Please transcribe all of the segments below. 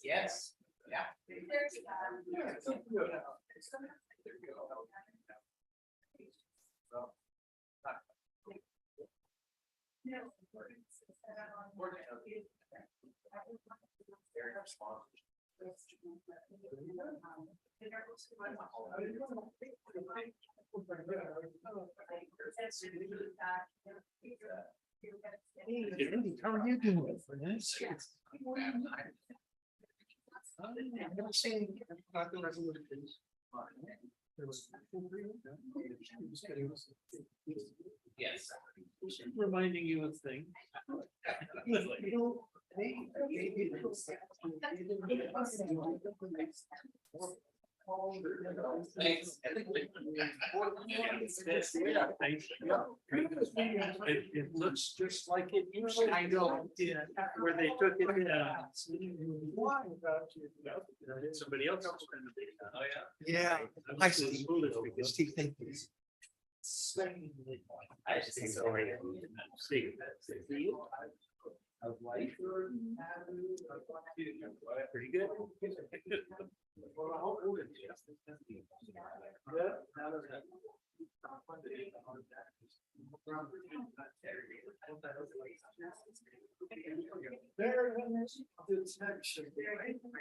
Yes. Yeah. How are you doing for this? I'm not saying not the resolutions. Yes. Reminding you of things. Thanks. It looks just like it used to. I know. Yeah, where they took it. Somebody else. Oh, Yeah. I see. Because Steve thinks he's. I just think so. Of life. Pretty good.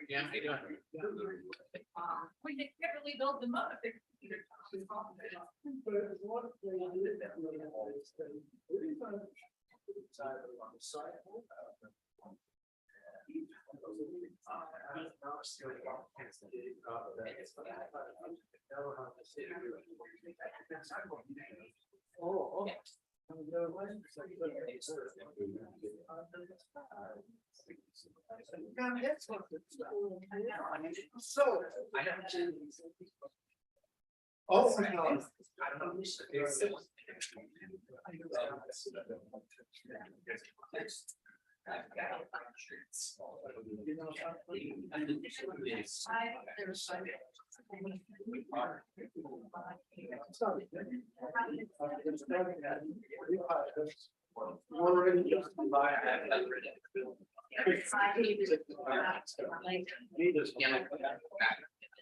Yeah, I know. We can't really build them up. Oh, okay. So. I don't know. Oh, I don't know.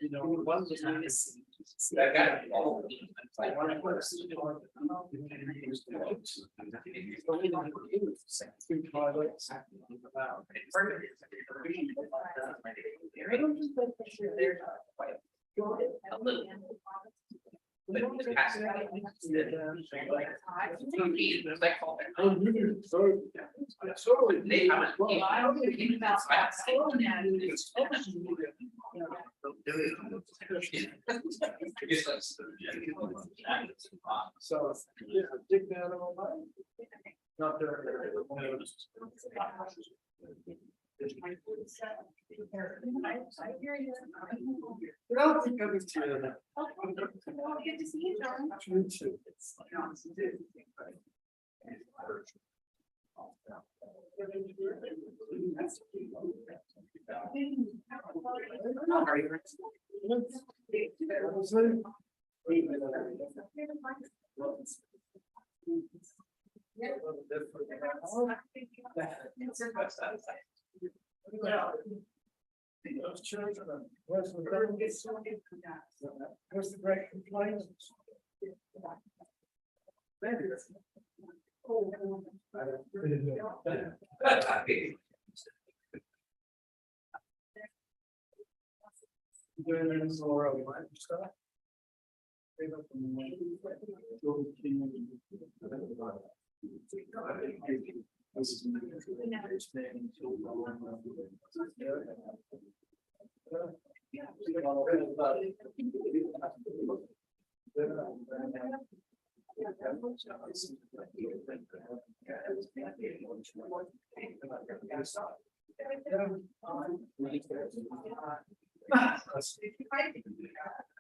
You know, one was I got it all. So, yeah, dig down all night. Not there. I don't think I was too. Good to see you, John. You too. Those children, where's the great complaint? Doing this all over my stuff.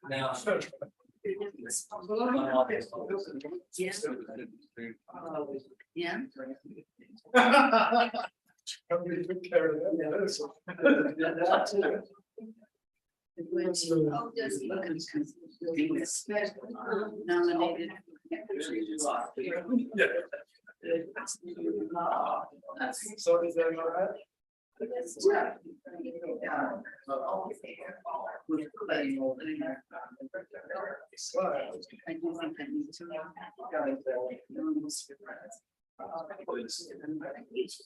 Now. Yeah. Somebody took care of that. Nominated. So is that all right? I do think that needs to.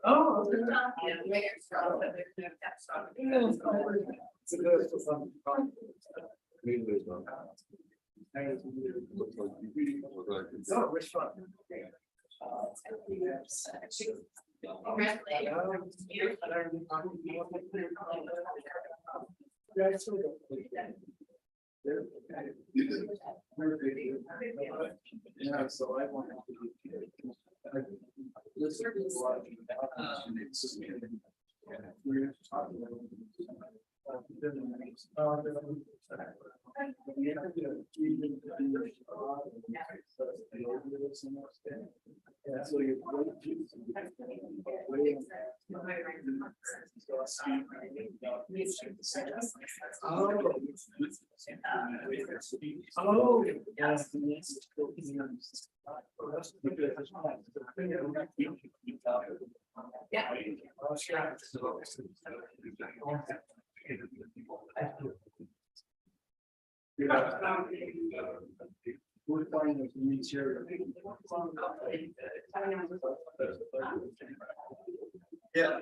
Oh, okay. Oh, which one? Yeah, so I want Oh, yes. Yeah. We're finding a community here. Yeah.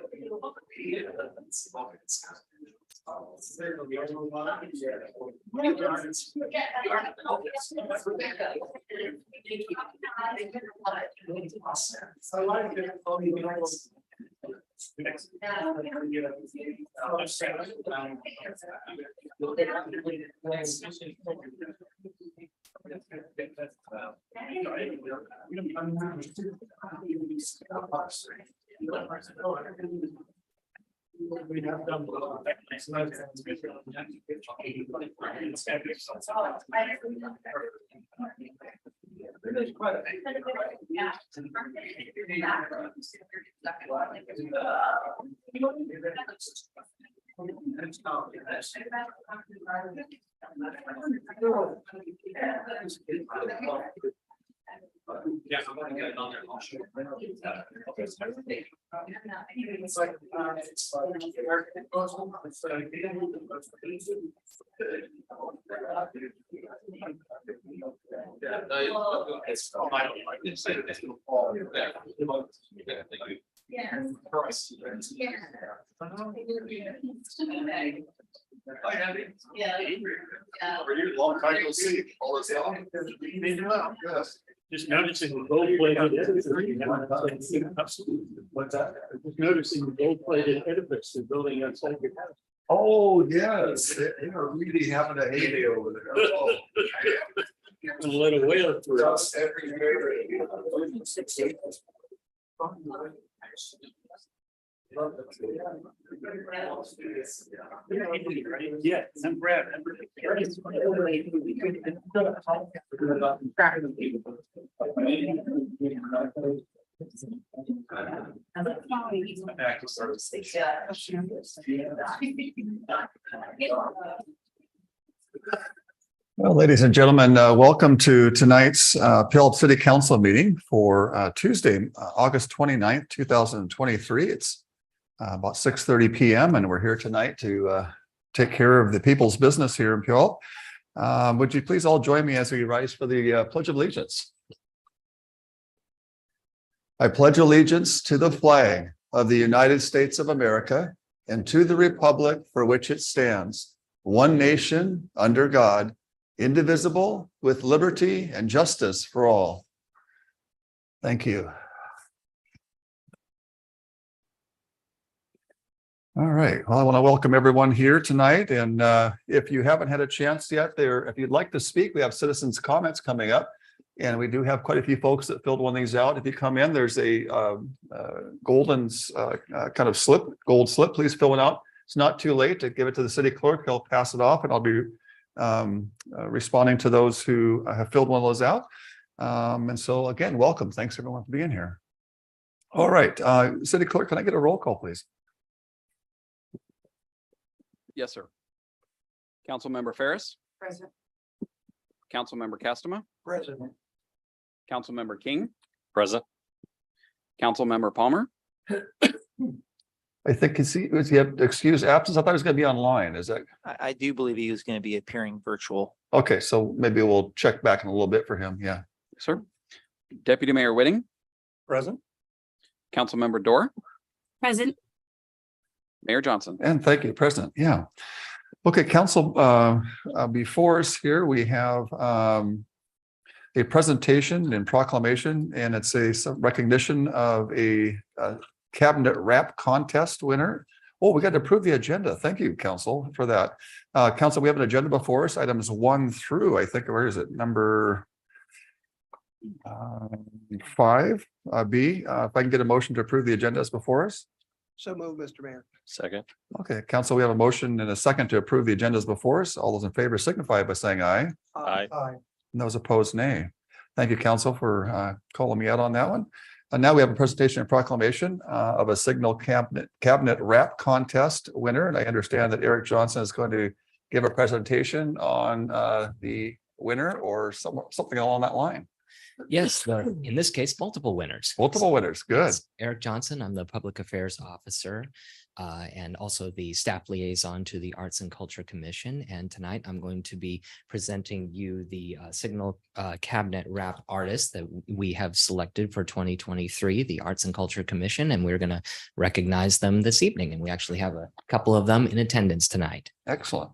I like it. We have done. Yeah, I'm gonna get it on there. I'll show you. It's like, Yeah, no, it's, oh, I don't like this. It's gonna fall there. Yeah, thank you. Yeah. Hi, Andy. Yeah. Are you long time no see? All this out? Yes. Just noticing the gold plated edifice. Absolutely. What's that? Just noticing the gold plated edifice they're building outside your house. Oh, yes, they are really having a heyday over there. Oh, And let a whale through. just every year. Yeah, I'm Brad. Well, ladies and gentlemen, welcome to tonight's Puyallup City Council meeting for Tuesday, August 29th, 2023. It's about 6:30 p.m. and we're here tonight to take care of the people's business here in Puyallup. Would you please all join me as we rise for the Pledge of Allegiance? I pledge allegiance to the flag of the United States of America and to the republic for which it stands, one nation under God, indivisible, with liberty and justice for all. Thank you. All right. Well, I want to welcome everyone here tonight. And if you haven't had a chance yet, if you'd like to speak, we have citizens' comments coming up. And we do have quite a few folks that filled one of these out. If you come in, there's a golden kind of gold slip. Please fill it out. It's not too late to give it to the city clerk. He'll pass it off and I'll be responding to those who have filled one of those out. And so again, welcome. Thanks everyone for being here. All right. City clerk, can I get a roll call, please? Yes, sir. Councilmember Ferris, Present. Councilmember Castema, President. Councilmember King, present. Councilmember Palmer, I think is he have excused absence? I thought he was going to be online. Is that I do believe he was going to be appearing virtual. okay? So maybe we'll check back in a little bit for him. Yeah. sir. Deputy Mayor Whitting, Present. Councilmember Dorr, Present. Mayor Johnson. And thank you, President. Yeah. Okay, Council, before us here, we have a presentation and proclamation, and it's some recognition of a cabinet rap contest winner. Oh, we got to approve the agenda. Thank you, Council, for that. Council, we have an agenda before us, items 1 through, I think, where is it? Number 5, B. If I can get a motion to approve the agendas before us. So move, Mr. Mayor. Second. Okay, Council, we have a motion and a second to approve the agendas before us. All those in favor signify by saying aye. Aye. Aye. And those opposed, nay. Thank you, Council, for calling me out on that one. And now we have a presentation and proclamation of a Signal Cabinet Rap Contest winner. And I understand that Eric Johnson is going to give a presentation on the winner or something along that line. Yes, in this case, multiple winners. Multiple winners. Good. Yes, Eric Johnson, I'm the Public Affairs Officer and also the staff liaison to the Arts and Culture Commission. And tonight I'm going to be presenting you the Signal Cabinet Rap artist that we have selected for 2023, the Arts and Culture Commission, and we're going to recognize them this evening. And we actually have a couple of them in attendance tonight. Excellent.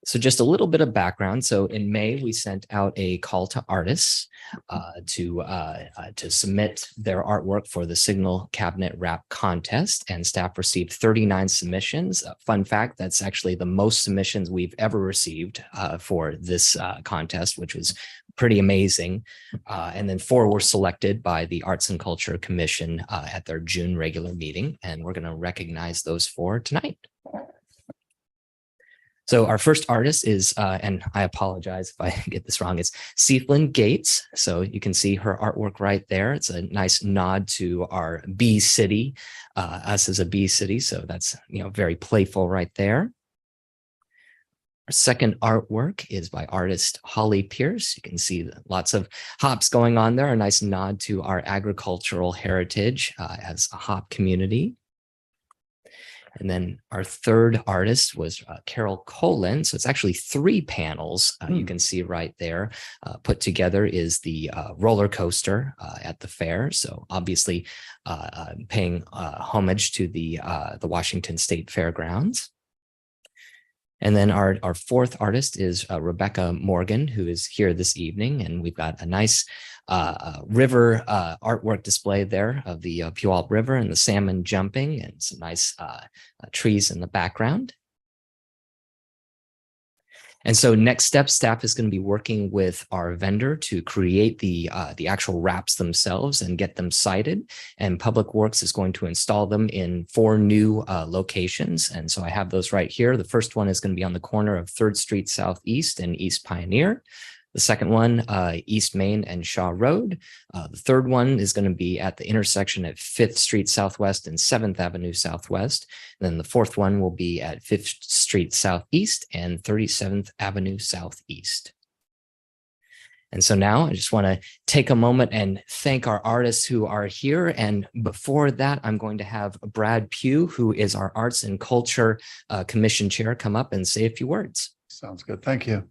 So just a little bit of background. So in May, we sent out a call to artists to submit their artwork for the Signal Cabinet Rap Contest, and staff received 39 submissions. Fun fact, that's actually the most submissions we've ever received for this contest, which was pretty amazing. And then 4 were selected by the Arts and Culture Commission at their June regular meeting, and we're going to recognize those 4 tonight. So our first artist is, and I apologize if I get this wrong, it's Seathlyn Gates. So you can see her artwork right there. It's a nice nod to our bee city, us as a bee city. So that's, very playful right there. Our second artwork is by artist Holly Pierce. You can see lots of hops going on there, a nice nod to our agricultural heritage as a hop community. And then our third artist was Carol Colin. So it's actually 3 panels you can see right there. Put together is the roller coaster at the fair. So obviously paying homage to the Washington State Fairgrounds. And then our fourth artist is Rebecca Morgan, who is here this evening. And we've got a nice river artwork display there of the Puyallup River and the salmon jumping, and some nice trees in the background. And so next step, staff is going to be working with our vendor to create the actual wraps themselves and get them sited. And Public Works is going to install them in 4 new locations. And so I have those right here. The first one is going to be on the corner of 3rd Street Southeast and East Pioneer. The second one, East Main and Shaw Road. The third one is going to be at the intersection at 5th Street Southwest and 7th Avenue Southwest. Then the fourth one will be at 5th Street Southeast and 37th Avenue Southeast. And so now I just want to take a moment and thank our artists who are here. And before that, I'm going to have Brad Pugh, who is our Arts and Culture Commission Chair, come up and say a few words. Sounds good. Thank you.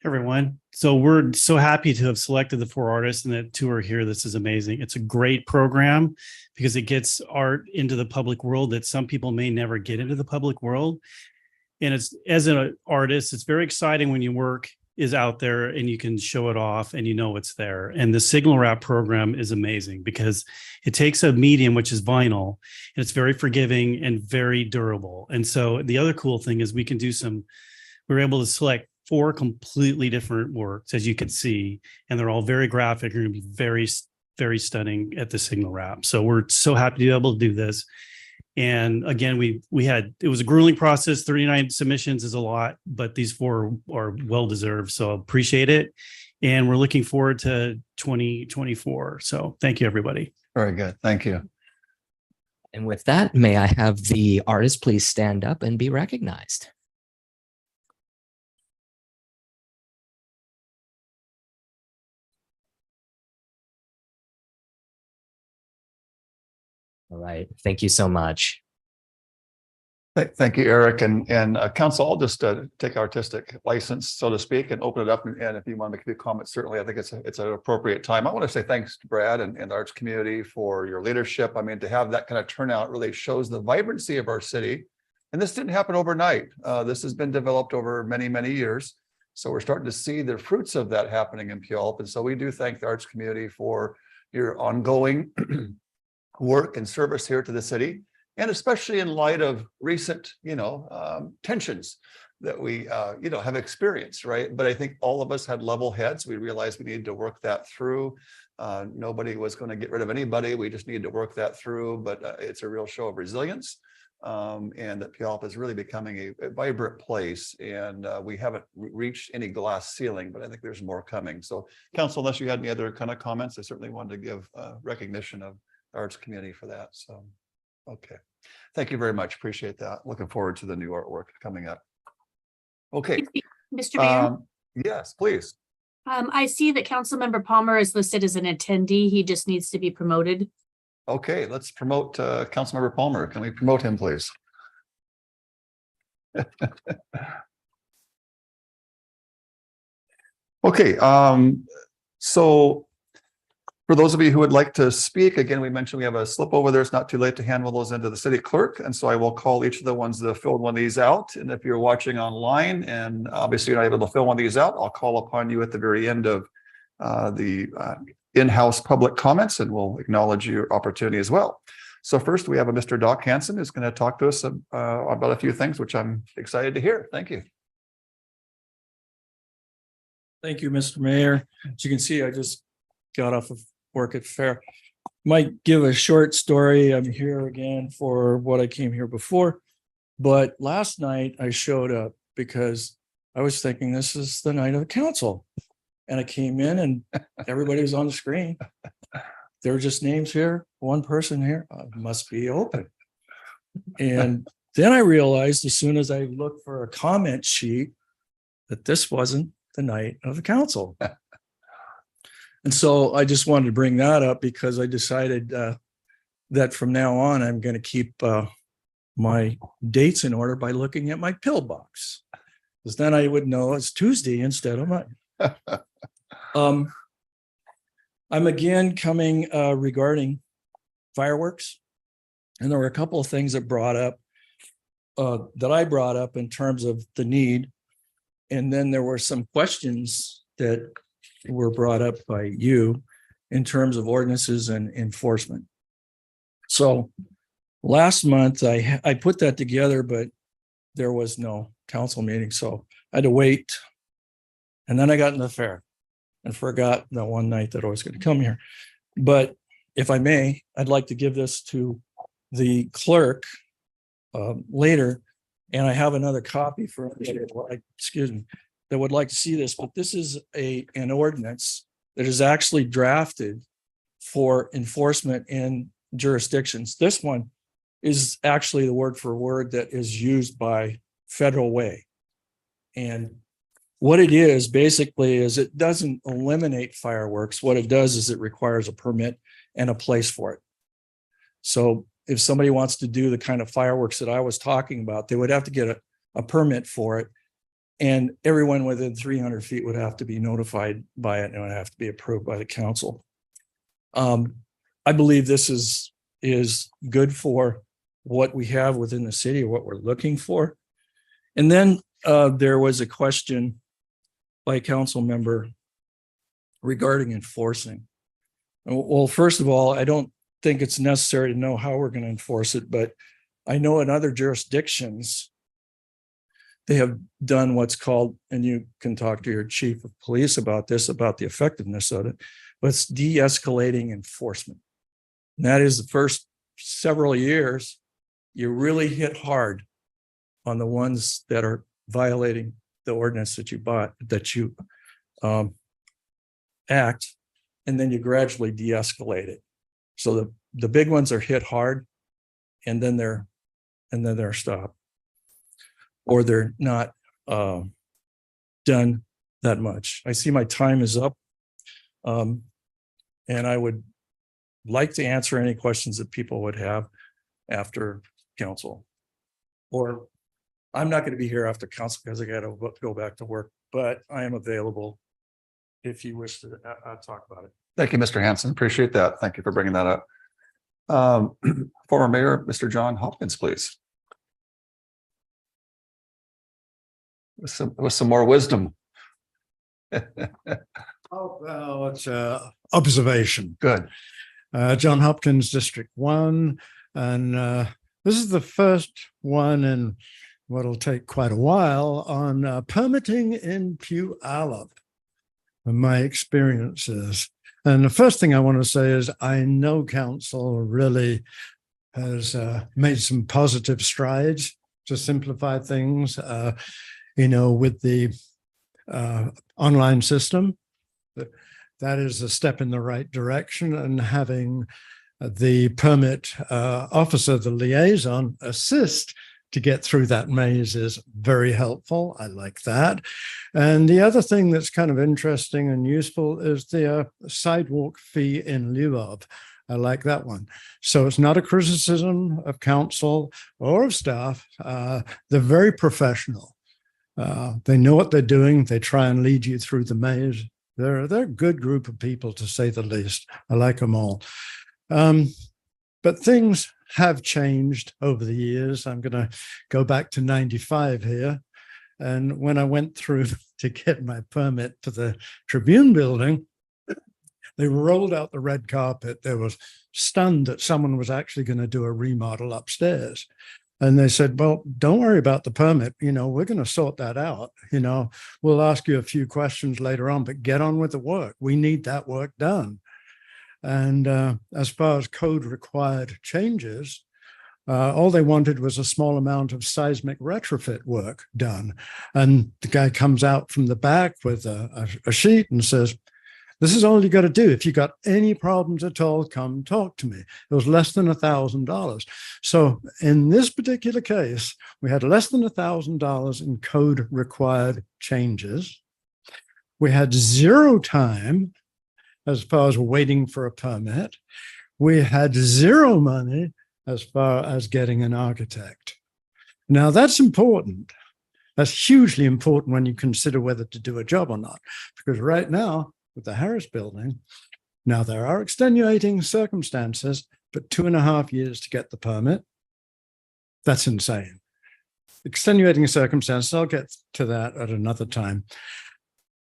Everyone. So we're so happy to have selected the 4 artists and that 2 are here. This is amazing. It's a great program because it gets art into the public world that some people may never get into the public world. And it's, as an artist, it's very exciting when your work is out there and you can show it off and you know it's there. And the Signal Wrap program is amazing because it takes a medium, which is vinyl, and it's very forgiving and very durable. And so the other cool thing is we were able to select 4 completely different works, as you can see, and they're all very graphic. They're going to be very, very stunning at the Signal Wrap. So we're so happy to be able to do this. And again, it was a grueling process. 39 submissions is a lot, but these 4 are well-deserved. So appreciate it. And we're looking forward to 2024. So thank you, everybody. Very good. Thank you. And with that, may I have the artist please stand up and be recognized? All right. Thank you so much. Thank you, Eric. And council, I'll just take artistic license, so to speak, and open it up. And if you want to make a few comments, certainly, I think it's an appropriate time. I want to say thanks to Brad and the arts community for your leadership. I mean, to have that kind of turnout really shows the vibrancy of our city. And this didn't happen overnight. This has been developed over many, many years. So we're starting to see the fruits of that happening in Puyallup. And so we do thank the arts community for your ongoing work and service here to the city, and especially in light of recent, tensions that we, have experienced, right? But I think all of us had level heads. We realized we needed to work that through. Nobody was going to get rid of anybody. We just needed to work that through. But it's a real show of resilience, and that Puyallup is really becoming a vibrant place. And we haven't reached any glass ceiling, but I think there's more coming. So, council, unless you had any other kind of comments, I certainly wanted to give recognition of arts community for that. So, okay. Thank you very much. Appreciate that. Looking forward to the new artwork coming up. Okay. Mr. Mayor? Yes, please. I see that Councilmember Palmer is listed as an attendee. He just needs to be promoted. Okay, let's promote Councilmember Palmer. Can we promote him, please? Okay, so for those of you who would like to speak, again, we mentioned we have a slip over there. It's not too late to hand one of those into the city clerk. And so I will call each of the ones that filled one of these out. And if you're watching online and obviously you're not able to fill one of these out, I'll call upon you at the very end of the in-house public comments, and we'll acknowledge your opportunity as well. So first we have a Mr. Doc Hansen who's going to talk to us about a few things, which I'm excited to hear. Thank you. Thank you, Mr. Mayor. As you can see, I just got off of work at Fair. Might give a short story. I'm here again for what I came here before. But last night I showed up because I was thinking this is the night of the council. And I came in and everybody was on the screen. There were just names here, one person here, must be open. And then I realized as soon as I looked for a comment sheet that this wasn't the night of the council. And so I just wanted to bring that up because I decided that from now on, I'm going to keep my dates in order by looking at my pillbox, because then I would know it's Tuesday instead of Monday. I'm again coming regarding fireworks. And there were a couple of things that I brought up in terms of the need. And then there were some questions that were brought up by you in terms of ordinances and enforcement. So last month I put that together, but there was no council meeting. So I had to wait. And then I got in the fair and forgot that one night that I was going to come here. But if I may, I'd like to give this to the clerk later. And I have another copy for, excuse me, that would like to see this, but this is an ordinance that is actually drafted for enforcement in jurisdictions. This one is actually the word for word that is used by Federal Way. And what it is basically is it doesn't eliminate fireworks. What it does is it requires a permit and a place for it. So if somebody wants to do the kind of fireworks that I was talking about, they would have to get a permit for it. And everyone within 300 feet would have to be notified by it and it would have to be approved by the council. I believe this is good for what we have within the city, what we're looking for. And then there was a question by a council member regarding enforcing. Well, first of all, I don't think it's necessary to know how we're going to enforce it, but I know in other jurisdictions, they have done what's called, and you can talk to your chief of police about this, about the effectiveness of it, but it's de-escalating enforcement. And that is the first several years, you really hit hard on the ones that are violating the ordinance that you bought, that you act, and then you gradually de-escalate it. So the big ones are hit hard, and then they're stopped, or they're not done that much. I see my time is up, and I would like to answer any questions that people would have after council. Or I'm not going to be here after council because I got to go back to work, but I am available if you wish to talk about it. Thank you, Mr. Hanson. Appreciate that. Thank you for bringing that up. Former Mayor, Mr. John Hopkins, please. With some more wisdom. Oh, well, it's observation. Good. John Hopkins, District 1. And this is the first one in what'll take quite a while on permitting in Puyallup, and my experiences. And the first thing I want to say is I know council really has made some positive strides to simplify things, with the online system. That is a step in the right direction, and having the permit officer, the liaison, assist to get through that maze is very helpful. I like that. And the other thing that's kind of interesting and useful is the sidewalk fee in lieu of. I like that one. So it's not a criticism of council or of staff. They're very professional. They know what they're doing. They try and lead you through the maze. They're a good group of people, to say the least. I like them all. But things have changed over the years. I'm going to go back to 95 here. And when I went through to get my permit for the Tribune building, they rolled out the red carpet. They was stunned that someone was actually going to do a remodel upstairs. And they said, well, don't worry about the permit. We're going to sort that out. We'll ask you a few questions later on, but get on with the work. We need that work done. And as far as code required changes, all they wanted was a small amount of seismic retrofit work done. And the guy comes out from the back with a sheet and says, this is all you got to do. If you got any problems at all, come talk to me. It was less than $1,000. So in this particular case, we had less than $1,000 in code required changes. We had zero time as far as waiting for a permit. We had zero money as far as getting an architect. Now that's important. That's hugely important when you consider whether to do a job or not, because right now with the Harris building, now there are extenuating circumstances, but 2.5 years to get the permit. That's insane. Extenuating circumstances, I'll get to that at another time.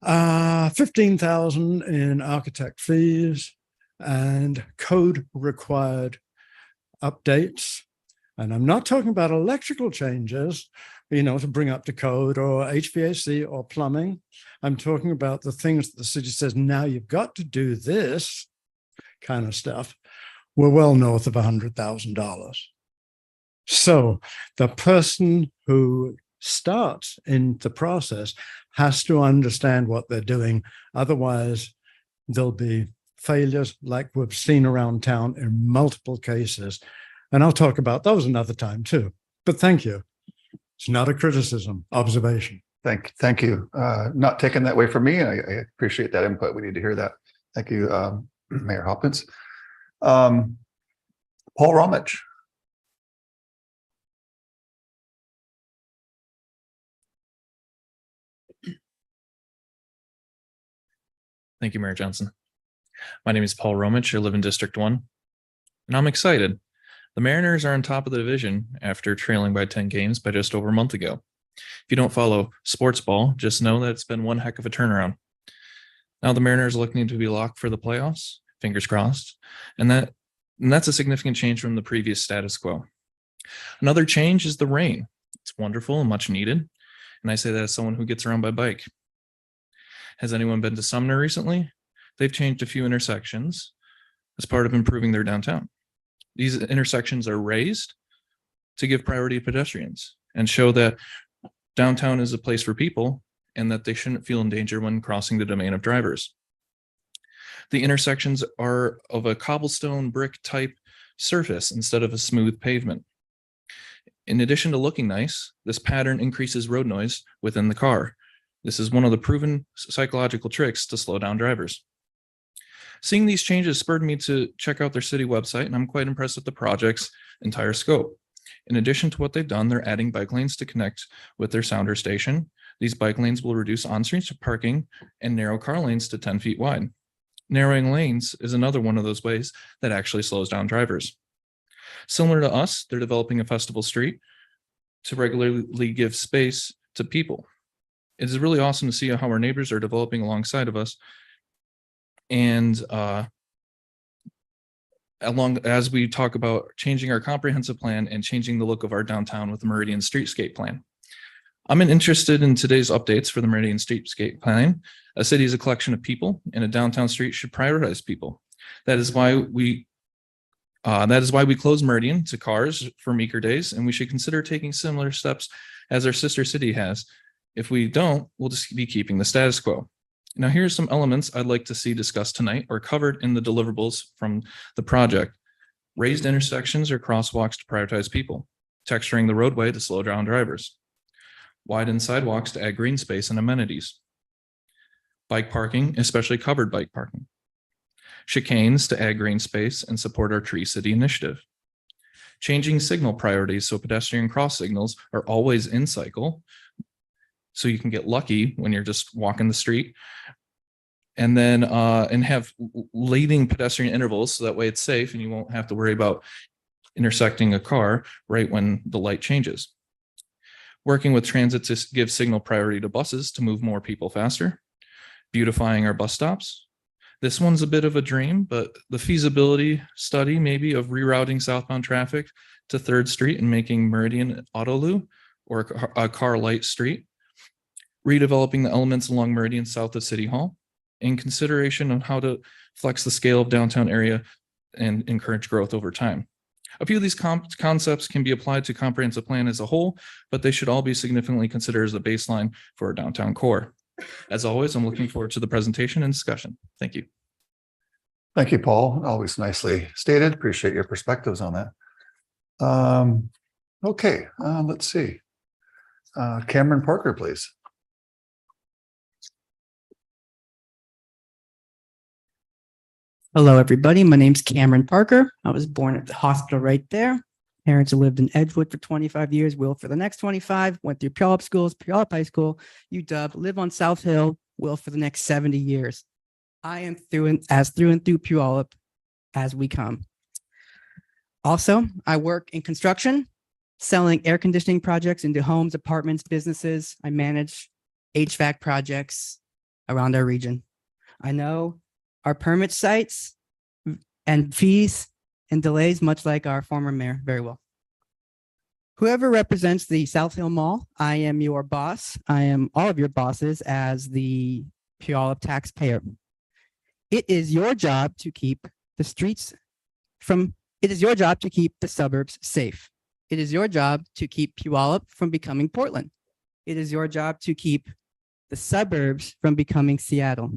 $15,000 in architect fees and code required updates. And I'm not talking about electrical changes, to bring up to code, or HVAC or plumbing. I'm talking about the things that the city says, now you've got to do this kind of stuff. We're well north of $100,000. So the person who starts in the process has to understand what they're doing. Otherwise, there'll be failures like we've seen around town in multiple cases. And I'll talk about those another time too. But thank you. It's not a criticism, observation. Thank you. Not taking that away from me. I appreciate that input. We need to hear that. Thank you, Mayor Hopkins. Paul Romich. Thank you, Mayor Johnson. My name is Paul Romich. I live in District 1, and I'm excited. The Mariners are on top of the division after trailing by 10 games by just over a month ago. If you don't follow sports ball, just know that it's been one heck of a turnaround. Now the Mariners are looking to be locked for the playoffs, fingers crossed, and that's a significant change from the previous status quo. Another change is the rain. It's wonderful and much needed, and I say that as someone who gets around by bike. Has anyone been to Sumner recently? They've changed a few intersections as part of improving their downtown. These intersections are raised to give priority to pedestrians and show that downtown is a place for people and that they shouldn't feel in danger when crossing the domain of drivers. The intersections are of a cobblestone brick type surface instead of a smooth pavement. In addition to looking nice, this pattern increases road noise within the car. This is one of the proven psychological tricks to slow down drivers. Seeing these changes spurred me to check out their city website, and I'm quite impressed with the project's entire scope. In addition to what they've done, they're adding bike lanes to connect with their sounder station. These bike lanes will reduce on-street parking and narrow car lanes to 10 feet wide. Narrowing lanes is another one of those ways that actually slows down drivers. Similar to us, they're developing a festival street to regularly give space to people. It is really awesome to see how our neighbors are developing alongside of us. And as we talk about changing our comprehensive plan and changing the look of our downtown with the Meridian Streetscape Plan. I'm interested in today's updates for the Meridian Streetscape Plan. A city is a collection of people, and a downtown street should prioritize people. That is why we close Meridian to cars for meeker days, and we should consider taking similar steps as our sister city has. If we don't, we'll just be keeping the status quo. Now, here's some elements I'd like to see discussed tonight or covered in the deliverables from the project. Raised intersections or crosswalks to prioritize people. Texturing the roadway to slow down drivers. Widen sidewalks to add green space and amenities. Bike parking, especially covered bike parking. Chicanes to add green space and support our Tree City initiative. Changing signal priorities so pedestrian cross signals are always in cycle, so you can get lucky when you're just walking the street, and then and have leading pedestrian intervals so that way it's safe and you won't have to worry about intersecting a car right when the light changes. Working with transit to give signal priority to buses to move more people faster. Beautifying our bus stops. This one's a bit of a dream, but the feasibility study maybe of rerouting southbound traffic to 3rd Street and making Meridian auto loop or a car light street. Redeveloping the elements along Meridian south of City Hall, in consideration of how to flex the scale of downtown area and encourage growth over time. A few of these concepts can be applied to comprehensive plan as a whole, but they should all be significantly considered as a baseline for our downtown core. As always, I'm looking forward to the presentation and discussion. Thank you. Thank you, Paul. Always nicely stated. Appreciate your perspectives on that. Okay, let's see. Cameron Parker, please. Hello, everybody. My name's Cameron Parker. I was born at the hospital right there. Parents have lived in Edgewood for 25 years, will for the next 25, went through Puyallup schools, Puyallup High School, UW, live on South Hill, will for the next 70 years. I am through and through Puyallup as we come. Also, I work in construction, selling air conditioning projects into homes, apartments, businesses. I manage HVAC projects around our region. I know our permit sites and fees and delays, much like our former mayor, very well. Whoever represents the South Hill Mall, I am your boss. I am all of your bosses as the Puyallup taxpayer. It is your job to keep the streets it is your job to keep the suburbs safe. It is your job to keep Puyallup from becoming Portland. It is your job to keep the suburbs from becoming Seattle.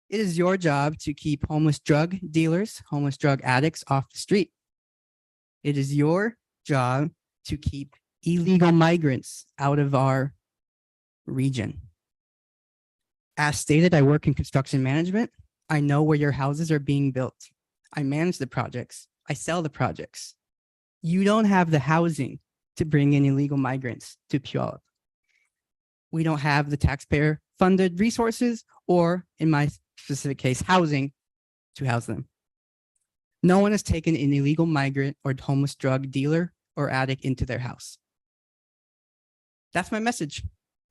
It is your job to keep homeless drug dealers, homeless drug addicts off the street. It is your job to keep illegal migrants out of our region. As stated, I work in construction management. I know where your houses are being built. I manage the projects. I sell the projects. You don't have the housing to bring in illegal migrants to Puyallup. We don't have the taxpayer funded resources, or in my specific case, housing to house them. No one has taken an illegal migrant or homeless drug dealer or addict into their house. That's my message.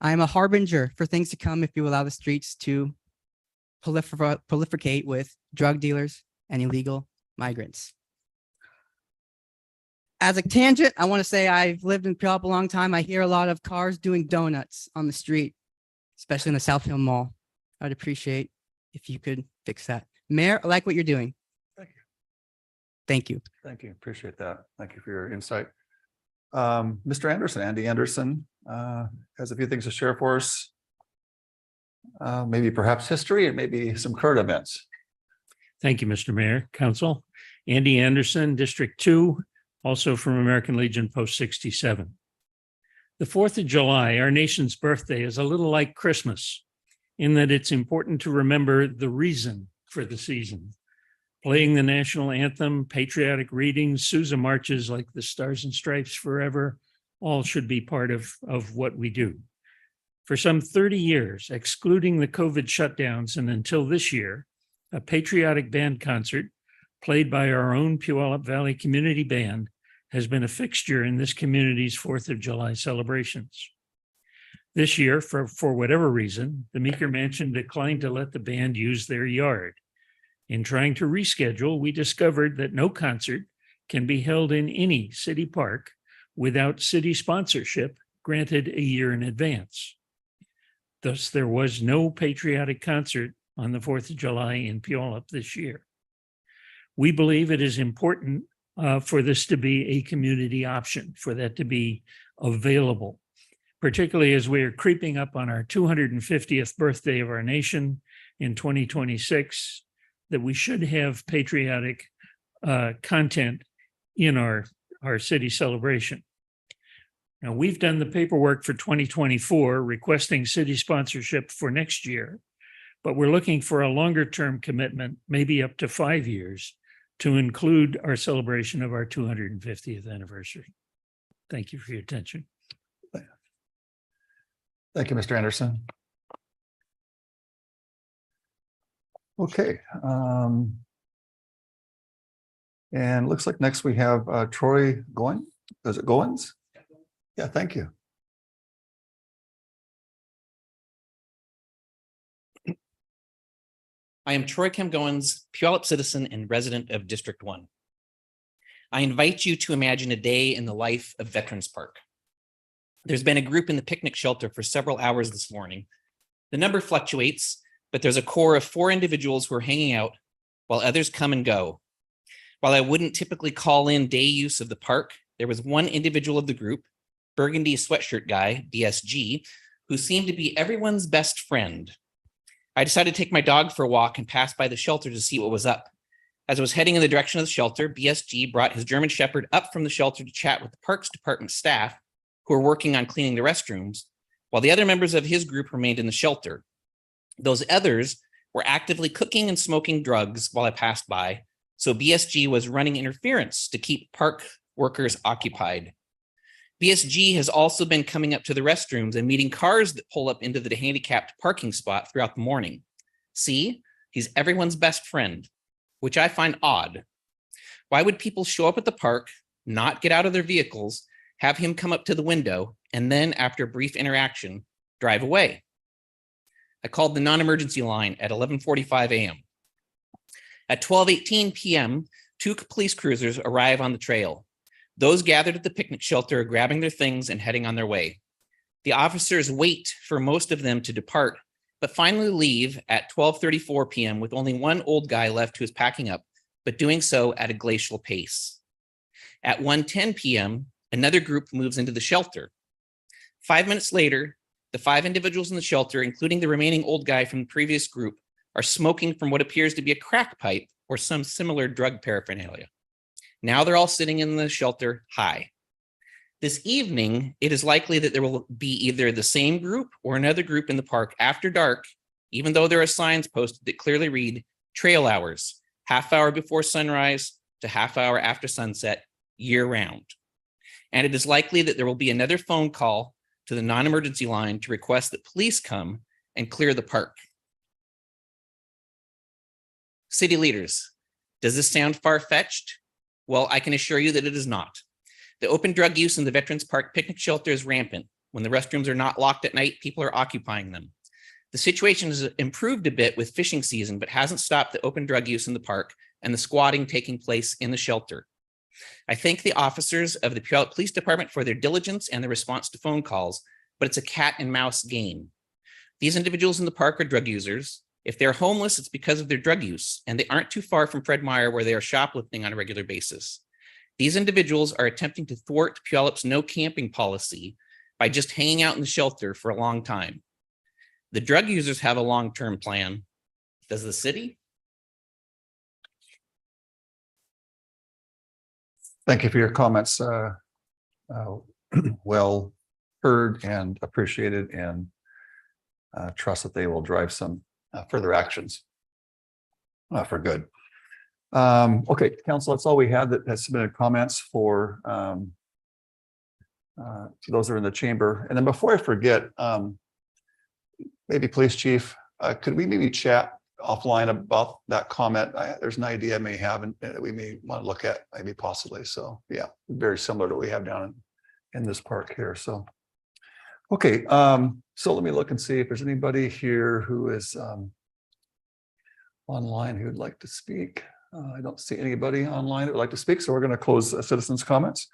I am a harbinger for things to come if you allow the streets to proliferate with drug dealers and illegal migrants. As a tangent, I want to say I've lived in Puyallup a long time. I hear a lot of cars doing donuts on the street, especially in the South Hill Mall. I'd appreciate if you could fix that. Mayor, I like what you're doing. Thank you. Thank you. Thank you. Appreciate that. Thank you for your insight. Mr. Anderson, Andy Anderson, has a few things to share for us. Maybe perhaps history and maybe some current events. Thank you, Mr. Mayor, Council. Andy Anderson, District 2, also from American Legion Post 67. The 4th of July, our nation's birthday, is a little like Christmas in that it's important to remember the reason for the season. Playing the national anthem, patriotic readings, Sousa marches like the Stars and Stripes Forever, all should be part of what we do. For some 30 years, excluding the COVID shutdowns and until this year, a patriotic band concert played by our own Puyallup Valley Community Band has been a fixture in this community's 4th of July celebrations. This year, for whatever reason, the Meeker Mansion declined to let the band use their yard. In trying to reschedule, we discovered that no concert can be held in any city park without city sponsorship granted a year in advance. Thus, there was no patriotic concert on the 4th of July in Puyallup this year. We believe it is important for this to be a community option, for that to be available, particularly as we are creeping up on our 250th birthday of our nation in 2026, that we should have patriotic content in our city celebration. Now, we've done the paperwork for 2024, requesting city sponsorship for next year, but we're looking for a longer term commitment, maybe up to 5 years, to include our celebration of our 250th anniversary. Thank you for your attention. Thank you, Mr. Anderson. Okay. And looks like next we have Troy Goins. Is it Goins? Yeah, thank you. I am Troy Kim Goins, Puyallup citizen and resident of District 1. I invite you to imagine a day in the life of Veterans Park. There's been a group in the picnic shelter for several hours this morning. The number fluctuates, but there's a core of 4 individuals who are hanging out while others come and go. While I wouldn't typically call in day use of the park, there was one individual of the group, Burgundy Sweatshirt Guy, BSG, who seemed to be everyone's best friend. I decided to take my dog for a walk and pass by the shelter to see what was up. As I was heading in the direction of the shelter, BSG brought his German Shepherd up from the shelter to chat with the Parks Department staff who were working on cleaning the restrooms, while the other members of his group remained in the shelter. Those others were actively cooking and smoking drugs while I passed by, so BSG was running interference to keep park workers occupied. BSG has also been coming up to the restrooms and meeting cars that pull up into the handicapped parking spot throughout the morning. See, he's everyone's best friend, which I find odd. Why would people show up at the park, not get out of their vehicles, have him come up to the window, and then after a brief interaction, drive away? I called the non-emergency line at 11:45 a.m. At 12:18 p.m., 2 police cruisers arrive on the trail. Those gathered at the picnic shelter are grabbing their things and heading on their way. The officers wait for most of them to depart, but finally leave at 12:34 p.m. with only one old guy left who is packing up, but doing so at a glacial pace. At 1:10 p.m., another group moves into the shelter. 5 minutes later, the 5 individuals in the shelter, including the remaining old guy from the previous group, are smoking from what appears to be a crack pipe or some similar drug paraphernalia. Now they're all sitting in the shelter high. This evening, it is likely that there will be either the same group or another group in the park after dark, even though there are signs posted that clearly read trail hours, half hour before sunrise to half hour after sunset, year round. And it is likely that there will be another phone call to the non-emergency line to request that police come and clear the park. City leaders, does this sound far-fetched? Well, I can assure you that it is not. The open drug use in the Veterans Park picnic shelter is rampant. When the restrooms are not locked at night, people are occupying them. The situation has improved a bit with fishing season, but hasn't stopped the open drug use in the park and the squatting taking place in the shelter. I thank the officers of the Puyallup Police Department for their diligence and their response to phone calls, but it's a cat and mouse game. These individuals in the park are drug users. If they're homeless, it's because of their drug use, and they aren't too far from Fred Meyer where they are shoplifting on a regular basis. These individuals are attempting to thwart Puyallup's no camping policy by just hanging out in the shelter for a long time. The drug users have a long-term plan. Does the city? Thank you for your comments. Well heard and appreciated, and trust that they will drive some further actions for good. Okay, council, that's all we had that has submitted comments for those that are in the chamber. And then before I forget, maybe police chief, could we maybe chat offline about that comment? There's an idea I may have and that we may want to look at, maybe possibly. So yeah, very similar to what we have down in this park here. So okay, so let me look and see if there's anybody here who is online who would like to speak. I don't see anybody online that would like to speak, so we're going to close citizens' comments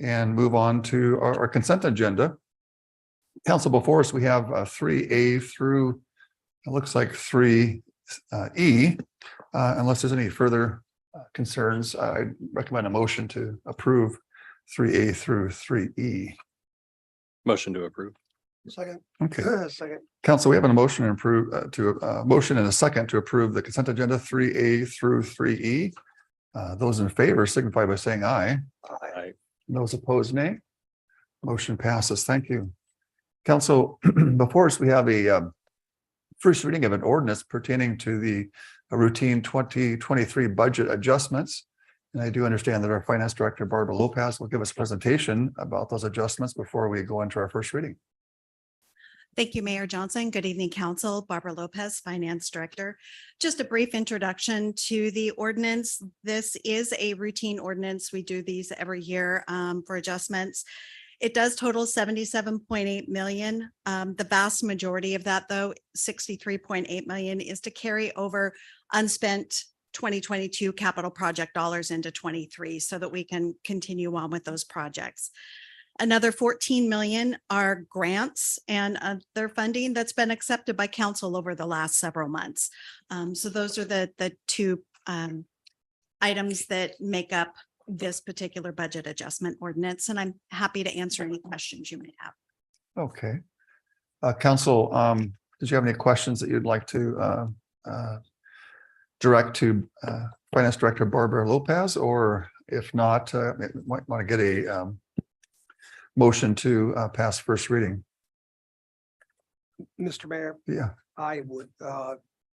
and move on to our consent agenda. Council, before us, we have 3A through, it looks like 3E. Unless there's any further concerns, I recommend a motion to approve 3A through 3E. Motion to approve. Second. Okay. Second. Council, we have a motion to approve motion and a second to approve the consent agenda 3A through 3E. Those in favor signify by saying aye. Aye. Those opposed, nay. Motion passes. Thank you. Council, before us, we have a first reading of an ordinance pertaining to the routine 2023 budget adjustments. And I do understand that our finance director, Barbara Lopez, will give us a presentation about those adjustments before we go into our first reading. Thank you, Mayor Johnson. Good evening, Council. Barbara Lopez, Finance Director. Just a brief introduction to the ordinance. This is a routine ordinance. We do these every year for adjustments. It does total 77.8 million. The vast majority of that, though, 63.8 million, is to carry over unspent 2022 capital project dollars into 23 so that we can continue on with those projects. Another 14 million are grants and other funding that's been accepted by council over the last several months. So those are the two items that make up this particular budget adjustment ordinance, and I'm happy to answer any questions you may have. Okay. Council, did you have any questions that you'd like to direct to Finance Director Barbara Lopez, or if not, might want to get a motion to pass first reading? Mr. Mayor, Yeah. I would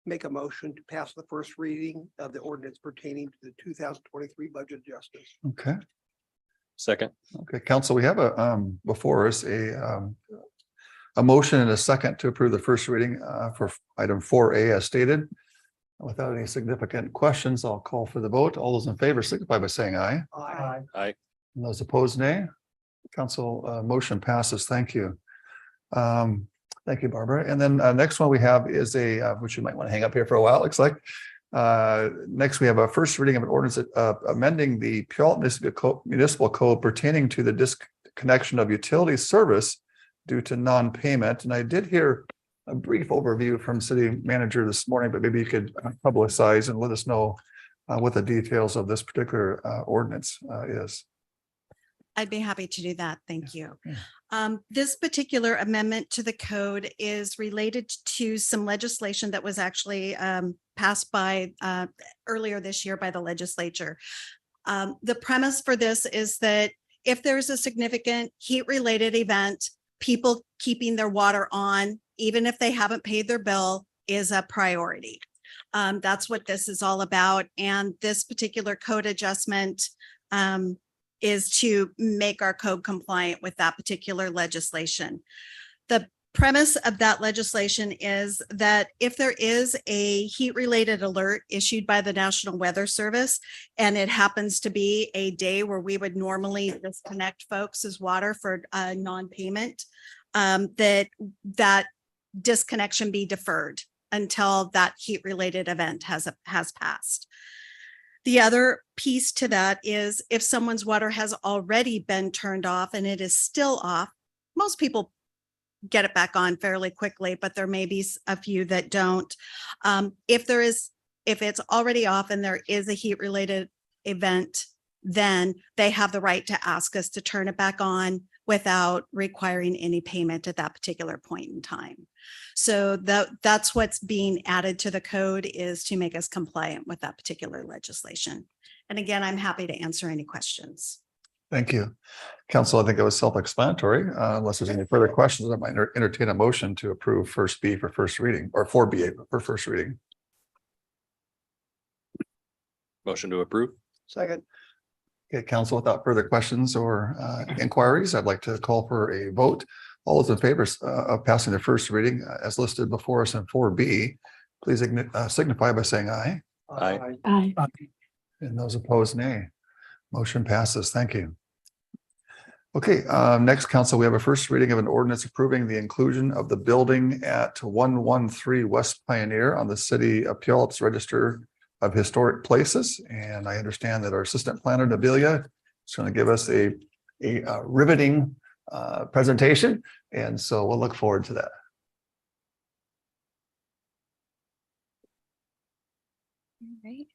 make a motion to pass the first reading of the ordinance pertaining to the 2023 budget adjustments. Okay. Second. Okay, council, we have before us a motion and a second to approve the first reading for item 4A as stated. Without any significant questions, I'll call for the vote. All those in favor signify by saying aye. Aye. Aye. And those opposed, nay. Council motion passes. Thank you. Thank you, Barbara. And then next one we have is which you might want to hang up here for a while, it looks like. Next, we have a first reading of an ordinance amending the Puyallup Municipal Code pertaining to the disconnection of utility service due to non-payment. And I did hear a brief overview from City Manager this morning, but maybe you could publicize and let us know what the details of this particular ordinance is. I'd be happy to do that. Thank you. Yeah. This particular amendment to the code is related to some legislation that was actually passed by earlier this year by the legislature. The premise for this is that if there's a significant heat-related event, people keeping their water on, even if they haven't paid their bill, is a priority. That's what this is all about. And this particular code adjustment is to make our code compliant with that particular legislation. The premise of that legislation is that if there is a heat-related alert issued by the National Weather Service, and it happens to be a day where we would normally disconnect folks' water for non-payment, that disconnection be deferred until that heat-related event has passed. The other piece to that is if someone's water has already been turned off and it is still off, most people get it back on fairly quickly, but there may be a few that don't. If it's already off and there is a heat-related event, then they have the right to ask us to turn it back on without requiring any payment at that particular point in time. So that's what's being added to the code, is to make us compliant with that particular legislation. And again, I'm happy to answer any questions. Thank you. Council, I think it was self-explanatory. Unless there's any further questions, I might entertain a motion to approve first B for first reading, or 4B for first reading. Motion to approve. Second. Okay, council, without further questions or inquiries, I'd like to call for a vote. All those in favor of passing the first reading as listed before us in 4B, please signify by saying aye. Aye. Aye. And those opposed, nay. Motion passes. Thank you. Okay, next, council, we have a first reading of an ordinance approving the inclusion of the building at 113 West Pioneer on the City of Puyallup's Register of Historic Places. And I understand that our assistant planner, Nabilia, is going to give us a riveting presentation. And so we'll look forward to that. All right.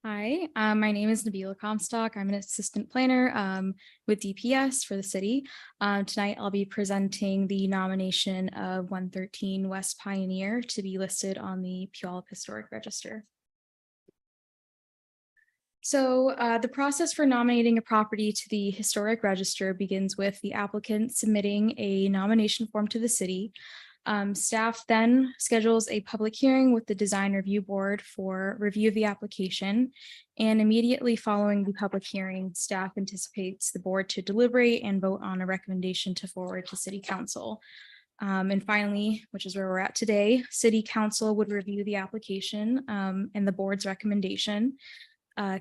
Hi, my name is Nabila Comstock. I'm an assistant planner with DPS for the city. Tonight, I'll be presenting the nomination of 113 West Pioneer to be listed on the Puyallup Historic Register. So the process for nominating a property to the Historic Register begins with the applicant submitting a nomination form to the city. Staff then schedules a public hearing with the Design Review Board for review of the application. And immediately following the public hearing, staff anticipates the board to deliberate and vote on a recommendation to forward to City Council. And finally, which is where we're at today, City Council would review the application and the board's recommendation.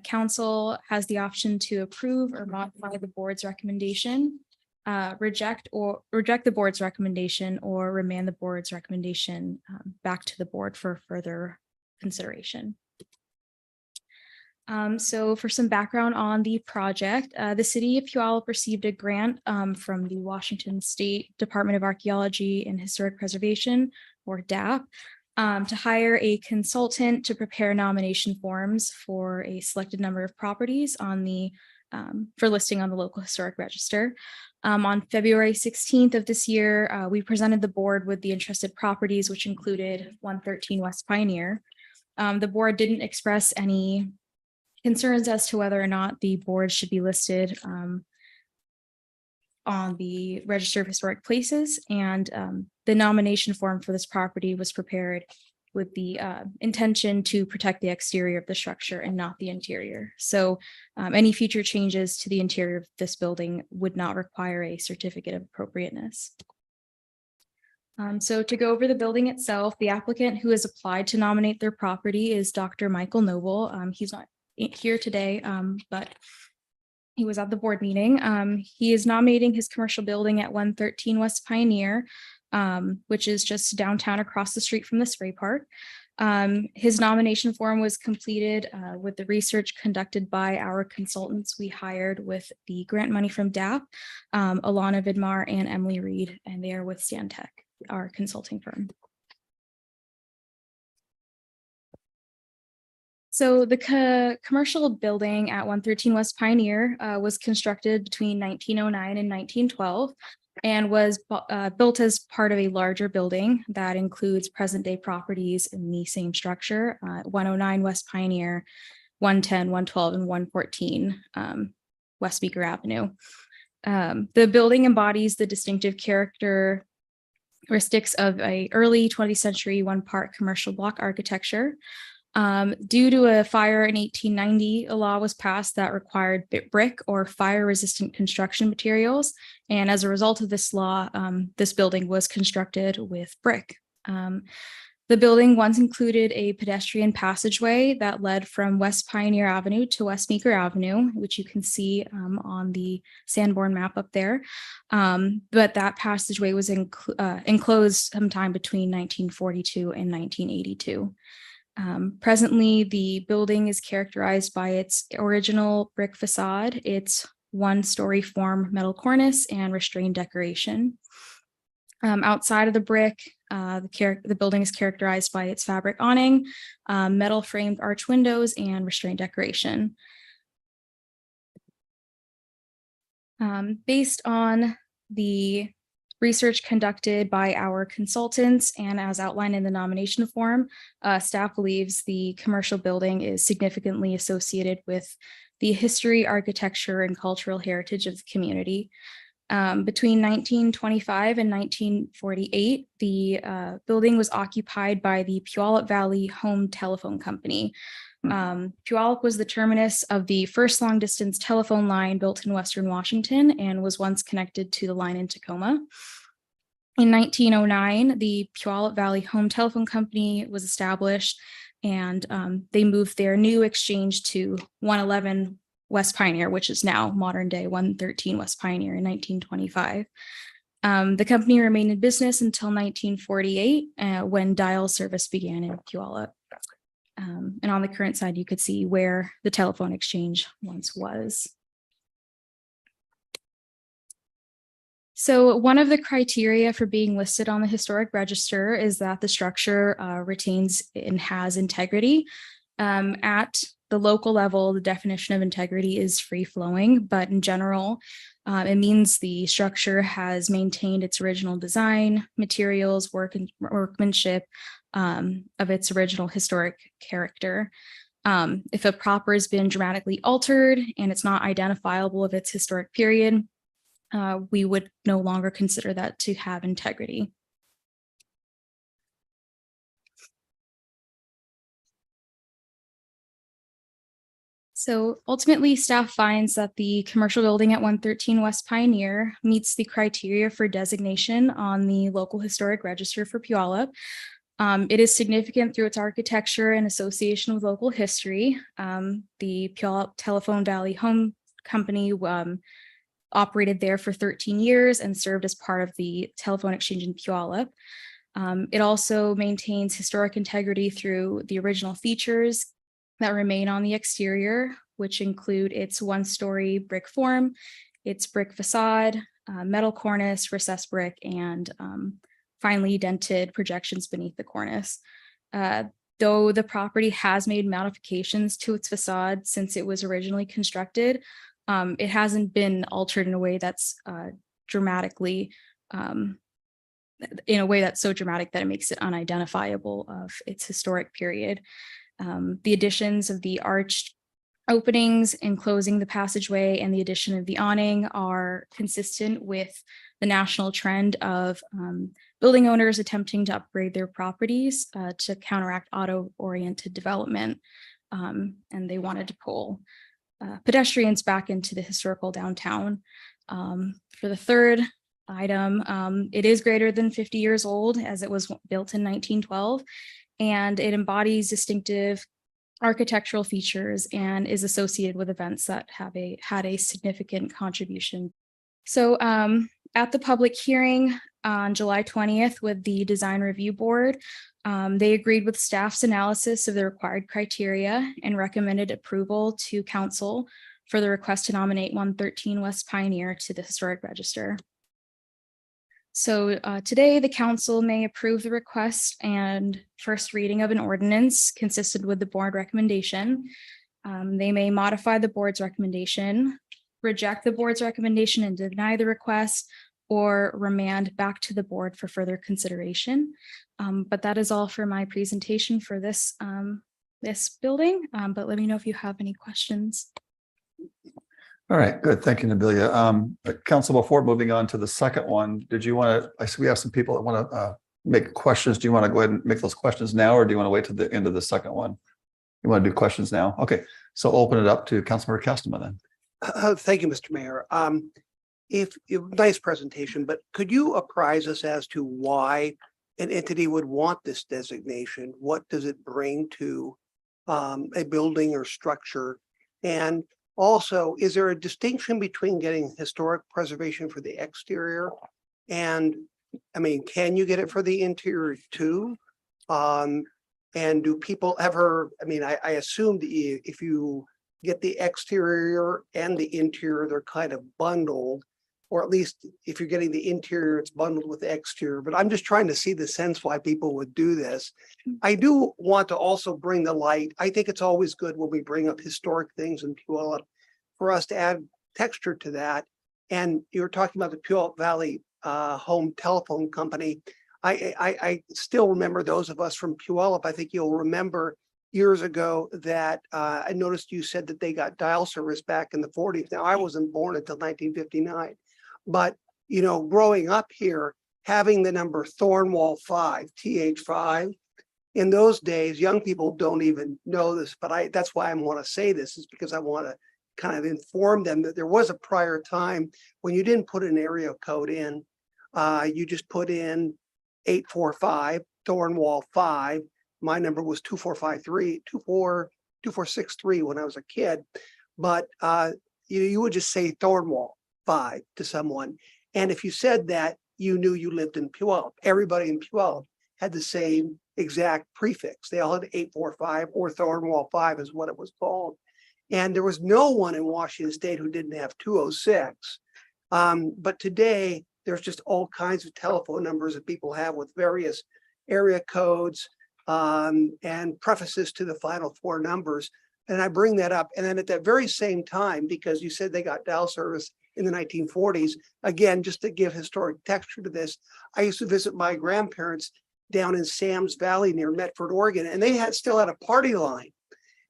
Council has the option to approve or modify the board's recommendation, reject the board's recommendation, or remand the board's recommendation back to the board for further consideration. So for some background on the project, the city of Puyallup received a grant from the Washington State Department of Archaeology and Historic Preservation, or DAP, to hire a consultant to prepare nomination forms for a selected number of properties on the for listing on the local historic register. On February 16th of this year, we presented the board with the interested properties, which included 113 West Pioneer. The board didn't express any concerns as to whether or not the board should be listed on the Register of Historic Places, and the nomination form for this property was prepared with the intention to protect the exterior of the structure and not the interior. So any future changes to the interior of this building would not require a certificate of appropriateness. So to go over the building itself, the applicant who has applied to nominate their property is Dr. Michael Noble. He's not here today, but he was at the board meeting. He is nominating his commercial building at 113 West Pioneer, which is just downtown across the street from the Spray Park. His nomination form was completed with the research conducted by our consultants we hired with the grant money from DAP, Alana Vidmar and Emily Reed, and they are with Stantec, our consulting firm. So the commercial building at 113 West Pioneer was constructed between 1909 and 1912 and was built as part of a larger building that includes present-day properties in the same structure, 109 West Pioneer, 110, 112, and 114 West Meeker Avenue. The building embodies the distinctive characteristics of a early 20th century one-part commercial block architecture. Due to a fire in 1890, a law was passed that required brick or fire-resistant construction materials. And as a result of this law, this building was constructed with brick. The building once included a pedestrian passageway that led from West Pioneer Avenue to West Meeker Avenue, which you can see on the Sanborn map up there. But that passageway was enclosed sometime between 1942 and 1982. Presently, the building is characterized by its original brick facade, its one-story form metal cornice, and restrained decoration. Outside of the brick, the building is characterized by its fabric awning, metal framed arch windows, and restrained decoration. Based on the research conducted by our consultants and as outlined in the nomination form, staff believes the commercial building is significantly associated with the history, architecture, and cultural heritage of the community. Between 1925 and 1948, the building was occupied by the Puyallup Valley Home Telephone Company. Puyallup was the terminus of the first long-distance telephone line built in Western Washington and was once connected to the line in Tacoma. In 1909, the Puyallup Valley Home Telephone Company was established, and they moved their new exchange to 111 West Pioneer, which is now modern day 113 West Pioneer in 1925. The company remained in business until 1948 when dial service began in Puyallup. And on the current side, you could see where the telephone exchange once was. So one of the criteria for being listed on the historic register is that the structure retains and has integrity. At the local level, the definition of integrity is free flowing, but in general, it means the structure has maintained its original design, materials, workmanship of its original historic character. If a property has been dramatically altered and it's not identifiable of its historic period, we would no longer consider that to have integrity. So ultimately, staff finds that the commercial building at 113 West Pioneer meets the criteria for designation on the local historic register for Puyallup. It is significant through its architecture and association with local history. The Puyallup Telephone Valley Home Company operated there for 13 years and served as part of the telephone exchange in Puyallup. It also maintains historic integrity through the original features that remain on the exterior, which include its one-story brick form, its brick facade, metal cornice, recessed brick, and finely dented projections beneath the cornice. Though the property has made modifications to its facade since it was originally constructed, it hasn't been altered in a way that's dramatically, in a way that's so dramatic that it makes it unidentifiable of its historic period. The additions of the arched openings enclosing the passageway and the addition of the awning are consistent with the national trend of building owners attempting to upgrade their properties to counteract auto-oriented development. And they wanted to pull pedestrians back into the historical downtown. For the third item, it is greater than 50 years old as it was built in 1912. And it embodies distinctive architectural features and is associated with events that have had a significant contribution. So at the public hearing on July 20th with the Design Review Board, they agreed with staff's analysis of the required criteria and recommended approval to council for the request to nominate 113 West Pioneer to the historic register. So today, the council may approve the request and first reading of an ordinance consistent with the board recommendation. They may modify the board's recommendation, reject the board's recommendation and deny the request, or remand back to the board for further consideration. But that is all for my presentation for this building. But let me know if you have any questions. All right, good. Thank you, Nabilia. Council, before moving on to the second one, did you want to, I see we have some people that want to make questions. Do you want to go ahead and make those questions now, or do you want to wait to the end of the second one? You want to do questions now? Okay, so open it up to Councilmember Castema then. Thank you, Mr. Mayor. Nice presentation, but could you apprise us as to why an entity would want this designation? What does it bring to a building or structure? And also, is there a distinction between getting historic preservation for the exterior and, I mean, can you get it for the interior too? And do people ever, I mean, I assume that if you get the exterior and the interior, they're kind of bundled, or at least if you're getting the interior, it's bundled with the exterior. But I'm just trying to see the sense why people would do this. I do want to also bring the light. I think it's always good when we bring up historic things in Puyallup for us to add texture to that. And you were talking about the Puyallup Valley Home Telephone Company. I still remember those of us from Puyallup. I think you'll remember years ago that I noticed you said that they got dial service back in the 40s. Now, I wasn't born until 1959. But, you know, growing up here, having the number Thornwall 5, TH5, in those days, young people don't even know this, but that's why I want to say this, is because I want to kind of inform them that there was a prior time when you didn't put an area code in. You just put in 845, Thornwall 5. My number was 2463 when I was a kid. But you would just say Thornwall 5 to someone. And if you said that, you knew you lived in Puyallup. Everybody in Puyallup had the same exact prefix. They all had 845 or Thornwall 5 is what it was called. And there was no one in Washington State who didn't have 206. But today, there's just all kinds of telephone numbers that people have with various area codes and prefaces to the final four numbers. And I bring that up. And then at that very same time, because you said they got dial service in the 1940s, again, just to give historic texture to this, I used to visit my grandparents down in Sam's Valley near Medford, Oregon, and they still had a party line.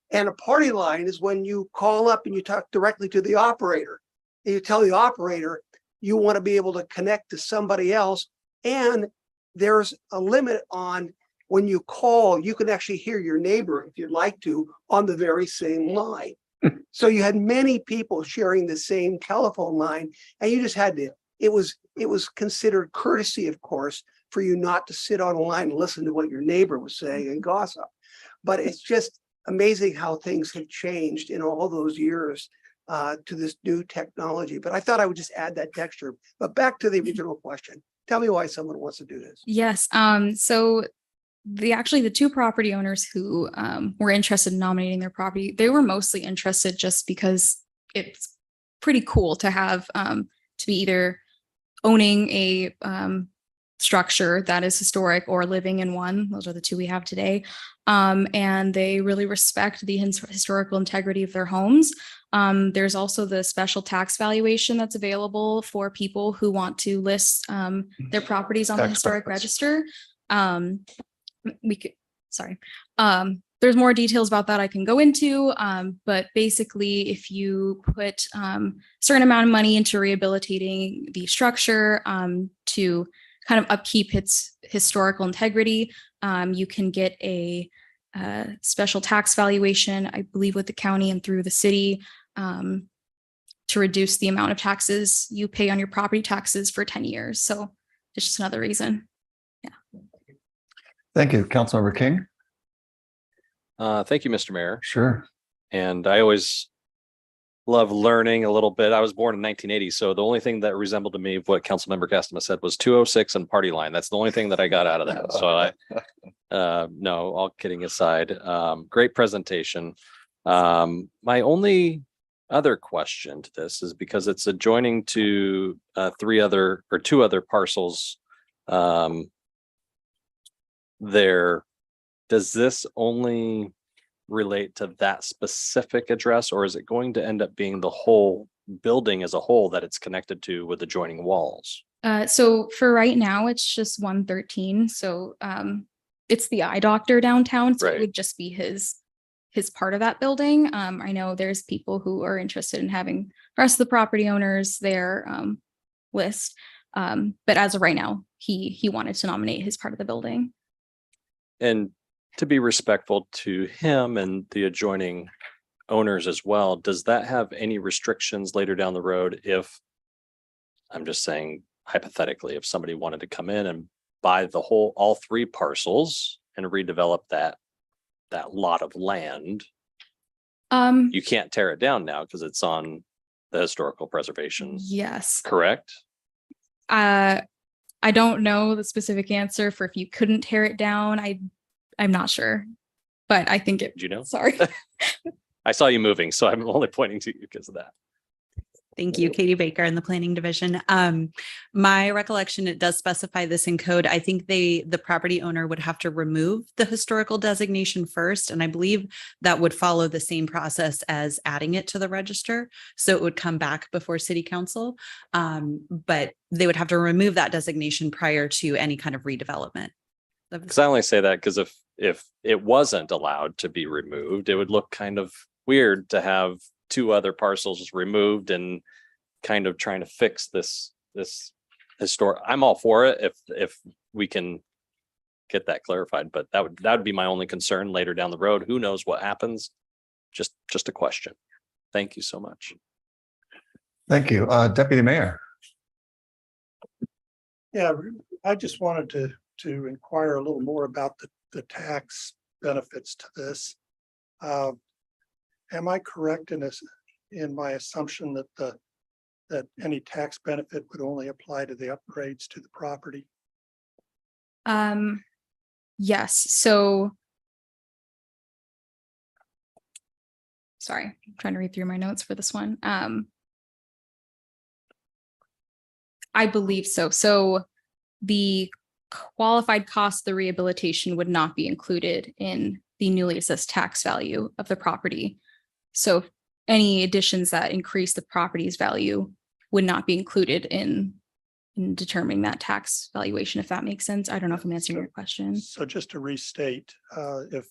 And a party line is when you call up and you talk directly to the operator. And you tell the operator you want to be able to connect to somebody else. And there's a limit on when you call, you can actually hear your neighbor, if you'd like to, on the very same line. So you had many people sharing the same telephone line, and you just had to, it was considered courtesy, of course, for you not to sit on a line and listen to what your neighbor was saying and gossip. But it's just amazing how things have changed in all those years to this new technology. But I thought I would just add that texture. But back to the original question. Tell me why someone wants to do this. Yes. So the two property owners who were interested in nominating their property, they were mostly interested just because it's pretty cool to have to be either owning a structure that is historic or living in one. Those are the two we have today. And they really respect the historical integrity of their homes. There's also the special tax valuation that's available for people who want to list their properties on the historic register. There's more details about that I can go into, but basically if you put certain amount of money into rehabilitating the structure to kind of upkeep its historical integrity, you can get a special tax valuation, I believe with the county and through the city, to reduce the amount of taxes you pay on your property taxes for 10 years. So it's just another reason. Thank you, Councilmember King. Thank you, Mr. Mayor. Sure. And I always love learning a little bit. I was born in 1980, so the only thing that resembled to me of what Councilmember Castema said was 206 and party line. That's the only thing that I got out of that. So no, all kidding aside, great presentation. My only other question to this is because it's adjoining to two other parcels. There, does this only relate to that specific address, or is it going to end up being the whole building as a whole that it's connected to with adjoining walls? So for right now, it's just 113. So it's the eye doctor downtown. So Right. it would just be his part of that building. I know there's people who are interested in having the rest of the property owners their list. But as of right now, he wanted to nominate his part of the building. And to be respectful to him and the adjoining owners as well, does that have any restrictions later down the road if, I'm just saying hypothetically, if somebody wanted to come in and buy all three parcels and redevelop that lot of land, you can't tear it down now because it's on the historical preservation, Yes. correct? I don't know the specific answer for if you couldn't tear it down. I'm not sure, but I think it. Do you know? Sorry. I saw you moving, so I'm only pointing to you because of that. Thank you, Katie Baker in the Planning Division. My recollection, it does specify this in code. I think the property owner would have to remove the historical designation first, and I believe that would follow the same process as adding it to the register. So it would come back before City Council, but they would have to remove that designation prior to any kind of redevelopment. Because I only say that because if it wasn't allowed to be removed, it would look kind of weird to have two other parcels removed and kind of trying to fix this historic. I'm all for it if we can get that clarified, but that would be my only concern later down the road. Who knows what happens? Just a question. Thank you so much. Thank you. Deputy Mayor. Yeah, I just wanted to inquire a little more about the tax benefits to this. Am I correct in my assumption that any tax benefit would only apply to the upgrades to the property? Yes. So sorry, I'm trying to read through my notes for this one. I believe so. So the qualified cost of the rehabilitation would not be included in the newly assessed tax value of the property. So any additions that increase the property's value would not be included in determining that tax valuation, if that makes sense. I don't know if I'm answering your question. So just to restate, if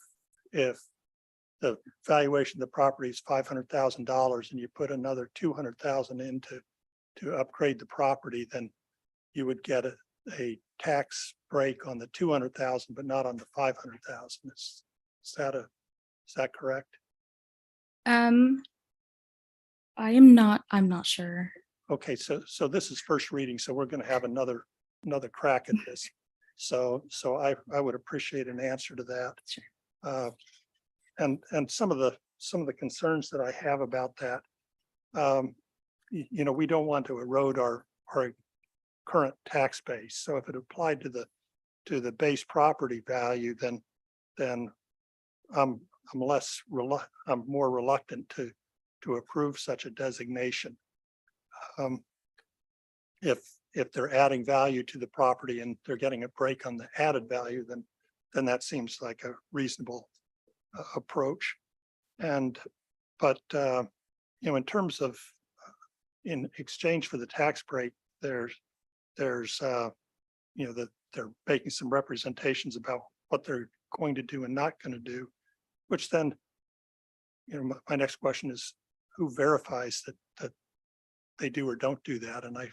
the valuation of the property is $500,000 and you put another $200,000 in to upgrade the property, then you would get a tax break on the $200,000, but not on the $500,000. Is that correct? I'm not sure. Okay, so this is first reading, so we're going to have another crack at this. So I would appreciate an answer to that. Sure. And some of the concerns that I have about that, we don't want to erode our current tax base. So if it applied to the base property value, then I'm more reluctant to approve such a designation. If they're adding value to the property and they're getting a break on the added value, then that seems like a reasonable approach. But in terms of in exchange for the tax break, there's that they're making some representations about what they're going to do and not going to do, which then, my next question is, who verifies that they do or don't do that? And I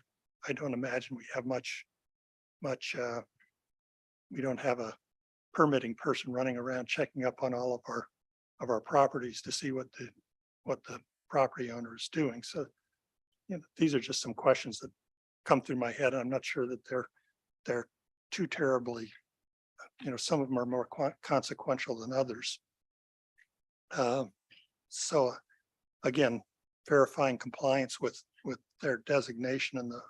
don't imagine we have much, we don't have a permitting person running around checking up on all of our properties to see what the property owner is doing. So, these are just some questions that come through my head. I'm not sure that they're too terribly, some of them are more consequential than others. So again, verifying compliance with their designation and the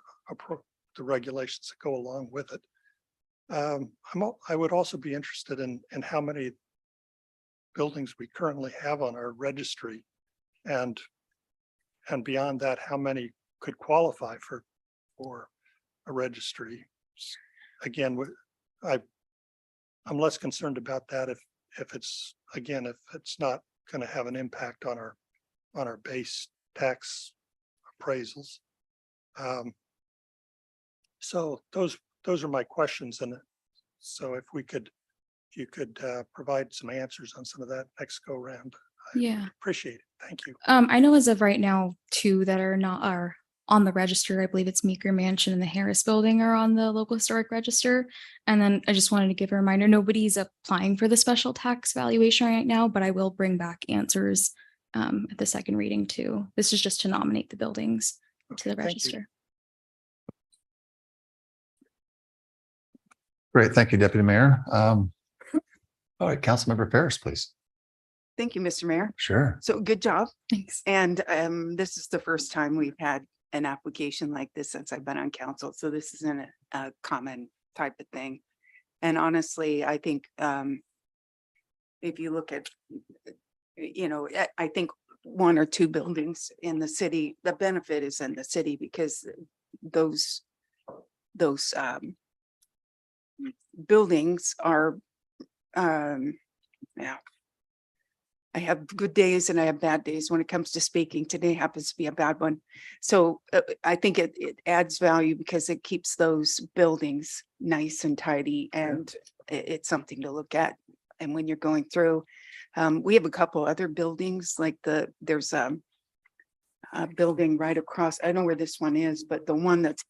regulations that go along with it. I would also be interested in how many buildings we currently have on our registry, and And beyond that, how many could qualify for a registry? Again, I'm less concerned about that if it's, again, if it's not going to have an impact on our base tax appraisals. So those are my questions. And so if you could provide some answers on some of that next go round. Yeah. Appreciate it. Thank you. I know as of right now, two that are on the register. I believe it's Meeker Mansion and the Harris Building are on the local historic register. And then I just wanted to give a reminder, nobody's applying for the special tax valuation right now, but I will bring back answers at the second reading too. This is just to nominate the buildings to the Thank you. register. Great. Thank you, Deputy Mayor. All right, Councilmember Ferris, please. Thank you, Mr. Mayor. Sure. So good job. Thanks. And this is the first time we've had an application like this since I've been on council. So this isn't a common type of thing. And honestly, I think if you look at, I think one or two buildings in the city, the benefit is in the city because those buildings are, yeah. I have good days and I have bad days when it comes to speaking. Today happens to be a bad one. So I think it adds value because it keeps those buildings nice and tidy, and it's something to look at. And when you're going through, we have a couple other buildings, like there's a building right across, I don't know where this one is, but the one that's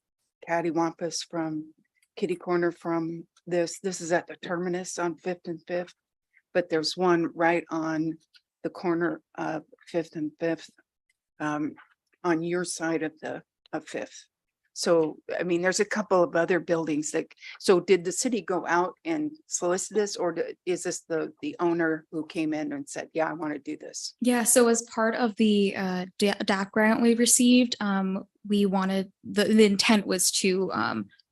cattywampus from kitty corner from this is at the terminus on 5th and 5th. But there's one right on the corner of 5th and 5th on your side of 5th. So, I mean, there's a couple of other buildings so did the city go out and solicit this, or is this the owner who came in and said, yeah, I want to do this? Yeah, so as part of the DAC grant we received, we wanted, the intent was to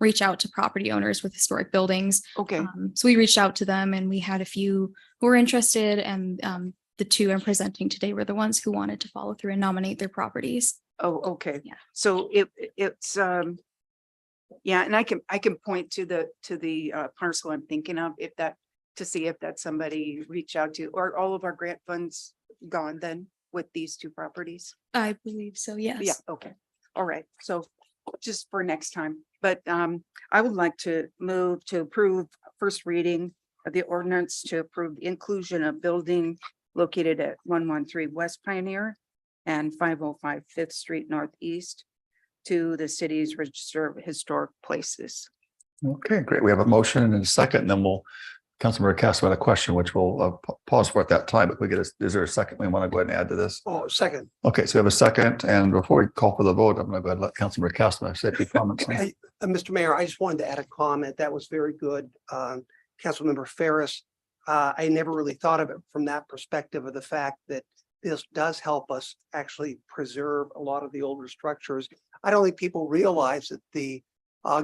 reach out to property owners with historic buildings. Okay. So we reached out to them and we had a few who were interested, and the two I'm presenting today were the ones who wanted to follow through and nominate their properties. Oh, okay. Yeah. So it's yeah, and I can point to the parcel I'm thinking of, to see if that's somebody reach out to, or all of our grant funds gone then with these two properties. I believe so, yes. Yeah, okay. All right. So just for next time, but I would like to move to approve first reading of the ordinance to approve the inclusion of building located at 113 West Pioneer and 505 5th Street Northeast to the city's Register of Historic Places. Okay, great. We have a motion and a second, and then Councilmember Castro had a question, which we'll pause for at that time. But is there a second we want to go ahead and add to this? Oh, second. Okay, so we have a second, and before we call for the vote, I'm going to go ahead and let Councilmember Castro say a few comments. Hey, Mr. Mayor, I just wanted to add a comment. That was very good. Councilmember Ferris, I never really thought of it from that perspective of the fact that this does help us actually preserve a lot of the older structures. I don't think people realize that the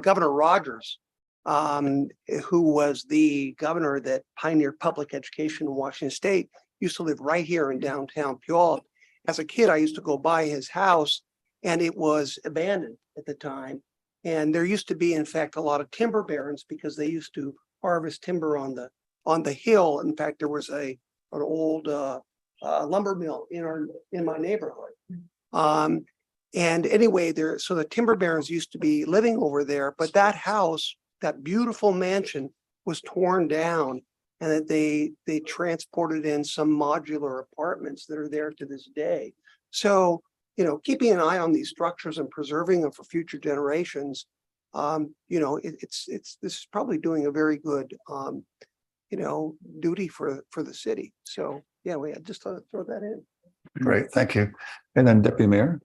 Governor Rogers, who was the governor that pioneered public education in Washington State, used to live right here in downtown Puyallup. As a kid, I used to go by his house, and it was abandoned at the time. And there used to be, in fact, a lot of timber barons because they used to harvest timber on the hill. In fact, there was an old lumber mill in my neighborhood. And anyway, so the timber barons used to be living over there, but that house, that beautiful mansion, was torn down, and that they transported in some modular apartments that are there to this day. So, keeping an eye on these structures and preserving them for future generations, this is probably doing a very good, duty for the city. So yeah, we had just to throw that in. Great, thank you. And then Deputy Mayor.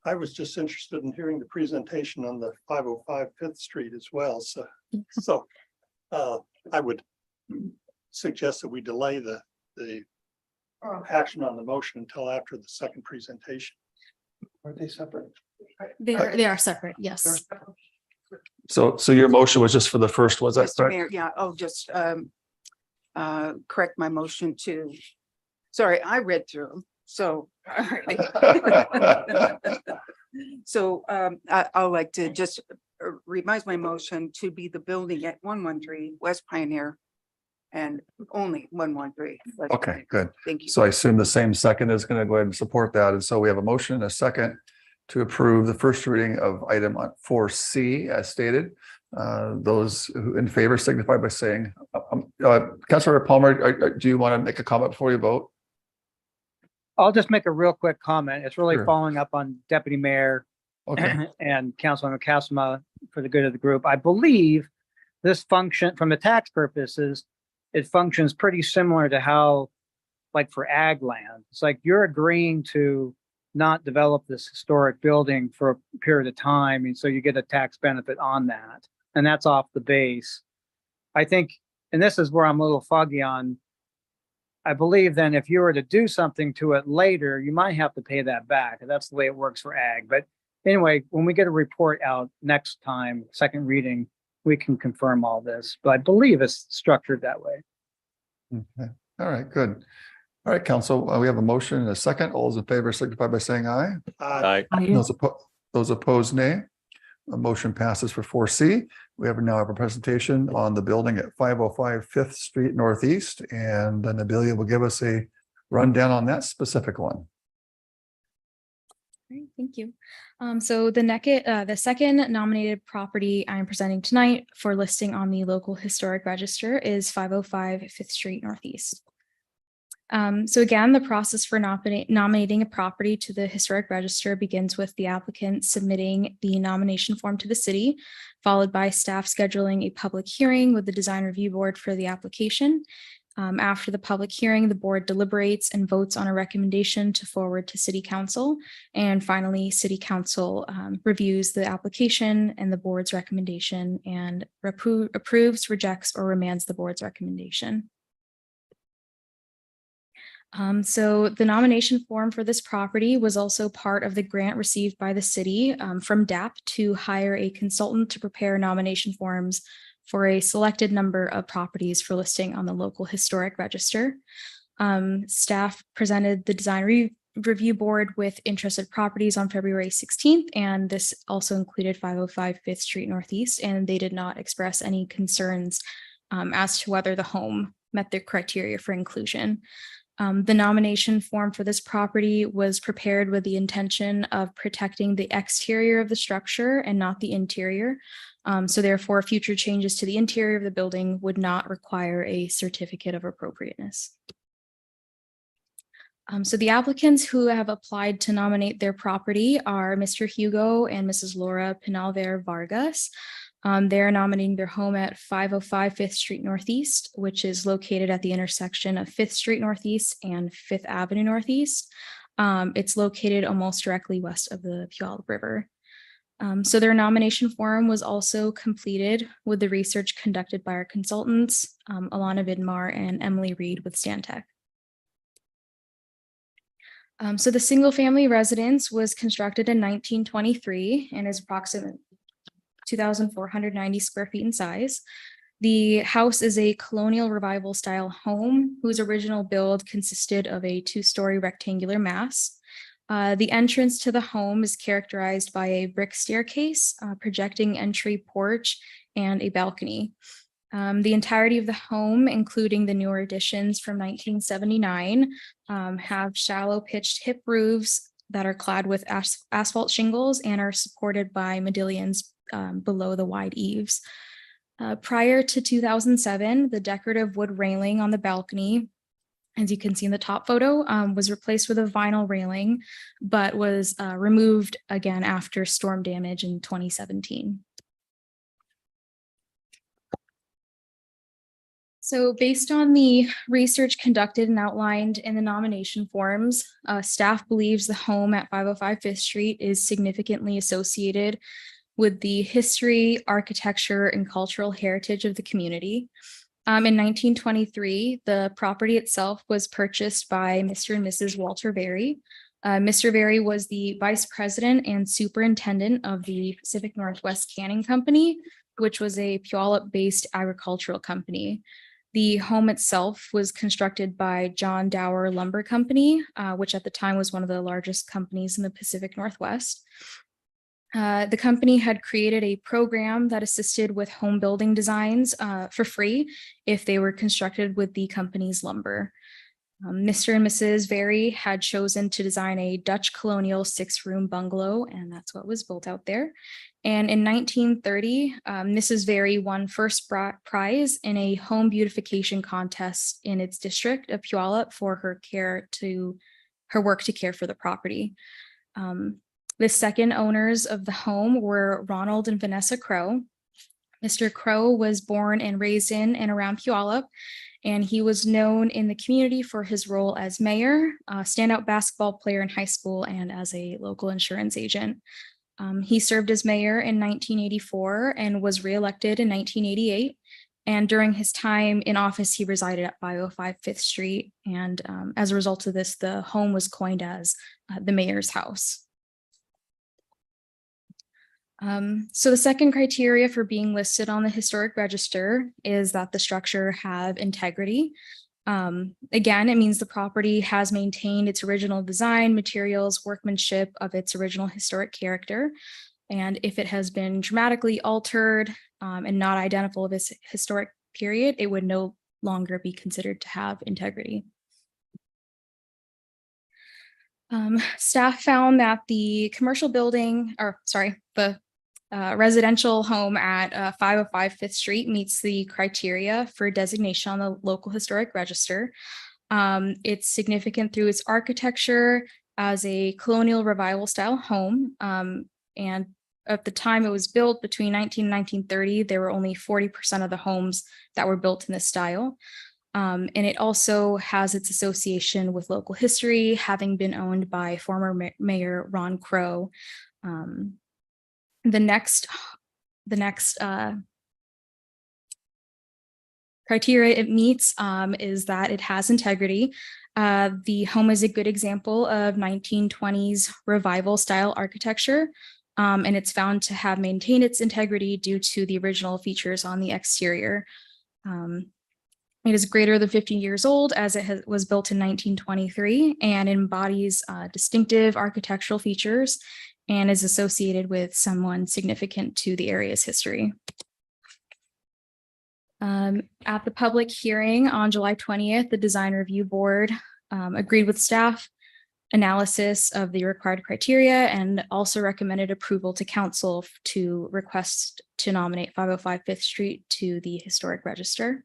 I was just interested in hearing the presentation on the 505 5th Street as well. So I would suggest that we delay the action on the motion until after the second presentation. Are they separate? They are separate, yes. So your motion was just for the first, was that Mr. correct? Mayor, yeah, I'll just correct my motion sorry, I read through them. So, all right. So I'd like to just revise my motion to be the building at 113 West Pioneer and only 113. West Okay, Pioneer. good. Thank you. So I assume the same second is going to go ahead and support that. And so we have a motion and a second to approve the first reading of item 4C as stated. Those who in favor signify by saying, Councilor Palmer, do you want to make a comment before you vote? I'll just make a real quick comment. It's really Sure. following up on Deputy Mayor Okay. and Councilmember Casima for the good of the group. I believe this function, from the tax purposes, it functions pretty similar to how, like for ag land, it's like you're agreeing to not develop this historic building for a period of time, and so you get a tax benefit on that, and that's off the base. I think, and this is where I'm a little foggy on, I believe then if you were to do something to it later, you might have to pay that back. That's the way it works for ag. But anyway, when we get a report out next time, second reading, we can confirm all this. But I believe it's structured that way. Okay. All right, good. All right, council, we have a motion and a second. All those in favor signify by saying aye. Aye. Those opposed, nay. A motion passes for 4C. We now have a presentation on the building at 505 5th Street Northeast, and then Abelia will give us a rundown on that specific one. Great, thank you. So the second nominated property I'm presenting tonight for listing on the local historic register is 505 5th Street Northeast. So again, the process for nominating a property to the historic register begins with the applicant submitting the nomination form to the city, followed by staff scheduling a public hearing with the design review board for the application. After the public hearing, the board deliberates and votes on a recommendation to forward to city council. And finally, city council reviews the application and the board's recommendation and approves, rejects, or remands the board's recommendation. So the nomination form for this property was also part of the grant received by the city from DAP to hire a consultant to prepare nomination forms for a selected number of properties for listing on the local historic register. Staff presented the design review board with interested properties on February 16th, and this also included 505 5th Street Northeast, and they did not express any concerns as to whether the home met the criteria for inclusion. The nomination form for this property was prepared with the intention of protecting the exterior of the structure and not the interior. So therefore, future changes to the interior of the building would not require a certificate of appropriateness. So the applicants who have applied to nominate their property are Mr. Hugo and Mrs. Laura Pinalver Vargas. They're nominating their home at 505 5th Street Northeast, which is located at the intersection of 5th Street Northeast and 5th Avenue Northeast. It's located almost directly west of the Puyallup River. So their nomination form was also completed with the research conducted by our consultants, Alana Vidmar and Emily Reed with Stantec. So the single family residence was constructed in 1923 and is approximately 2,490 square feet in size. The house is a colonial revival style home whose original build consisted of a 2-story rectangular mass. The entrance to the home is characterized by a brick staircase, projecting entry porch, and a balcony. The entirety of the home, including the newer additions from 1979, have shallow pitched hip roofs that are clad with asphalt shingles and are supported by modillions below the wide eaves. Prior to 2007, the decorative wood railing on the balcony, as you can see in the top photo, was replaced with a vinyl railing, but was removed again after storm damage in 2017. So based on the research conducted and outlined in the nomination forms, staff believes the home at 505 5th Street is significantly associated with the history, architecture, and cultural heritage of the community. In 1923, the property itself was purchased by Mr. and Mrs. Walter Berry. Mr. Berry was the vice president and superintendent of the Pacific Northwest Canning Company, which was a Puyallup-based agricultural company. The home itself was constructed by John Dower Lumber Company, which at the time was one of the largest companies in the Pacific Northwest. The company had created a program that assisted with home building designs for free if they were constructed with the company's lumber. Mr. and Mrs. Very had chosen to design a Dutch colonial 6-room bungalow, and that's what was built out there. And in 1930, Mrs. Very won first prize in a home beautification contest in its district of Puyallup for her work to care for the property. The second owners of the home were Ronald and Vanessa Crow. Mr. Crow was born and raised in and around Puyallup, and he was known in the community for his role as mayor, a standout basketball player in high school, and as a local insurance agent. He served as mayor in 1984 and was reelected in 1988. And during his time in office, he resided at 505 5th Street. And as a result of this, the home was coined as the mayor's house. So the second criteria for being listed on the historic register is that the structure have integrity. Again, it means the property has maintained its original design, materials, workmanship of its original historic character. And if it has been dramatically altered and not identical of its historic period, it would no longer be considered to have integrity. Staff found that the residential home at 505 5th Street meets the criteria for designation on the local historic register. It's significant through its architecture as a colonial revival style home. And at the time it was built between 19 and 1930, there were only 40% of the homes that were built in this style. And it also has its Association with local history, having been owned by former Mayor Ron Crow. The next criteria it meets is that it has integrity. The home is a good example of 1920s revival style architecture, and it's found to have maintained its integrity due to the original features on the exterior. It is greater than 50 years old as it was built in 1923 and embodies distinctive architectural features and is associated with someone significant to the area's history. At the public hearing on July 20th, the Design Review Board agreed with staff analysis of the required criteria and also recommended approval to council to request to nominate 505 5th Street to the Historic Register.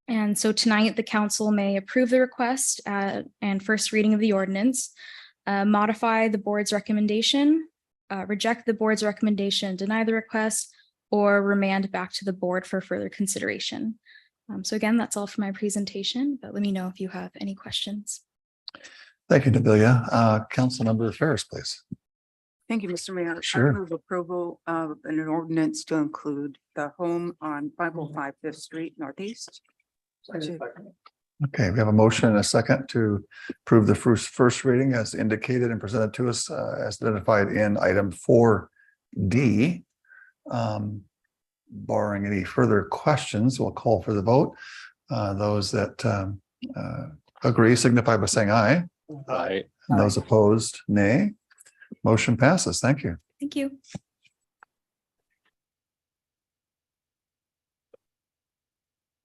And so tonight, the council may approve the request and first reading of the ordinance, modify the board's recommendation, reject the board's recommendation, deny the request, or remand back to the board for further consideration. So again, that's all for my presentation, but let me know if you have any questions. Thank you, Nabilia. Councilmember Ferris, please. Thank you, Mr. Mayor. Sure. I move approval of an ordinance to include the home on 505 5th Street Northeast. Okay, we have a motion and a second to approve the first reading as indicated and presented to us as identified in item 4D. Barring any further questions, we'll call for the vote. Those that agree signify by saying aye. Aye. And those opposed, nay. Motion passes. Thank you. Thank you.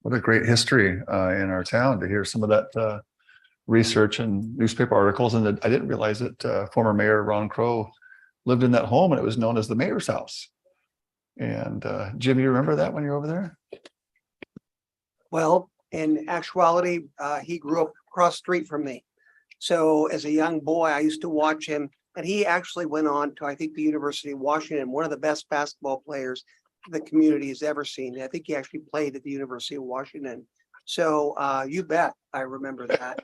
What a great history in our town to hear some of that research and newspaper articles. And I didn't realize that former Mayor Ron Crow lived in that home and it was known as the mayor's house. And Jim, you remember that when you were over there? Well, in actuality, he grew up across the street from me. So as a young boy, I used to watch him, and he actually went on to, I think, the University of Washington, one of the best basketball players the community has ever seen. I think he actually played at the University of Washington. So you bet I remember that.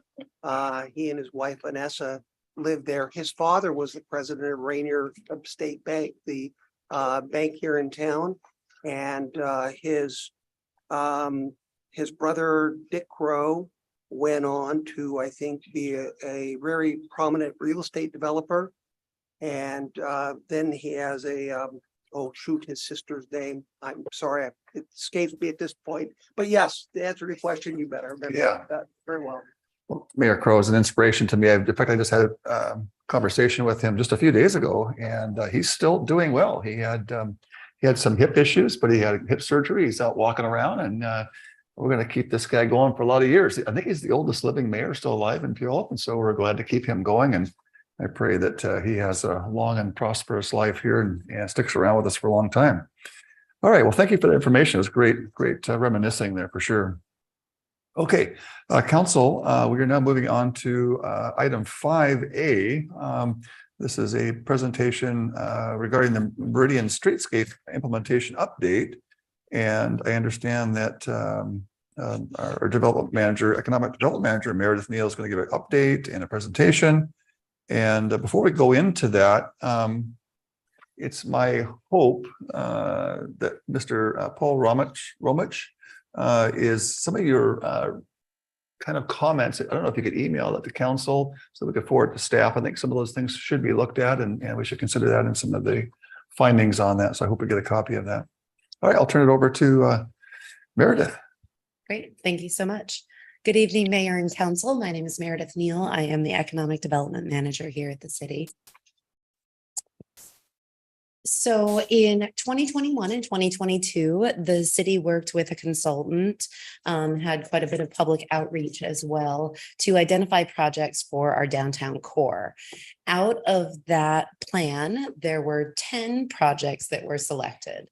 He and his wife, Vanessa, lived there. His father was the president of Rainier State Bank, the bank here in town. And his brother, Dick Crow, went on to, I think, be a very prominent real estate developer. And then he has a oh shoot, his sister's name. I'm sorry, it escapes me at this point. But yes, to answer your question, you better remember Yeah. that very well. Mayor Crowe is an inspiration to me. In fact, I just had a conversation with him just a few days ago, and he's still doing well. He had some hip issues, but he had hip surgery. He's out walking around, and we're going to keep this guy going for a lot of years. I think he's the oldest living mayor still alive in Puyallup, and so we're glad to keep him going. And I pray that he has a long and prosperous life here and sticks around with us for a long time. All right. Well, thank you for the information. It was great reminiscing there for sure. Okay, council, we are now moving on to item 5A. This is a presentation regarding the Meridian Streetscape implementation update. And I understand that our development manager, economic development manager, Meredith Neal, is going to give an update and a presentation. And before we go into that, it's my hope that Mr. Paul Romich is some of your kind of comments. I don't know if you could email that to council so we could forward to staff. I think some of those things should be looked at and we should consider that in some of the findings on that. So I hope we get a copy of that. All right, I'll turn it over to Meredith. Great. Thank you so much. Good evening, Mayor and Council. My name is Meredith Neal. I am the Economic Development Manager here at the city. So in 2021 and 2022, the city worked with a consultant, had quite a bit of public outreach as well to identify projects for our downtown core. Out of that plan, there were 10 projects that were selected.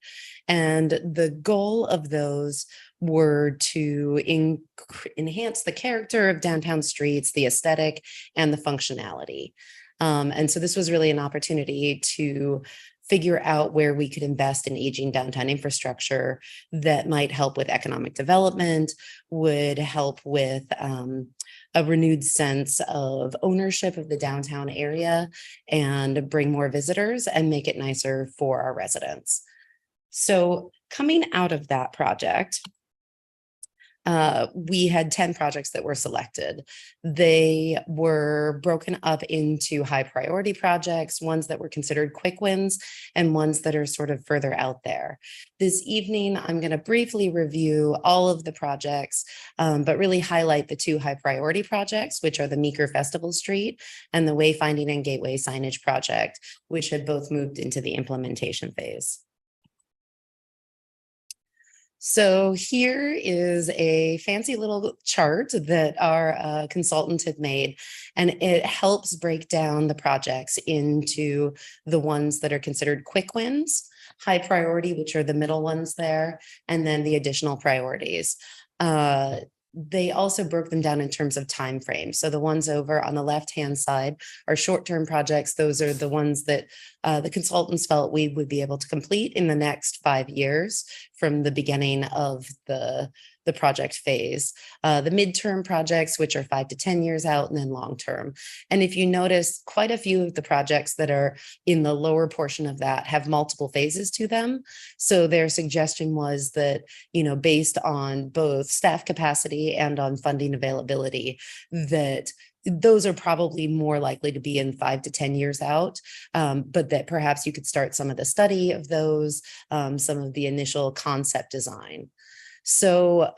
And the goal of those were to enhance the character of downtown streets, the aesthetic, and the functionality. And so this was really an opportunity to figure out where we could invest in aging downtown infrastructure that might help with economic development, would help with a renewed sense of ownership of the downtown area and bring more visitors and make it nicer for our residents. So coming out of that project, we had 10 projects that were selected. They were broken up into high priority projects, ones that were considered quick wins, and ones that are sort of further out there. This evening, I'm going to briefly review all of the projects, but really highlight the 2 high priority projects, which are the Meeker Festival Street and the Wayfinding and Gateway Signage Project, which had both moved into the implementation phase. So here is a fancy little chart that our consultant had made, and it helps break down the projects into the ones that are considered quick wins, high priority, which are the middle ones there, and then the additional priorities. They also broke them down in terms of time frame. So the ones over on the left-hand side are short-term projects. Those are the ones that the consultants felt we would be able to complete in the next 5 years from the beginning of the project phase. The midterm projects, which are 5 to 10 years out, and then long-term. And if you notice, quite a few of the projects that are in the lower portion of that have multiple phases to them. So their suggestion was that, based on both staff capacity and on funding availability, that those are probably more likely to be in 5 to 10 years out, but that perhaps you could start some of the study of those, some of the initial concept design. So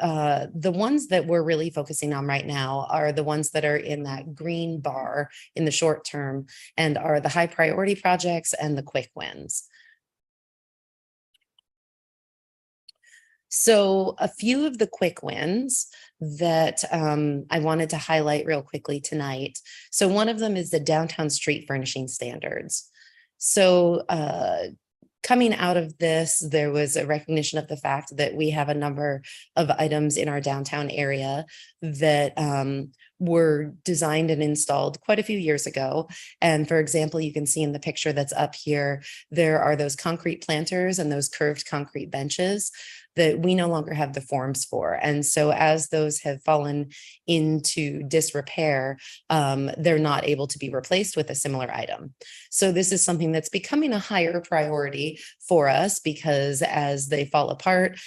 the ones that we're really focusing on right now are the ones that are in that green bar in the short term and are the high priority projects and the quick wins. So a few of the quick wins that I wanted to highlight real quickly tonight. So one of them is the downtown street furnishing standards. So coming out of this, there was a recognition of the fact that we have a number of items in our downtown area that were designed and installed quite a few years ago. And for example, you can see in the picture that's up here, there are those concrete planters and those curved concrete benches. that we no longer have the forms for. And so as those have fallen into disrepair, they're not able to be replaced with a similar item. So this is something that's becoming a higher priority for us because as they fall apart,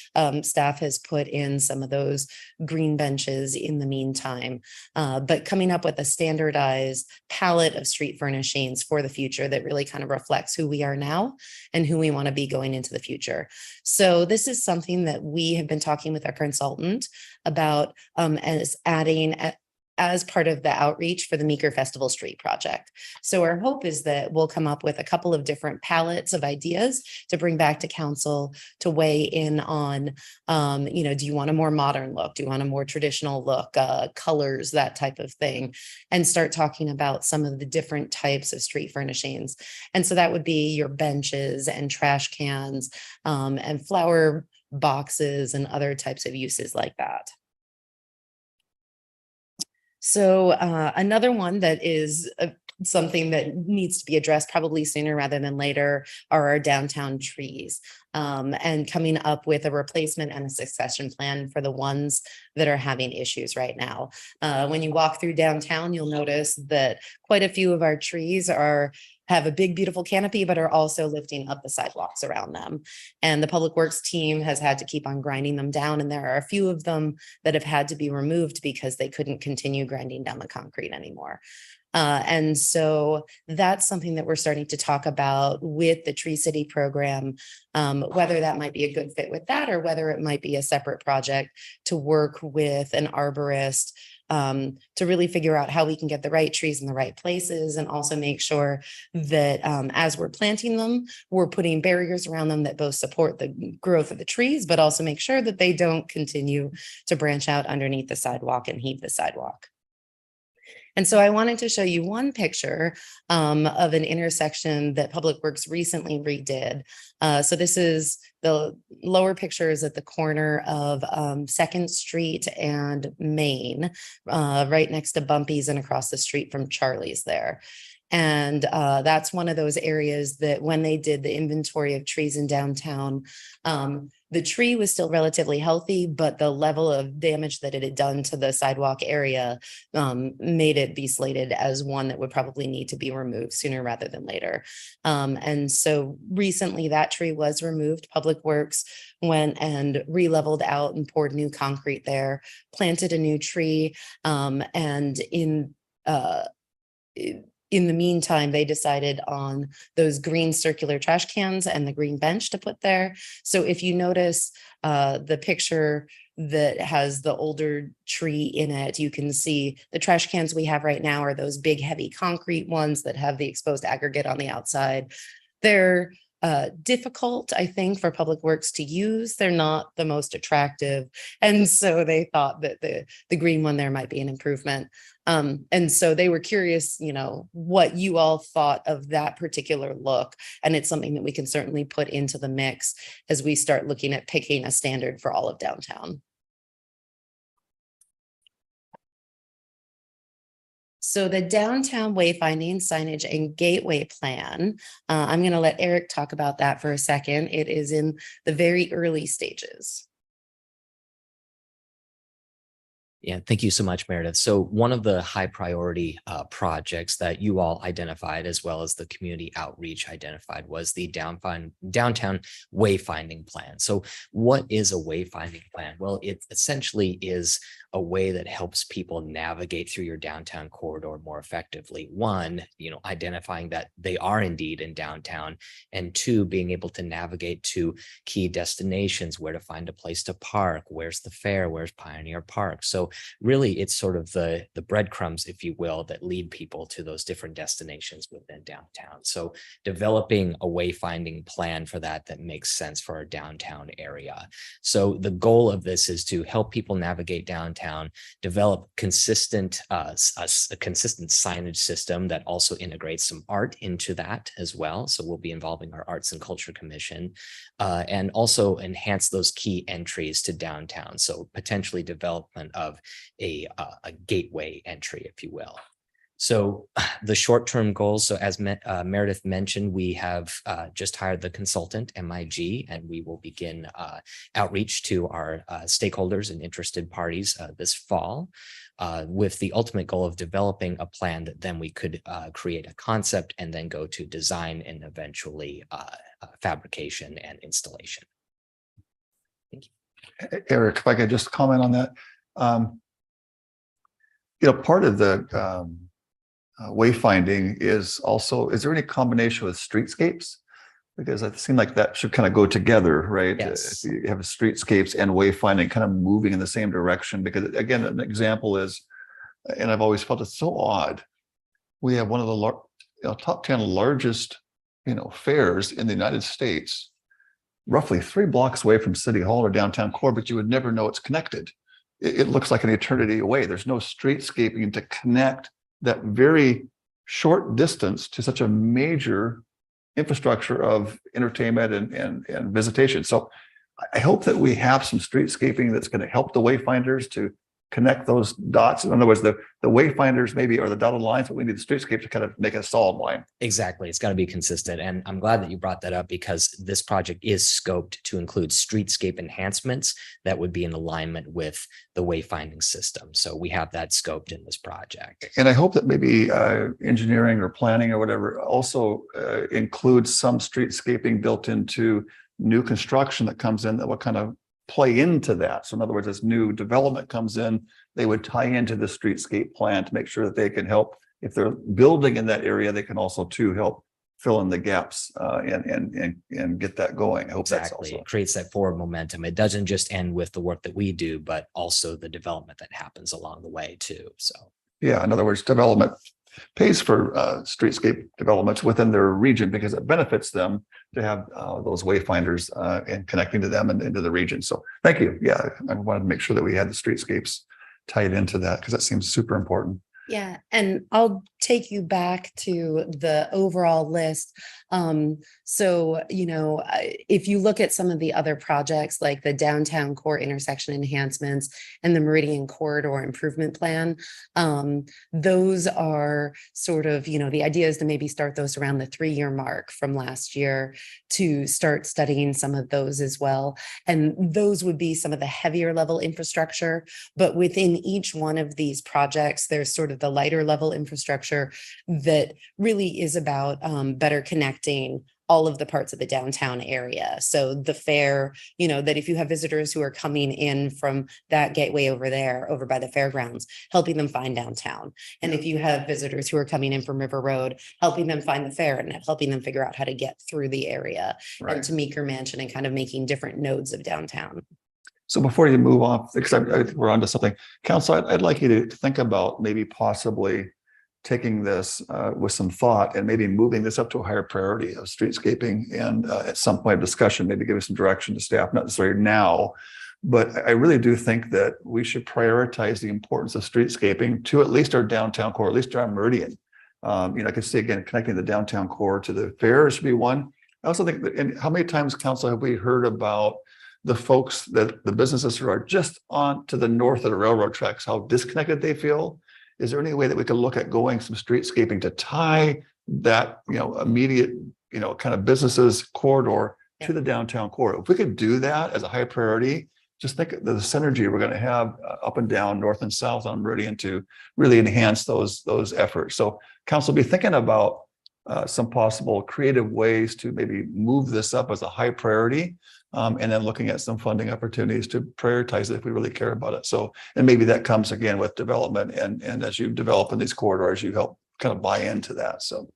staff has put in some of those green benches in the meantime, but coming up with a standardized palette of street furnishings for the future that really kind of reflects who we are now and who we want to be going into the future. So this is something that we have been talking with our consultant about as adding as part of the outreach for the Meeker Festival Street project. So our hope is that we'll come up with a couple of different palettes of ideas to bring back to council to weigh in on, do you want a more modern look? Do you want a more traditional look, colors, that type of thing, and start talking about some of the different types of street furnishings. And so that would be your benches and trash cans and flower boxes and other types of uses like that. So another one that is something that needs to be addressed probably sooner rather than later are our downtown trees, and coming up with a replacement and a succession plan for the ones that are having issues right now. When you walk through downtown, you'll notice that quite a few of our trees have a big, beautiful canopy, but are also lifting up the sidewalks around them. And the Public Works team has had to keep on grinding them down. And there are a few of them that have had to be removed because they couldn't continue grinding down the concrete anymore. And so that's something that we're starting to talk about with the Tree City program, whether that might be a good fit with that or whether it might be a separate project to work with an arborist to really figure out how we can get the right trees in the right places and also make sure that as we're planting them, we're putting barriers around them that both support the growth of the trees, but also make sure that they don't continue to branch out underneath the sidewalk and heave the sidewalk. And so I wanted to show you one picture of an intersection that Public Works recently redid. So this is the lower picture is at the corner of 2nd Street and Main, right next to Bumpy's and across the street from Charlie's there. And that's one of those areas that when they did the inventory of trees in downtown, the tree was still relatively healthy, but the level of damage that it had done to the sidewalk area made it be slated as one that would probably need to be removed sooner rather than later. And so recently that tree was removed. Public Works went and re-leveled out and poured new concrete there, planted a new tree, and in the meantime, they decided on those green circular trash cans and the green bench to put there. So if you notice the picture that has the older tree in it, you can see the trash cans we have right now are those big, heavy concrete ones that have the exposed aggregate on the outside. They're difficult, I think, for Public Works to use. They're not the most attractive. And so they thought that the green one there might be an improvement. And so they were curious, what you all thought of that particular look. And it's something that we can certainly put into the mix as we start looking at picking a standard for all of downtown. So the downtown wayfinding, signage, and gateway plan, I'm going to let Eric talk about that for a second. It is in the very early stages. Yeah, thank you so much, Meredith. So one of the high priority projects that you all identified, as well as the community outreach identified, was the downtown wayfinding plan. So what is a wayfinding plan? Well, it essentially is a way that helps people navigate through your downtown corridor more effectively. One, identifying that they are indeed in downtown, and two, being able to navigate to key destinations, where to find a place to park, where's the fair, where's Pioneer Park. So really, it's sort of the breadcrumbs, if you will, that lead people to those different destinations within downtown. So developing a wayfinding plan for that makes sense for our downtown area. So the goal of this is to help people navigate downtown, develop a consistent signage system that also integrates some art into that as well. So we'll be involving our Arts and Culture Commission, and also enhance those key entries to downtown. So potentially development of a gateway entry, if you will. So the short-term goals, so as Meredith mentioned, we have just hired the consultant, MIG, and we will begin outreach to our stakeholders and interested parties this fall, with the ultimate goal of developing a plan that then we could create a concept and then go to design and eventually fabrication and installation. Thank you. Eric, if I could just comment on that. Part of the wayfinding is also, is there any combination with streetscapes? Because it seemed like that should kind of go together, right? Yes. If you have streetscapes and wayfinding kind of moving in the same direction, because again, an example is, and I've always felt it's so odd. We have one of the top 10 largest, fairs in the United States, roughly 3 blocks away from City Hall or downtown core, but you would never know it's connected. It looks like an eternity away. There's no streetscaping to connect that very short distance to such a major infrastructure of entertainment and visitation. So I hope that we have some streetscaping that's going to help the wayfinders to connect those dots. In other words, the wayfinders maybe are the dotted lines, but we need the streetscape to kind of make a solid line. Exactly. It's got to be consistent. And I'm glad that you brought that up because this project is scoped to include streetscape enhancements that would be in alignment with the wayfinding system. So we have that scoped in this project. And I hope that maybe engineering or planning or whatever also includes some streetscaping built into new construction that comes in that will kind of play into that. So in other words, as new development comes in, they would tie into the streetscape plan to make sure that they can help. If they're building in that area, they can also too help fill in the gaps and get that going. I hope that's Exactly. also. It creates that forward momentum. It doesn't just end with the work that we do, but also the development that happens along the way too. So Yeah, in other words, development pays for streetscape developments within their region because it benefits them to have those wayfinders and connecting to them and into the region. So thank you. Yeah, I wanted to make sure that we had the streetscapes tied into that because that seems super important. Yeah, and I'll take you back to the overall list. So, if you look at some of the other projects like the downtown core intersection enhancements and the Meridian Corridor Improvement Plan, those are sort of, the idea is to maybe start those around the 3-year mark from last year to start studying some of those as well. And those would be some of the heavier level infrastructure, but within each one of these projects, there's sort of the lighter level infrastructure that really is about better connecting all of the parts of the downtown area. So the fair, that if you have visitors who are coming in from that gateway over there, over by the fairgrounds, helping them find downtown. And if you have visitors who are coming in from River Road, helping them find the fair and helping them figure out how to get through the area and to Meeker Mansion and kind of making different nodes of downtown. So before you move off, because I think we're onto something, Council, I'd like you to think about maybe possibly taking this with some thought and maybe moving this up to a higher priority of streetscaping and at some point of discussion, maybe give us some direction to staff, not necessarily now, but I really do think that we should prioritize the importance of streetscaping to at least our downtown core, at least our Meridian. I can see again, connecting the downtown core to the fair should be one. I also think that, and how many times, Council, have we heard about the folks that the businesses who are just on to the north of the railroad tracks, how disconnected they feel? Is there any way that we could look at going some streetscaping to tie that, immediate, kind of businesses corridor to the downtown core? If we could do that as a high priority, just think of the synergy we're going to have up and down, north and south on Meridian to really enhance those efforts. So Council, be thinking about some possible creative ways to maybe move this up as a high priority. And then looking at some funding opportunities to prioritize it if we really care about it. So, and maybe that comes again with development and as you develop in these corridors, you help kind of buy into that. So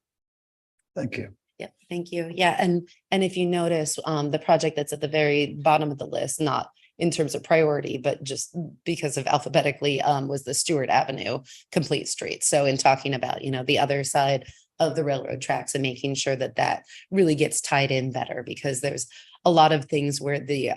thank you. Yeah, thank you. Yeah, and if you notice, the project that's at the very bottom of the list, not in terms of priority, but just because of alphabetically, was the Stewart Avenue complete street. So in talking about, the other side of the railroad tracks and making sure that that really gets tied in better, because there's a lot of things where the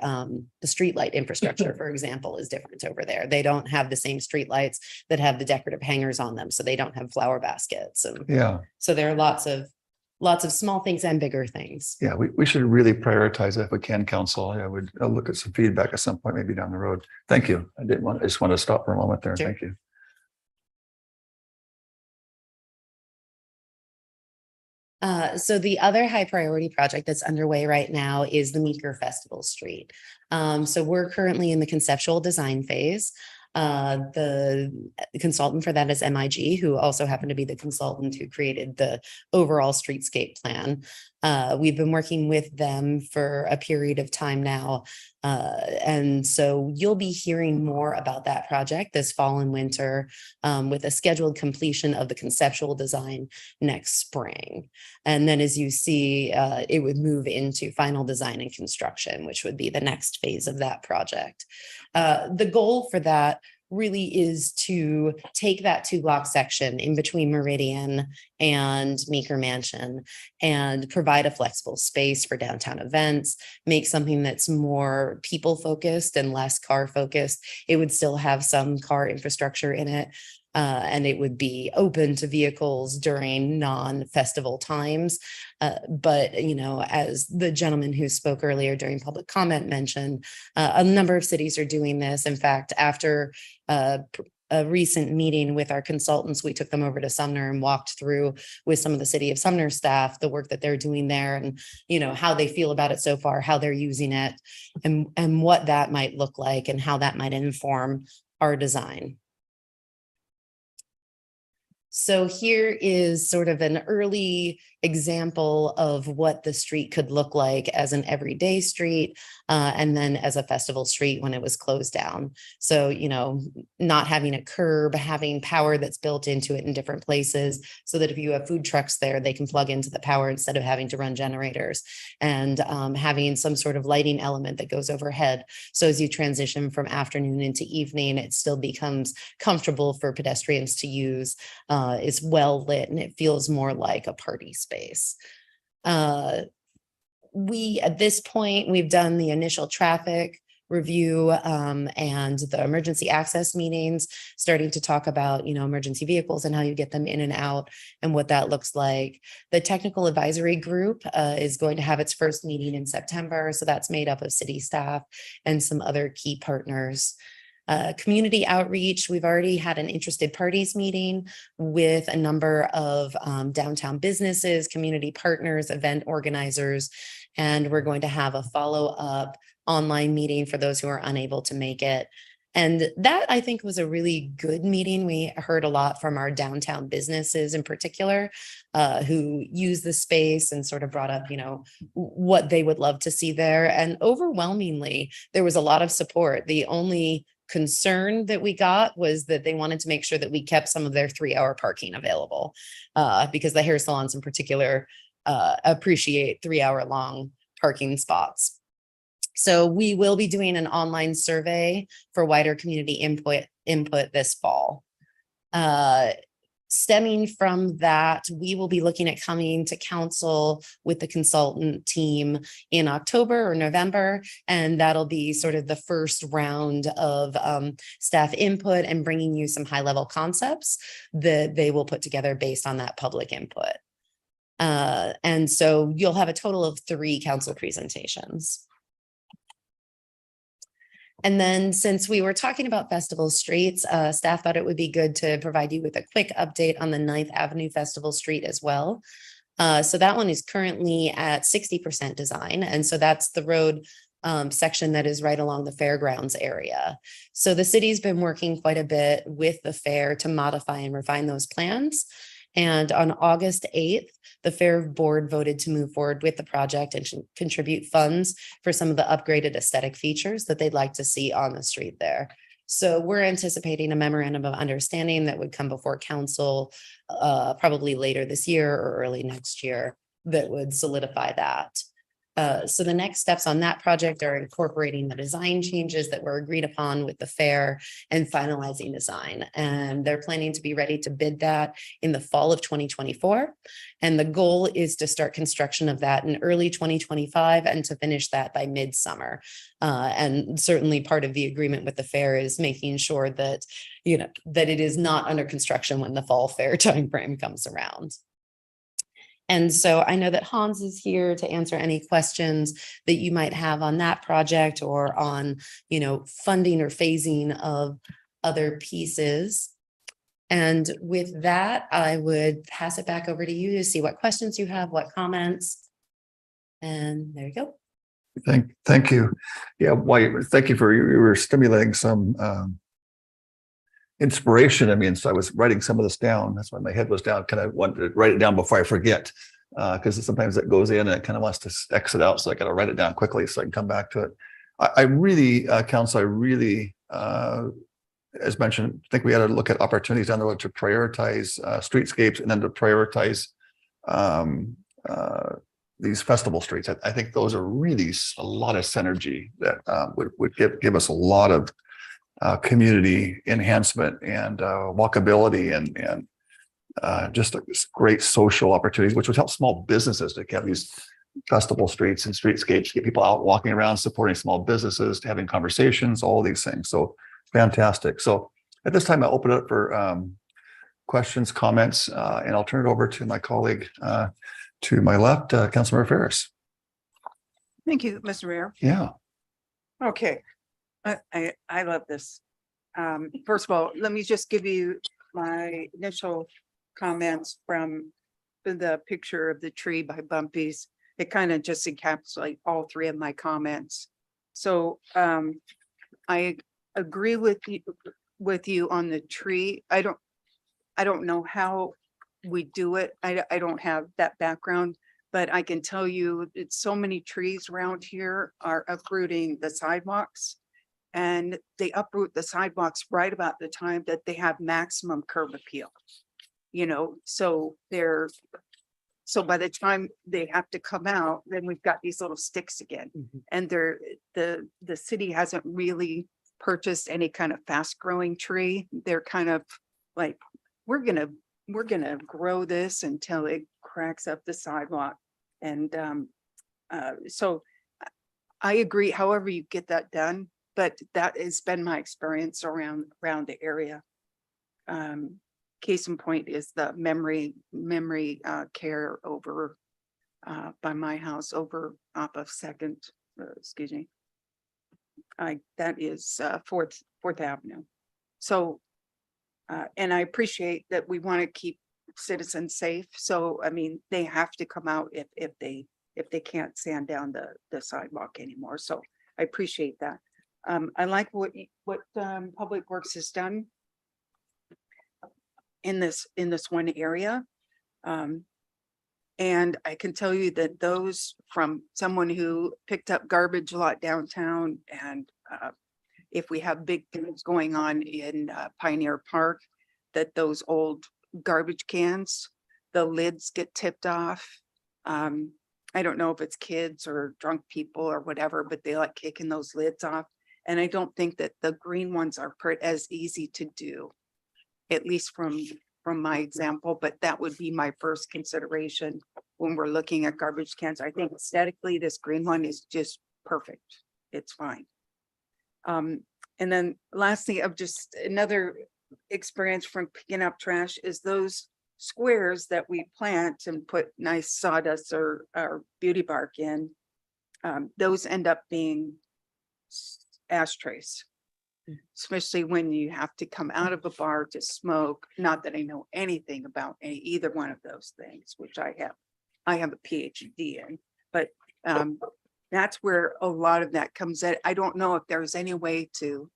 streetlight infrastructure, for example, is different over there. They don't have the same streetlights that have the decorative hangers on them, so they don't have flower baskets. And so there are lots of small things and bigger things. Yeah, we should really prioritize it if we can, Council. I would look at some feedback at some point, maybe down the road. Thank you. I just want to stop for a moment there. Sure. Thank you. So the other high priority project that's underway right now is the Meeker Festival Street. So we're currently in the conceptual design phase. The consultant for that is MIG, who also happened to be the consultant who created the overall streetscape plan. We've been working with them for a period of time now. And so you'll be hearing more about that project this fall and winter, with a scheduled completion of the conceptual design next spring. And then as you see, it would move into final design and construction, which would be the next phase of that project. The goal for that really is to take that 2-block section in between Meridian and Meeker Mansion and provide a flexible space for downtown events, make something that's more people focused and less car focused. It would still have some car infrastructure in it. And it would be open to vehicles during non-festival times. But, you know, as the gentleman who spoke earlier during public comment mentioned, a number of cities are doing this. In fact, after a recent meeting with our consultants, we took them over to Sumner and walked through with some of the city of Sumner staff, the work that they're doing there and, you know, how they feel about it so far, how they're using it and what that might look like and how that might inform our design. So here is sort of an early example of what the street could look like as an everyday street, and then as a festival street when it was closed down. So, you know, not having a curb, having power that's built into it in different places so that if you have food trucks there, they can plug into the power instead of having to run generators, and having some sort of lighting element that goes overhead. So as you transition from afternoon into evening, it still becomes comfortable for pedestrians to use. Is well lit and it feels more like a party space. At this point, we've done the initial traffic review and the emergency access meetings, starting to talk about, you know, emergency vehicles and how you get them in and out and what that looks like. The technical advisory group is going to have its first meeting in September. So that's made up of city staff and some other key partners. Community outreach, we've already had an interested parties meeting with a number of downtown businesses, community partners, event organizers, and we're going to have a follow-up online meeting for those who are unable to make it. And that, I think, was a really good meeting. We heard a lot from our downtown businesses in particular, who use the space and sort of brought up, you know, what they would love to see there. And overwhelmingly, there was a lot of support. The only concern that we got was that they wanted to make sure that we kept some of their 3-hour parking available, because the hair salons in particular appreciate 3-hour long parking spots. So we will be doing an online survey for wider community input this fall. Stemming from that, we will be looking at coming to council with the consultant team in October or November, and that'll be sort of the first round of staff input and bringing you some high-level concepts that they will put together based on that public input. And so you'll have a total of 3 council presentations. And then since we were talking about festival streets, staff thought it would be good to provide you with a quick update on the 9th Avenue Festival Street as well. So that one is currently at 60% design. And so that's the road section that is right along the fairgrounds area. So the city's been working quite a bit with the fair to modify and refine those plans. And on August 8th, the Fair Board voted to move forward with the project and contribute funds for some of the upgraded aesthetic features that they'd like to see on the street there. So we're anticipating a memorandum of understanding that would come before council probably later this year or early next year that would solidify that. So the next steps on that project are incorporating the design changes that were agreed upon with the fair and finalizing design. And they're planning to be ready to bid that in the fall of 2024. And the goal is to start construction of that in early 2025 and to finish that by midsummer. And certainly part of the agreement with the fair is making sure that, you know, that it is not under construction when the fall fair timeframe comes around. And so I know that Hans is here to answer any questions that you might have on that project or on, you know, funding or phasing of other pieces. And with that, I would pass it back over to you to see what questions you have, what comments. And there you go. Thank you. Yeah, why, thank you for, you were stimulating some inspiration. I mean, so I was writing some of this down. That's why my head was down. Kind of wanted to write it down before I forget. Because sometimes it goes in and it kind of wants to exit out. So I got to write it down quickly so I can come back to it. I really, Council, I really, as mentioned, I think we got to look at opportunities down the road to prioritize streetscapes and then to prioritize these festival streets. I think those are really a lot of synergy that would give us a lot of community enhancement and walkability and just great social opportunities, which would help small businesses to have these festival streets and streetscapes, get people out walking around, supporting small businesses, having conversations, all these things. So fantastic. So at this time, I'll open it up for questions, comments, and I'll turn it over to my colleague to my left, Councilmember Ferris. Thank you, Mr. Mayor. Yeah. Okay. I love this. First of all, let me just give you my initial comments from the picture of the tree by Bumpy's. It kind of just encapsulates all three of my comments. So I agree with you on the tree. I don't know how we do it. I don't have that background, but I can tell you that so many trees around here are uprooting the sidewalks, and they uproot the sidewalks right about the time that they have maximum curb appeal. So by the time they have to come out, then we've got these little sticks again. And the city hasn't really purchased any kind of fast growing tree. They're kind of like, we're gonna grow this until it cracks up the sidewalk. And so I agree, however you get that done, but that has been my experience around the area. Case in point is the memory care over by my house over off of Second, excuse me. That is Fourth Avenue. So and I appreciate that we want to keep citizens safe. So I mean, they have to come out if they can't sand down the sidewalk anymore. So I appreciate that. I like what Public Works has done in this one area. And I can tell you that those from someone who picked up garbage a lot downtown, and if we have big things going on in Pioneer Park, that those old garbage cans, the lids get tipped off. I don't know if it's kids or drunk people or whatever, but they like kicking those lids off. And I don't think that the green ones are as easy to do, at least from my example, but that would be my first consideration when we're looking at garbage cans. I think aesthetically, this green one is just perfect. It's fine. And then lastly, of just another experience from picking up trash is those squares that we plant and put nice sawdust or beauty bark in. Those end up being ashtrays, especially when you have to come out of a bar to smoke. Not that I know anything about either one of those things, which I have a PhD in, but that's where a lot of that comes in. I don't know if there's any way to,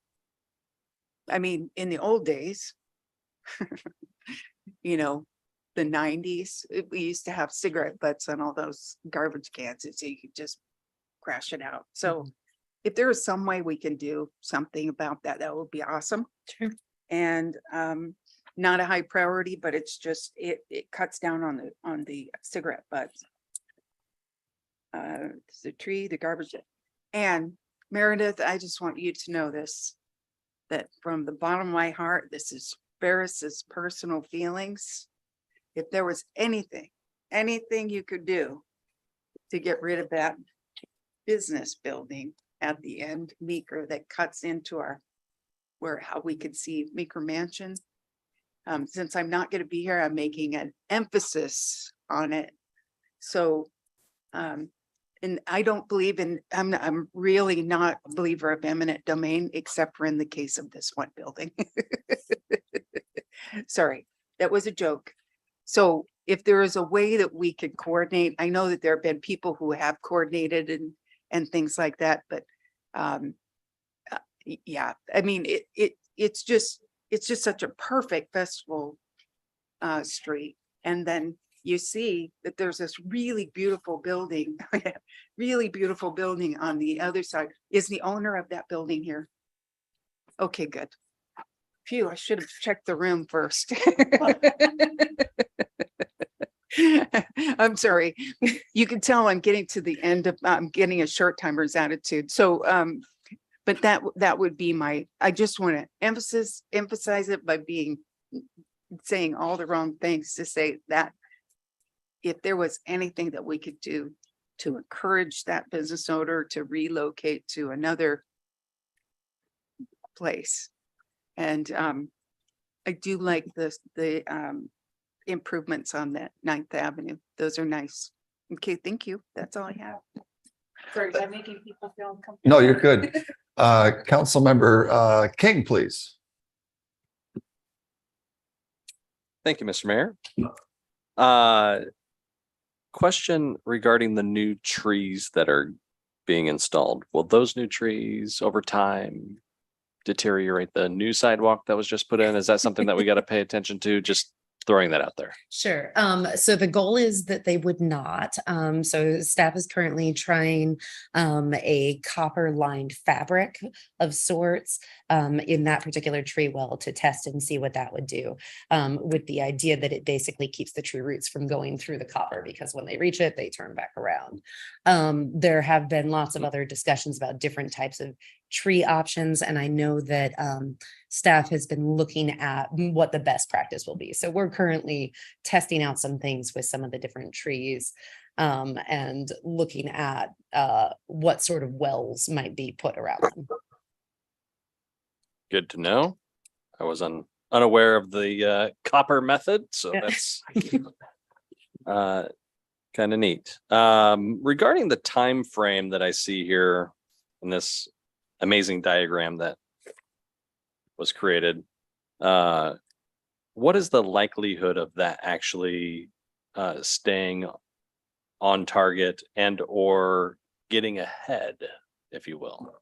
I mean, in the old days, the 90s, we used to have cigarette butts on all those garbage cans, so you could just crash it out. So if there is some way we can do something about that, that would be awesome. Sure. And not a high priority, but it's just it cuts down on the cigarette butts. The tree, the garbage. And Meredith, I just want you to know this, that from the bottom of my heart, this is Ferris's personal feelings. If there was anything you could do to get rid of that business building at the end, Meeker, that cuts into how we could see Meeker Mansion. Since I'm not going to be here, I'm making an emphasis on it. So, and I don't believe I'm really not a believer of eminent domain, except for in the case of this one building. Sorry, that was a joke. So if there is a way that we could coordinate, I know that there have been people who have coordinated and things like that, but yeah, I mean, it's just such a perfect festival street. And then you see that there's this really beautiful building, really beautiful building on the other side. Is the owner of that building here? Okay, good. Phew, I should have checked the room first. I'm sorry. You can tell I'm getting to the end of, I'm getting a short timer's attitude. So, but that would be I just want to emphasize it by saying all the wrong things to say that if there was anything that we could do to encourage that business owner to relocate to another place. And I do like the improvements on that 9th Avenue. Those are nice. Okay, thank you. That's all I have. Sorry, am I making people feel uncomfortable? No, you're good. Councilmember King, please. Thank you, Mr. Mayor. Question regarding the new trees that are being installed. Will those new trees over time deteriorate the new sidewalk that was just put in? Is that something that we got to pay attention to? Just throwing that out there. Sure. So the goal is that they would not. So staff is currently trying a copper lined fabric of sorts in that particular tree well to test and see what that would do, with the idea that it basically keeps the tree roots from going through the copper, because when they reach it, they turn back around. There have been lots of other discussions about different types of tree options, and I know that staff has been looking at what the best practice will be. So we're currently testing out some things with some of the different trees and looking at what sort of wells might be put around them. Good to know. I was unaware of the copper method, so that's kind of neat. Regarding the time frame that I see here in this amazing diagram that was created, what is the likelihood of that actually staying on target and or getting ahead, if you will?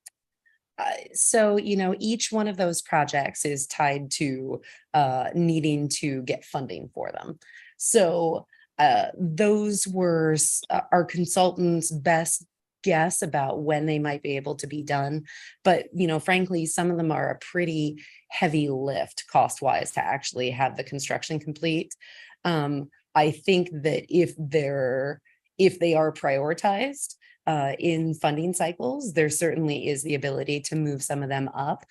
So, each one of those projects is tied to needing to get funding for them. So those were our consultants' best guess about when they might be able to be done. But, frankly, some of them are a pretty heavy lift cost-wise to actually have the construction complete. I think that if they are prioritized in funding cycles, there certainly is the ability to move some of them up.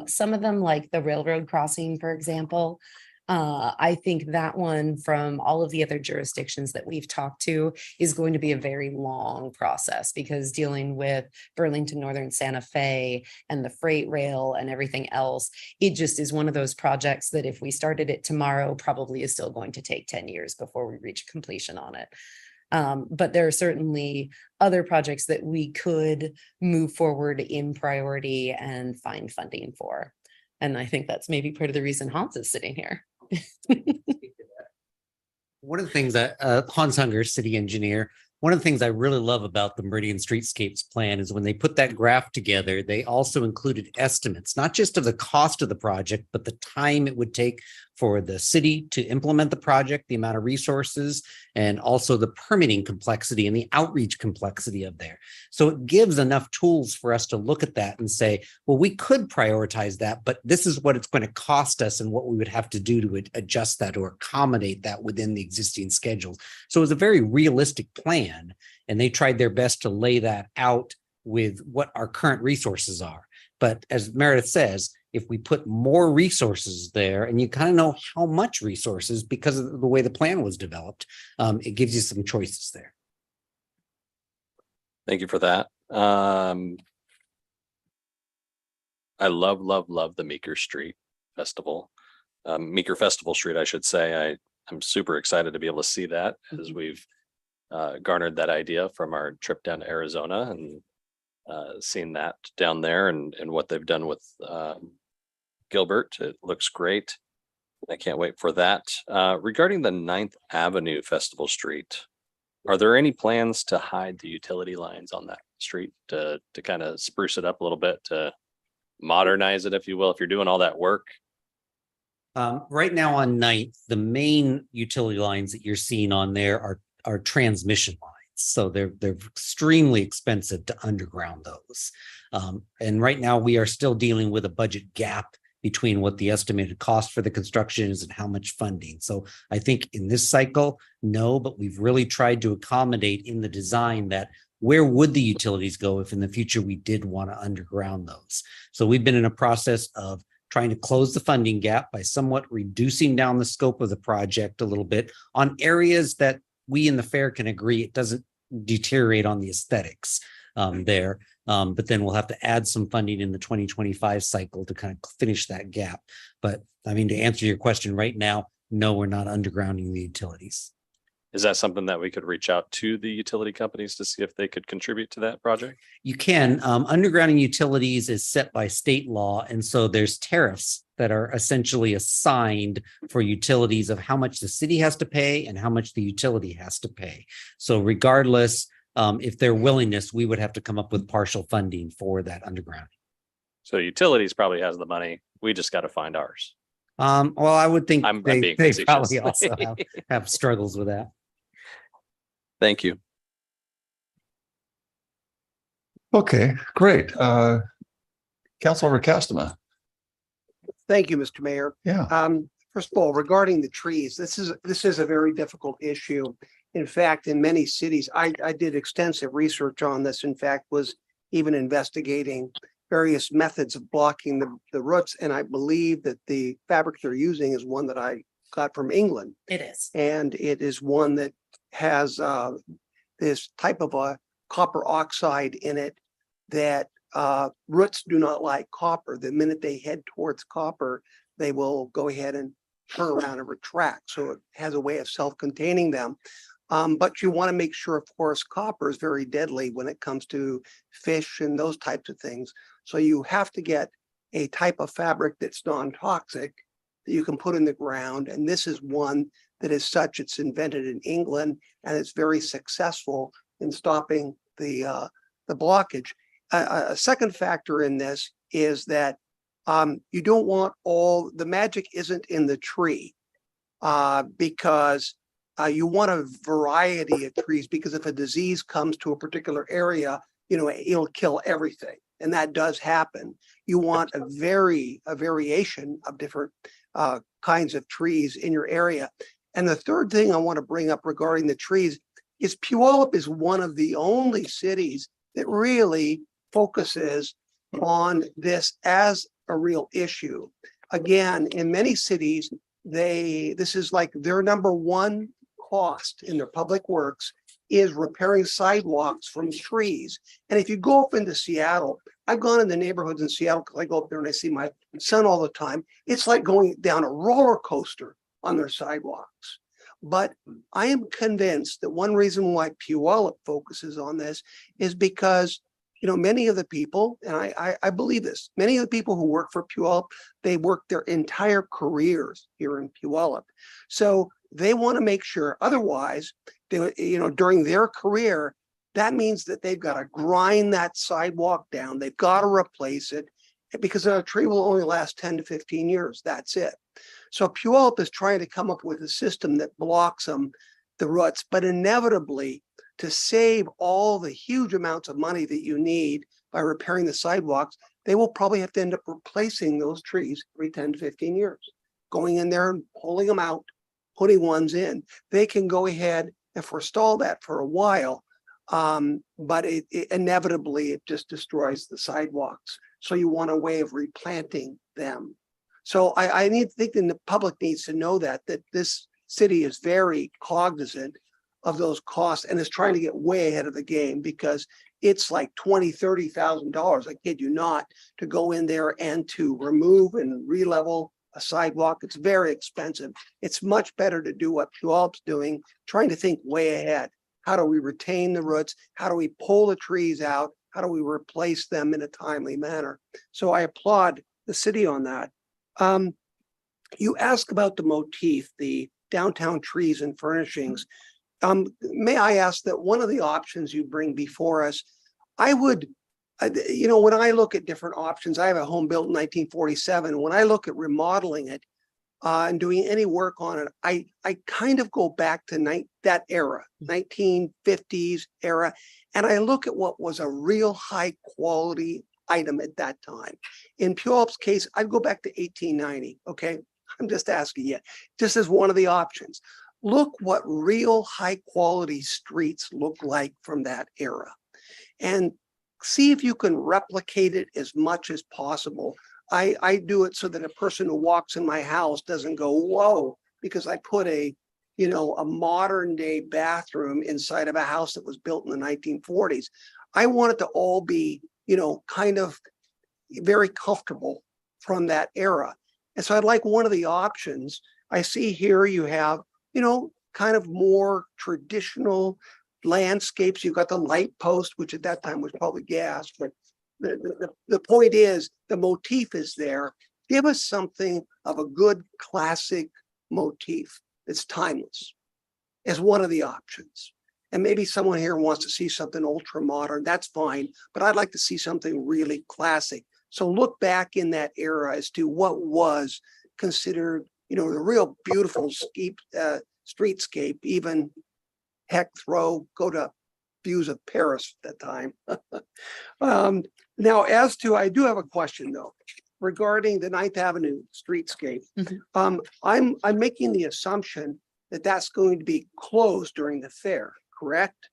Some of them, like the railroad crossing, for example, I think that one, from all of the other jurisdictions that we've talked to, is going to be a very long process, because dealing with Burlington Northern Santa Fe and the freight rail and everything else, it just is one of those projects that if we started it tomorrow, probably is still going to take 10 years before we reach completion on it. But there are certainly other projects that we could move forward in priority and find funding for. And I think that's maybe part of the reason Hans is sitting here. One of the things that Hans Hunger, city engineer, one of the things I really love about the Meridian Streetscapes plan is when they put that graph together, they also included estimates, not just of the cost of the project, but the time it would take for the city to implement the project, the amount of resources, and also the permitting complexity and the outreach complexity of there. So it gives enough tools for us to look at that and say, well, we could prioritize that, but this is what it's going to cost us and what we would have to do to adjust that or accommodate that within the existing schedules. So it was a very realistic plan, and they tried their best to lay that out with what our current resources are. But as Meredith says, if we put more resources there, and you kind of know how much resources because of the way the plan was developed, it gives you some choices there. Thank you for that. I love the Meeker Street Festival. Meeker Festival Street, I should say. I'm super excited to be able to see that, as we've garnered that idea from our trip down to Arizona and seen that down there and what they've done with Gilbert. It looks great. I can't wait for that. Regarding the 9th Avenue Festival Street, are there any plans to hide the utility lines on that street to kind of spruce it up a little bit, to modernize it, if you will, if you're doing all that work? Right now on 9th, the main utility lines that you're seeing on there are transmission lines. So they're extremely expensive to underground those. And right now we are still dealing with a budget gap between what the estimated cost for the construction is and how much funding. So I think in this cycle, no, but we've really tried to accommodate in the design that where would the utilities go if in the future we did want to underground those. So we've been in a process of trying to close the funding gap by somewhat reducing down the scope of the project a little bit on areas that we in the fair can agree it doesn't deteriorate on the aesthetics there. But then we'll have to add some funding in the 2025 cycle to kind of finish that gap. But I mean, to answer your question right now, no, we're not undergrounding the utilities. Is that something that we could reach out to the utility companies to see if they could contribute to that project? You can. Undergrounding utilities is set by state law. And so there's tariffs that are essentially assigned for utilities of how much the city has to pay and how much the utility has to pay. So regardless, if their willingness, we would have to come up with partial funding for that undergrounding. So utilities probably has the money. We just got to find ours. Well, I would think I'm they being probably facetious. also have struggles with that. Thank you. Okay, great. Councilmember Castema. Thank you, Mr. Mayor. Yeah. First of all, regarding the trees, this is a very difficult issue. In fact, in many cities, I did extensive research on this. In fact, was even investigating various methods of blocking the roots. And I believe that the fabric they're using is one that I got from England. It is. And it is one that has this type of a copper oxide in it that roots do not like copper. The minute they head towards copper, they will go ahead and turn around and retract. So it has a way of self-containing them. But you want to make sure, of course, copper is very deadly when it comes to fish and those types of things. So you have to get a type of fabric that's non-toxic that you can put in the ground. And this is one that is such. It's invented in England and it's very successful in stopping the blockage. A second factor in this is that you don't want all the magic isn't in the tree because you want a variety of trees, because if a disease comes to a particular area, it'll kill everything. And that does happen. You want a variation of different kinds of trees in your area. And the third thing I want to bring up regarding the trees is Puyallup is one of the only cities that really focuses on this as a real issue. Again, in many cities, this is like their number one cost in their public works is repairing sidewalks from trees. And if you go up into Seattle, I've gone in the neighborhoods in Seattle because I go up there and I see my son all the time. It's like going down a roller coaster on their sidewalks. But I am convinced that one reason why Puyallup focuses on this is because, many of the people, and I believe this, many of the people who work for Puyallup, they work their entire careers here in Puyallup. So they want to make sure, otherwise, during their career, that means that they've got to grind that sidewalk down. They've got to replace it because a tree will only last 10 to 15 years. That's it. So Puyallup is trying to come up with a system that blocks the roots, but inevitably to save all the huge amounts of money that you need by repairing the sidewalks, they will probably have to end up replacing those trees every 10 to 15 years, going in there and pulling them out, putting ones in. They can go ahead and forestall that for a while, but it inevitably it just destroys the sidewalks. So you want a way of replanting them. So I think that the public needs to know that this city is very cognizant of those costs and is trying to get way ahead of the game, because it's like $20,000, $30,000, I kid you not, to go in there and to remove and re-level a sidewalk. It's very expensive. It's much better to do what Puyallup's doing, trying to think way ahead. How do we retain the roots? How do we pull the trees out? How do we replace them in a timely manner? So I applaud the city on that. you ask about the motif, the downtown trees and furnishings. May I ask that one of the options you bring before us, I would, when I look at different options, I have a home built in 1947. When I look at remodeling it and doing any work on it, I kind of go back to that era, 1950s era, and I look at what was a real high quality item at that time. In Puyallup's case, I'd go back to 1890. Okay, I'm just asking you, just as one of the options. Look what real high quality streets look like from that era, and see if you can replicate it as much as possible. I do it so that a person who walks in my house doesn't go, whoa, because I put a modern day bathroom inside of a house that was built in the 1940s. I want it to all be, kind of very comfortable from that era. And so I'd like one of the options. I see here you have, kind of more traditional landscapes. You've got the light post, which at that time was probably gas, but the point is the motif is there. Give us something of a good classic motif that's timeless as one of the options. And maybe someone here wants to see something ultra modern, that's fine, but I'd like to see something really classic. So look back in that era as to what was considered, the real beautiful streetscape, even heck go to views of Paris at that time. Now, I do have a question though, regarding the 9th Avenue streetscape. I'm making the assumption that that's going to be closed during the fair, correct?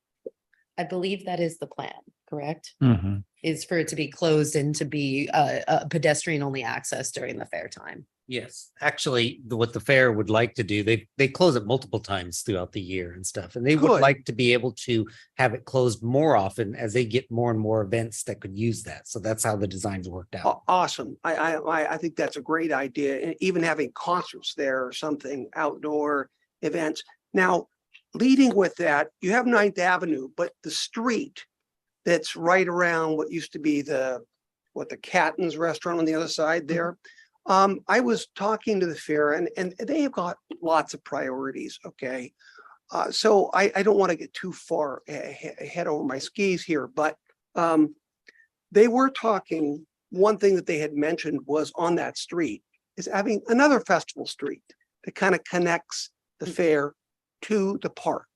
I believe that is the plan, correct? Mm-hmm. Is for it to be closed and to be a pedestrian only access during the fair time. Yes, actually, what the fair would like to do, they close it multiple times throughout the year and stuff, and they would Good. like to be able to have it closed more often as they get more and more events that could use that. So that's how the designs worked out. Awesome. I think that's a great idea. And even having concerts there or something, outdoor events. Now, leading with that, you have 9th Avenue, but the street that's right around what used to be the Catton's restaurant on the other side there. I was talking to the fair and they have got lots of priorities. Okay. So I don't want to get too far ahead over my skis here, but they were talking, one thing that they had mentioned was on that street is having another festival street that kind of connects the fair to the park.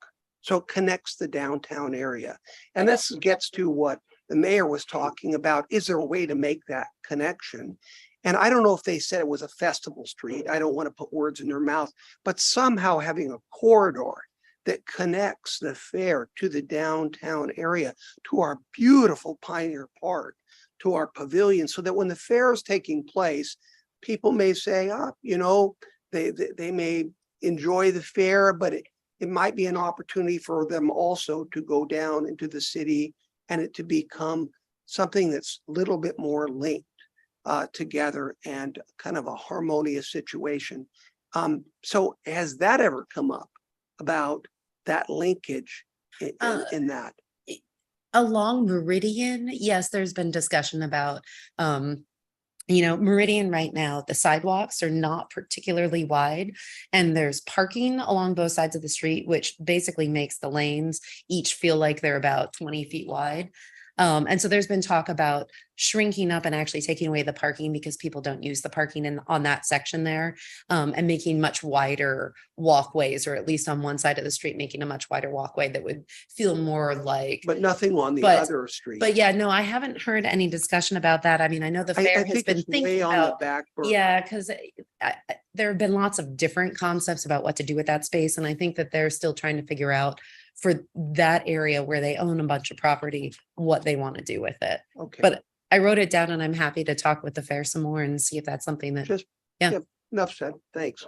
So it connects the downtown area. And this gets to what the mayor was talking about. Is there a way to make that connection? And I don't know if they said it was a festival street. I don't want to put words in their mouth, but somehow having a corridor that connects the fair to the downtown area, to our beautiful Pioneer Park, to our pavilion, so that when the fair is taking place, people may say, they may enjoy the fair, but it might be an opportunity for them also to go down into the city and it to become something that's a little bit more linked together and kind of a harmonious situation. So has that ever come up about that linkage in that? Along Meridian, yes, there's been discussion about, Meridian right now, the sidewalks are not particularly wide and there's parking along both sides of the street, which basically makes the lanes each feel like they're about 20 feet wide. And so there's been talk about shrinking up and actually taking away the parking because people don't use the parking on that section there, and making much wider walkways, or at least on one side of the street, making a much wider walkway that would feel more like. But nothing on the other street. But yeah, no, I haven't heard any discussion about that. I mean, I know the fair has been thinking about. Yeah, because there have been lots of different concepts about what to do with that space. And I think that they're still trying to figure out for that area where they own a bunch of property, what they want to do with it. Okay. But I wrote it down and I'm happy to talk with the fair some more and see if that's something that, yeah. Enough said. Thanks.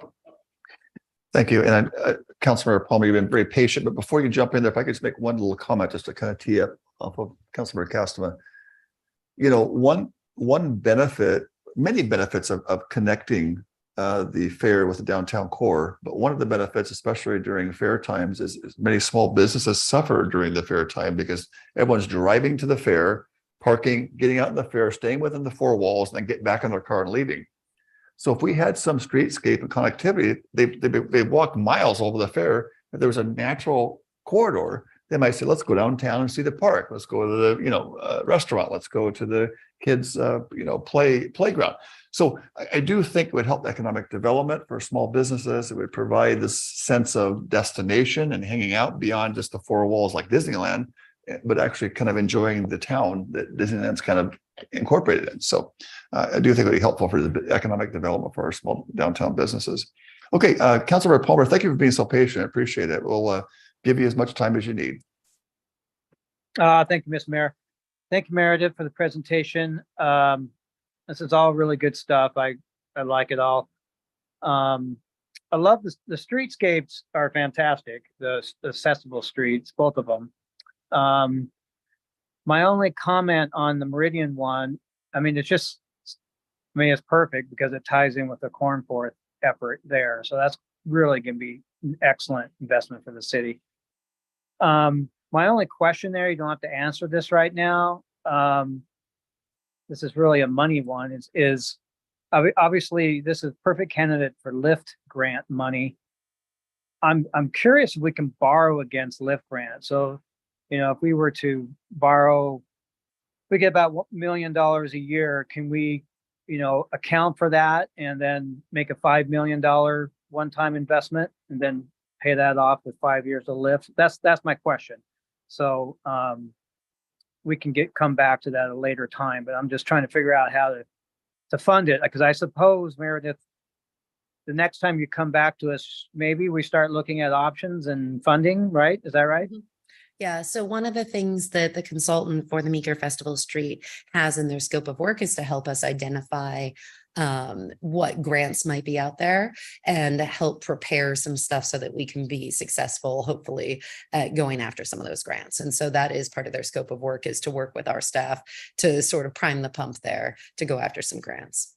Thank you. And Councilmember Palmer, you've been very patient, but before you jump in there, if I could just make one little comment, just to kind of tee up off of Councilmember Castema. One benefit, many benefits of connecting the fair with the downtown core, but one of the benefits, especially during fair times, is many small businesses suffer during the fair time because everyone's driving to the fair, parking, getting out in the fair, staying within the four walls, and then get back in their car and leaving. So if we had some streetscape and connectivity, they walk miles over the fair. If there was a natural corridor, they might say, let's go downtown and see the park. Let's go to the, restaurant. Let's go to the kids, playground. So I do think it would help economic development for small businesses. It would provide this sense of destination and hanging out beyond just the four walls like Disneyland, but actually kind of enjoying the town that Disneyland's kind of incorporated in. So I do think it would be helpful for the economic development for our small downtown businesses. Okay, Councilmember Palmer, thank you for being so patient. I appreciate it. We'll give you as much time as you need. Thank you, Mr. Mayor. Thank you, Meredith, for the presentation. This is all really good stuff. I like it all. I love the streetscapes are fantastic. The accessible streets, both of them. My only comment on the Meridian one, it's perfect because it ties in with the Corn Forth effort there. So that's really going to be an excellent investment for the city. My only question there, you don't have to answer this right now. This is really a money one. Is obviously this is perfect candidate for LIFT grant money. I'm curious if we can borrow against LIFT grant. So, if we were to borrow, we get about $1 million a year. Can we, account for that and then make a $5 million one-time investment and then pay that off with 5 years of LIFT? That's my question. So we can come back to that at a later time, but I'm just trying to figure out how to fund it, because I suppose, Meredith, the next time you come back to us, maybe we start looking at options and funding, right? Is that right? Yeah, so one of the things that the consultant for the Meeker Festival Street has in their scope of work is to help us identify what grants might be out there and help prepare some stuff so that we can be successful, hopefully, at going after some of those grants. And so that is part of their scope of work, is to work with our staff to sort of prime the pump there to go after some grants.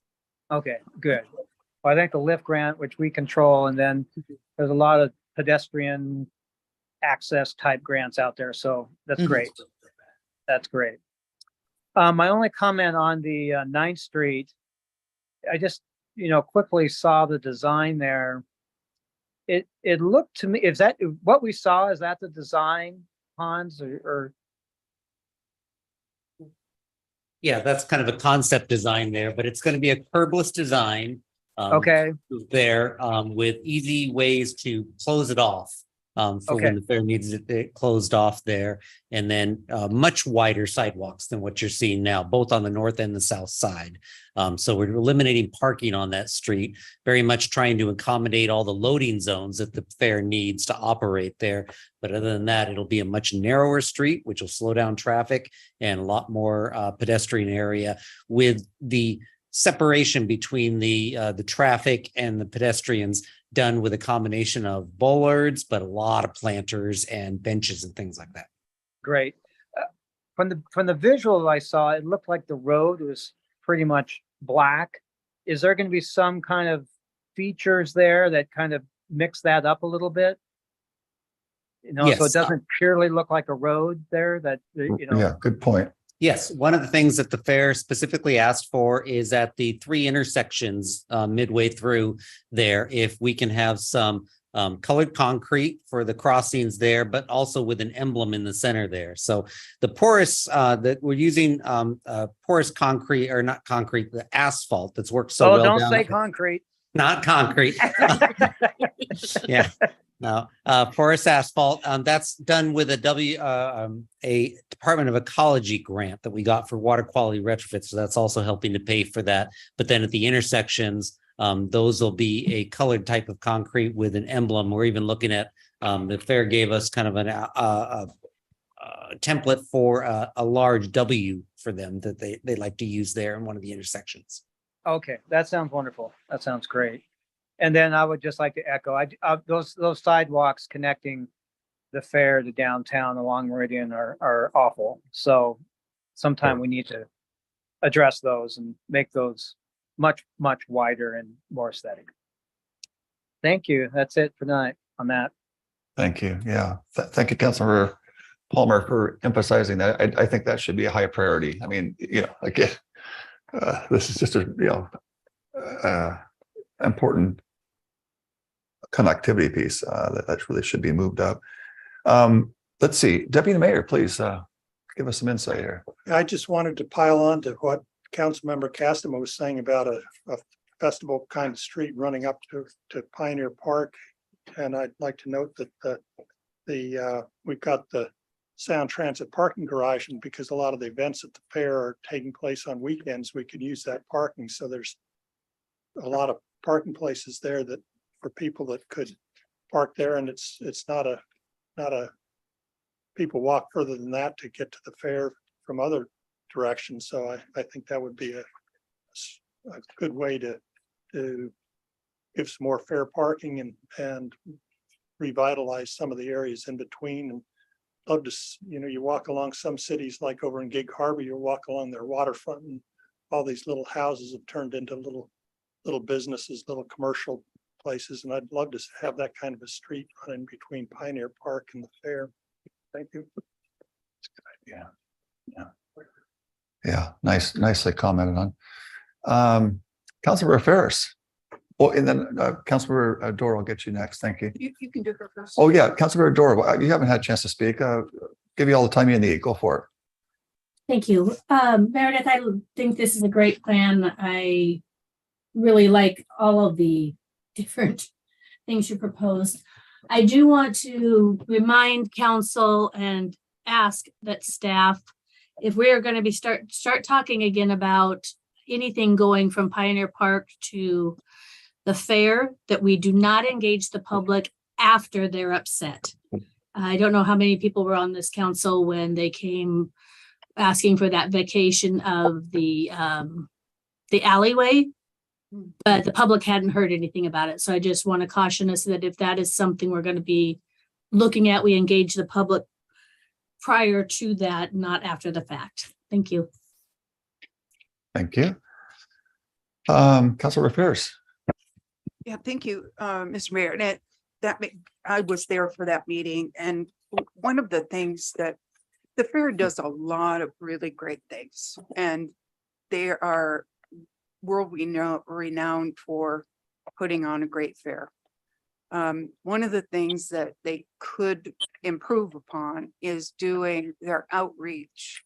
Okay, good. Well, I think the LIFT grant, which we control, and then there's a lot of pedestrian access type grants out there. So that's great. That's great. My only comment on the 9th Street, I just, quickly saw the design there. It looked to me, is that what we saw? Is that the design, Hans, or? Yeah, that's kind of a concept design there, but it's going to be a curbless design. Okay. There with easy ways to close it off. For when the fair needs it closed off there, and then much wider sidewalks than what you're seeing now, both on the north and the south side. So we're eliminating parking on that street, very much trying to accommodate all the loading zones that the fair needs to operate there. But other than that, it'll be a much narrower street, which will slow down traffic and a lot more pedestrian area, with the separation between the traffic and the pedestrians done with a combination of bollards, but a lot of planters and benches and things like that. Great. From the visual I saw, it looked like the road was pretty much black. Is there going to be some kind of features there that kind of mix that up a little bit? Yes. So it doesn't purely look like a road there that, Yeah, good point. Yes, one of the things that the fair specifically asked for is at the 3 intersections midway through there, if we can have some colored concrete for the crossings there, but also with an emblem in the center there. So the porous that we're using porous concrete, or not concrete, the asphalt that's worked so well. Don't say concrete. Not concrete. Yeah. No, porous asphalt. That's done with a Department of Ecology grant that we got for water quality retrofits. So that's also helping to pay for that. But then at the intersections, those will be a colored type of concrete with an emblem. We're even looking at the fair gave us kind of a template for a large W for them that they like to use there in one of the intersections. Okay, that sounds wonderful. That sounds great. And then I would just like to echo, those sidewalks connecting the fair to downtown along Meridian are awful. So sometime we need to address those and make those much, much wider and more aesthetic. Thank you. That's it for tonight on that. Thank you. Yeah. Thank you, Councilmember Palmer, for emphasizing that. I think that should be a high priority. I mean, again, this is just important connectivity piece that really should be moved up. Let's see, Deputy Mayor, please give us some insight here. I just wanted to pile on to what Councilmember Castema was saying about a festival kind of street running up to Pioneer Park. And I'd like to note that we've got the Sound Transit parking garage, and because a lot of the events at the fair are taking place on weekends, we could use that parking. So there's a lot of parking places there that for people that could park there, and it's not a people walk further than that to get to the fair from other directions. So I think that would be a good way to give some more fair parking and revitalize some of the areas in between. And love to, you walk along some cities like over in Gig Harbor, you walk along their waterfront, and all these little houses have turned into little businesses, little commercial places. And I'd love to have that kind of a street running between Pioneer Park and the fair. Thank you. That's a good idea. Yeah, nicely commented on. Councilmember Ferris. Well, and then Councilmember Dora, I'll get you next. Thank you. You can do her first. Oh yeah, Councilmember Dora, you haven't had a chance to speak. Give you all the time you need. Go for it. Thank you. Meredith, I think this is a great plan. I really like all of the different things you proposed. I do want to remind council and ask that staff, if we are going to be start talking again about anything going from Pioneer Park to the fair, that we do not engage the public after they're upset. I don't know how many people were on this council when they came asking for that vacation of the alleyway, but the public hadn't heard anything about it. So I just want to caution us that if that is something we're going to be looking at, we engage the public prior to that, not after the fact. Thank you. Thank you. Councilmember Ferris. Yeah, thank you, Mr. Mayor. And I was there for that meeting. And one of the things that the fair does a lot of really great things, and they are world renowned for putting on a great fair. One of the things that they could improve upon is doing their outreach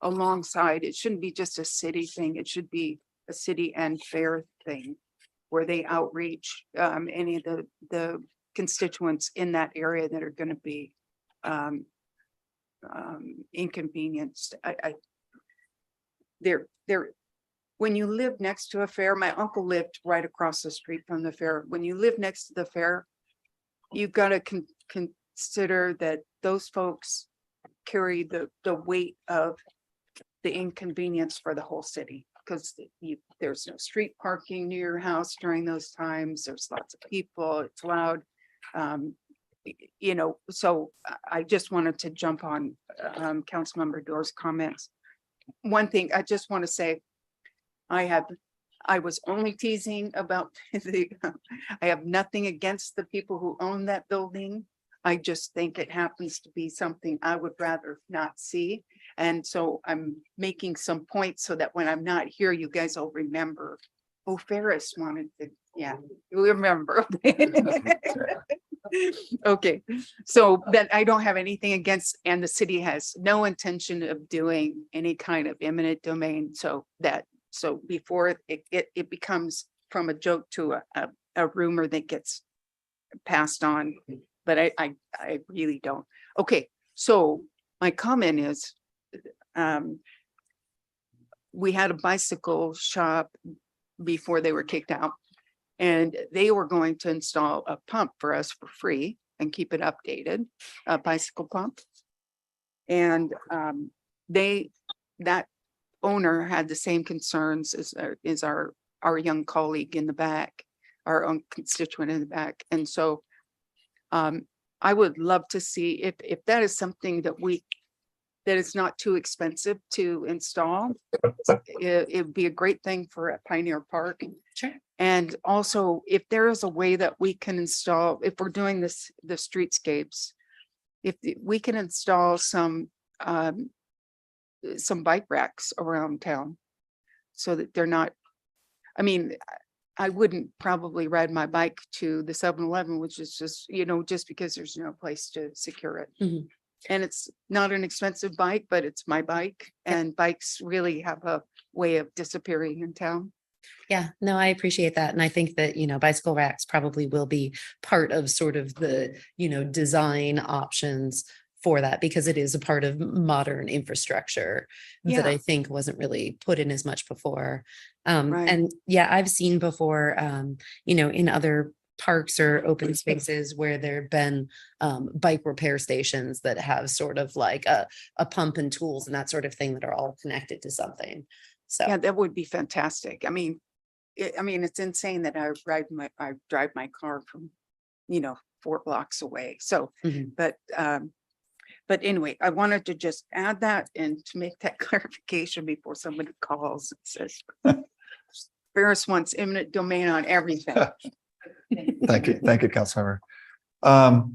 alongside. It shouldn't be just a city thing. It should be a city and fair thing, where they outreach any of the constituents in that area that are going to be inconvenienced. When you live next to a fair, my uncle lived right across the street from the fair. When you live next to the fair, you've got to consider that those folks carry the weight of the inconvenience for the whole city, because there's no street parking near your house during those times. There's lots of people. It's loud. So I just wanted to jump on Councilmember Dora's comments. One thing I just want to say, I was only teasing about I have nothing against the people who own that building. I just think it happens to be something I would rather not see. And so I'm making some points so that when I'm not here, you guys will remember. Oh, Ferris wanted to, yeah, you remember. Okay, so that I don't have anything against, and the city has no intention of doing any kind of eminent domain. So before it becomes from a joke to a rumor that gets passed on, but I really don't. Okay, so my comment is, we had a bicycle shop before they were kicked out, and they were going to install a pump for us for free and keep it updated, a bicycle pump. And that owner had the same concerns as our young colleague in the back, our own constituent in the back. And so I would love to see if that is something that is not too expensive to install. It would be a great thing for Pioneer Park. Sure. And also, if there is a way that we can install, if we're doing the streetscapes, if we can install some bike racks around town, so that they're not, I mean, I wouldn't probably ride my bike to the 7-Eleven, which is just, just because there's no place to secure it. Mhm. And it's not an expensive bike, but it's my bike, and bikes really have a way of disappearing in town. Yeah, no, I appreciate that. And I think that, bicycle racks probably will be part of sort of the, design options for that, because it is a part of modern infrastructure that Yeah. I think wasn't really put in as much before. Right. And yeah, I've seen before, in other parks or open spaces where there've been bike repair stations that have sort of like a pump and tools and that sort of thing that are all connected to something. So Yeah, that would be fantastic. I mean, it's insane that I drive my car from, 4 blocks away. So, Mhm. but anyway, I wanted to just add that and to make that clarification before somebody calls and says, Ferris wants eminent domain on everything. Thank you. Thank you, Councilmember.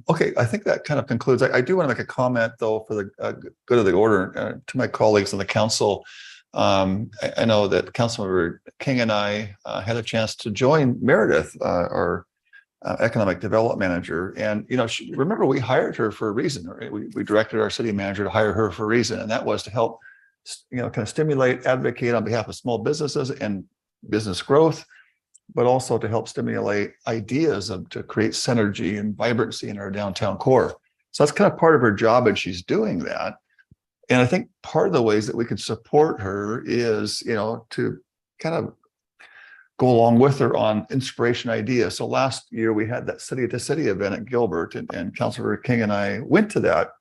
Okay, I think that kind of concludes. I do want to make a comment though for the good of the order to my colleagues on the council. I know that Councilmember King and I had a chance to join Meredith, our economic development manager. And, remember, we hired her for a reason. Right? We directed our city manager to hire her for a reason. And that was to help, kind of stimulate, advocate on behalf of small businesses and business growth, but also to help stimulate ideas to create synergy and vibrancy in our downtown core. So that's kind of part of her job, and she's doing that. And I think part of the ways that we can support her is, to kind of go along with her on inspiration ideas. So last year we had that city to city event at Gilbert, and Councilor King and I went to that.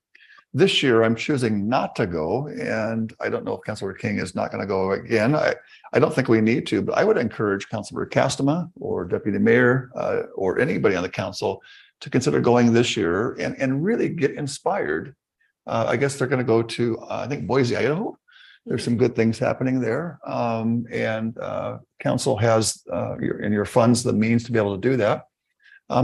This year I'm choosing not to go, and I don't know if Councilor King is not going to go again. I don't think we need to, but I would encourage Councilor Castema or Deputy Mayor or anybody on the council to consider going this year and really get inspired. I guess they're going to go to, I think, Boise, Idaho. There's some good things happening there. And council has in your funds the means to be able to do that.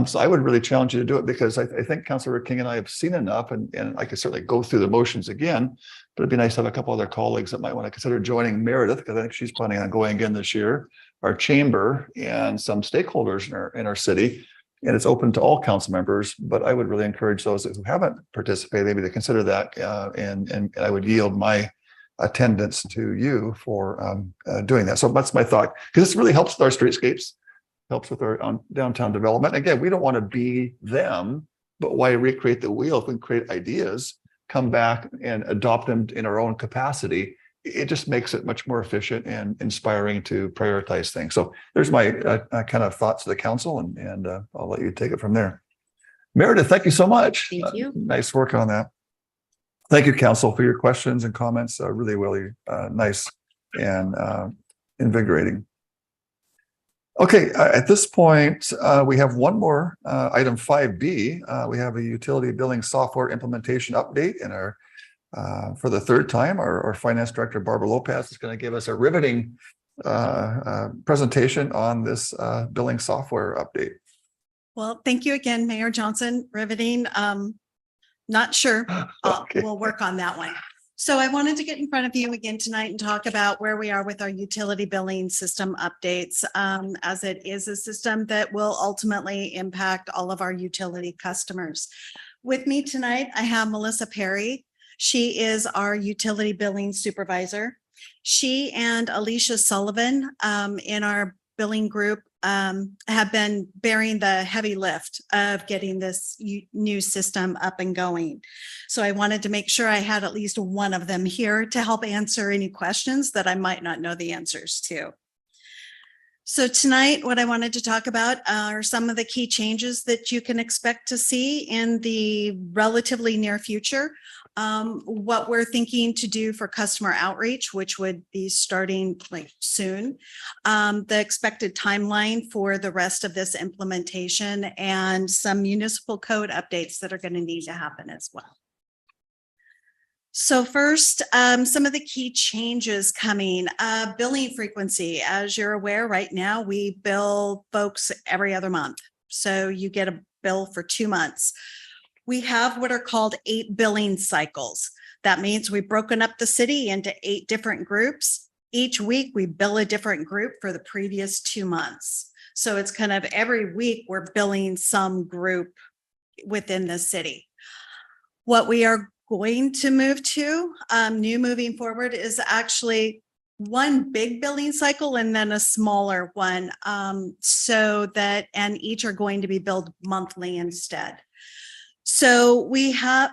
So I would really challenge you to do it, because I think Councilor King and I have seen enough, and I could certainly go through the motions again, but it'd be nice to have a couple other colleagues that might want to consider joining Meredith, because I think she's planning on going again this year, our chamber and some stakeholders in our city. And it's open to all council members, but I would really encourage those who haven't participated maybe to consider that. And I would yield my attendance to you for doing that. So that's my thought, because this really helps with our streetscapes, helps with our downtown development. Again, we don't want to be them, but why recreate the wheel if we can create ideas, come back and adopt them in our own capacity? It just makes it much more efficient and inspiring to prioritize things. So there's my kind of thoughts to the council, and I'll let you take it from there. Meredith, thank you so much. Thank you. Nice work on that. Thank you, council, for your questions and comments. Really, really nice and invigorating. Okay, at this point, we have one more item 5B. We have a utility billing software implementation update in our for the third time. Our finance director, Barbara Lopez, is going to give us a riveting presentation on this billing software update. Well, thank you again, Mayor Johnson. Riveting. Not sure. Okay. We'll work on that one. So I wanted to get in front of you again tonight and talk about where we are with our utility billing system updates, as it is a system that will ultimately impact all of our utility customers. With me tonight, I have Melissa Perry. She is our utility billing supervisor. She and Alicia Sullivan in our billing group have been bearing the heavy lift of getting this new system up and going. So I wanted to make sure I had at least one of them here to help answer any questions that I might not know the answers to. So tonight, what I wanted to talk about are some of the key changes that you can expect to see in the relatively near future. What we're thinking to do for customer outreach, which would be starting like soon, the expected timeline for the rest of this implementation, and some municipal code updates that are going to need to happen as well. So first, some of the key changes coming, billing frequency. As you're aware, right now, we bill folks every other month. So you get a bill for 2 months. We have what are called 8 billing cycles. That means we've broken up the city into 8 different groups. Each week we bill a different group for the previous 2 months. So it's kind of every week we're billing some group within the city. What we are going to move to, new moving forward, is actually one big billing cycle and then a smaller one, so that, and each are going to be billed monthly instead. So we have.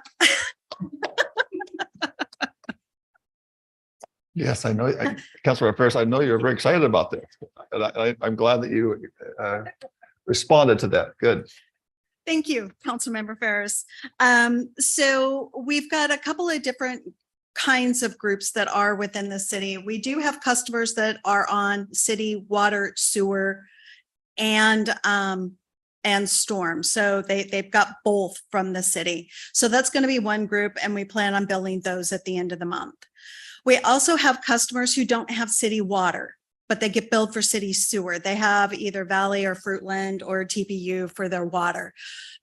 Yes, I know, Councilor Ferris, I know you're very excited about this. And I'm glad that you responded to that. Good. Thank you, Councilmember Ferris. So we've got a couple of different kinds of groups that are within the city. We do have customers that are on city water, sewer, and storm. So they've got both from the city. So that's going to be one group, and we plan on billing those at the end of the month. We also have customers who don't have city water, but they get billed for city sewer. They have either Valley or Fruitland or TPU for their water.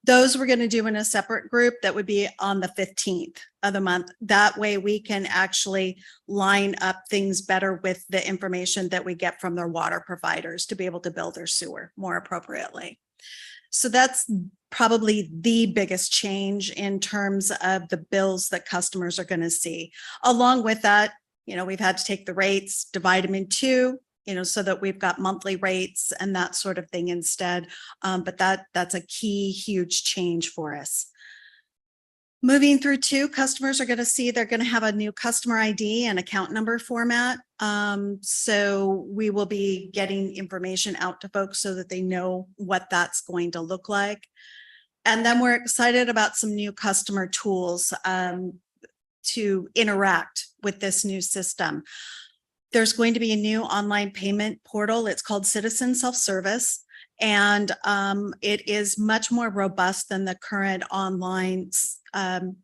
Those we're going to do in a separate group that would be on the 15th of the month. That way we can actually line up things better with the information that we get from their water providers to be able to bill their sewer more appropriately. So that's probably the biggest change in terms of the bills that customers are going to see. Along with that, we've had to take the rates, divide them in two, so that we've got monthly rates and that sort of thing instead. But that's a key, huge change for us. Moving through two, customers are going to see they're going to have a new customer ID and account number format. So we will be getting information out to folks so that they know what that's going to look like. And then we're excited about some new customer tools to interact with this new system. There's going to be a new online payment portal. It's called Citizen Self-Service. And it is much more robust than the current online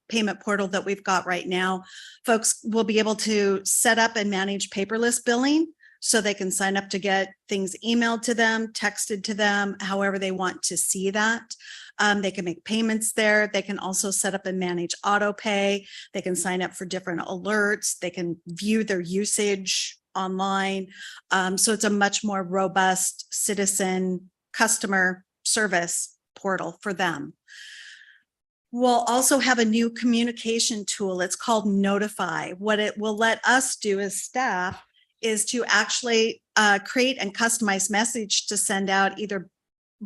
payment portal that we've got right now. Folks will be able to set up and manage paperless billing, so they can sign up to get things emailed to them, texted to them, however they want to see that. They can make payments there. They can also set up and manage auto pay. They can sign up for different alerts. They can view their usage online. So it's a much more robust citizen customer service portal for them. We'll also have a new communication tool. It's called Notify. What it will let us do as staff is to actually create and customize message to send out either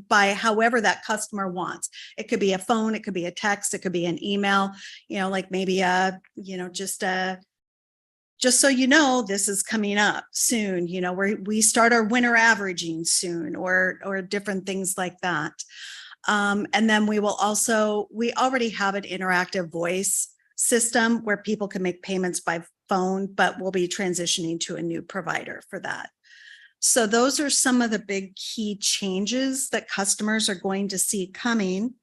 by however that customer wants. It could be a phone, it could be a text, it could be an email, like maybe just so you know, this is coming up soon, we start our winter averaging soon, or different things like that. And then we already have an interactive voice system where people can make payments by phone, but we'll be transitioning to a new provider for that. So those are some of the big key changes that customers are going to see coming.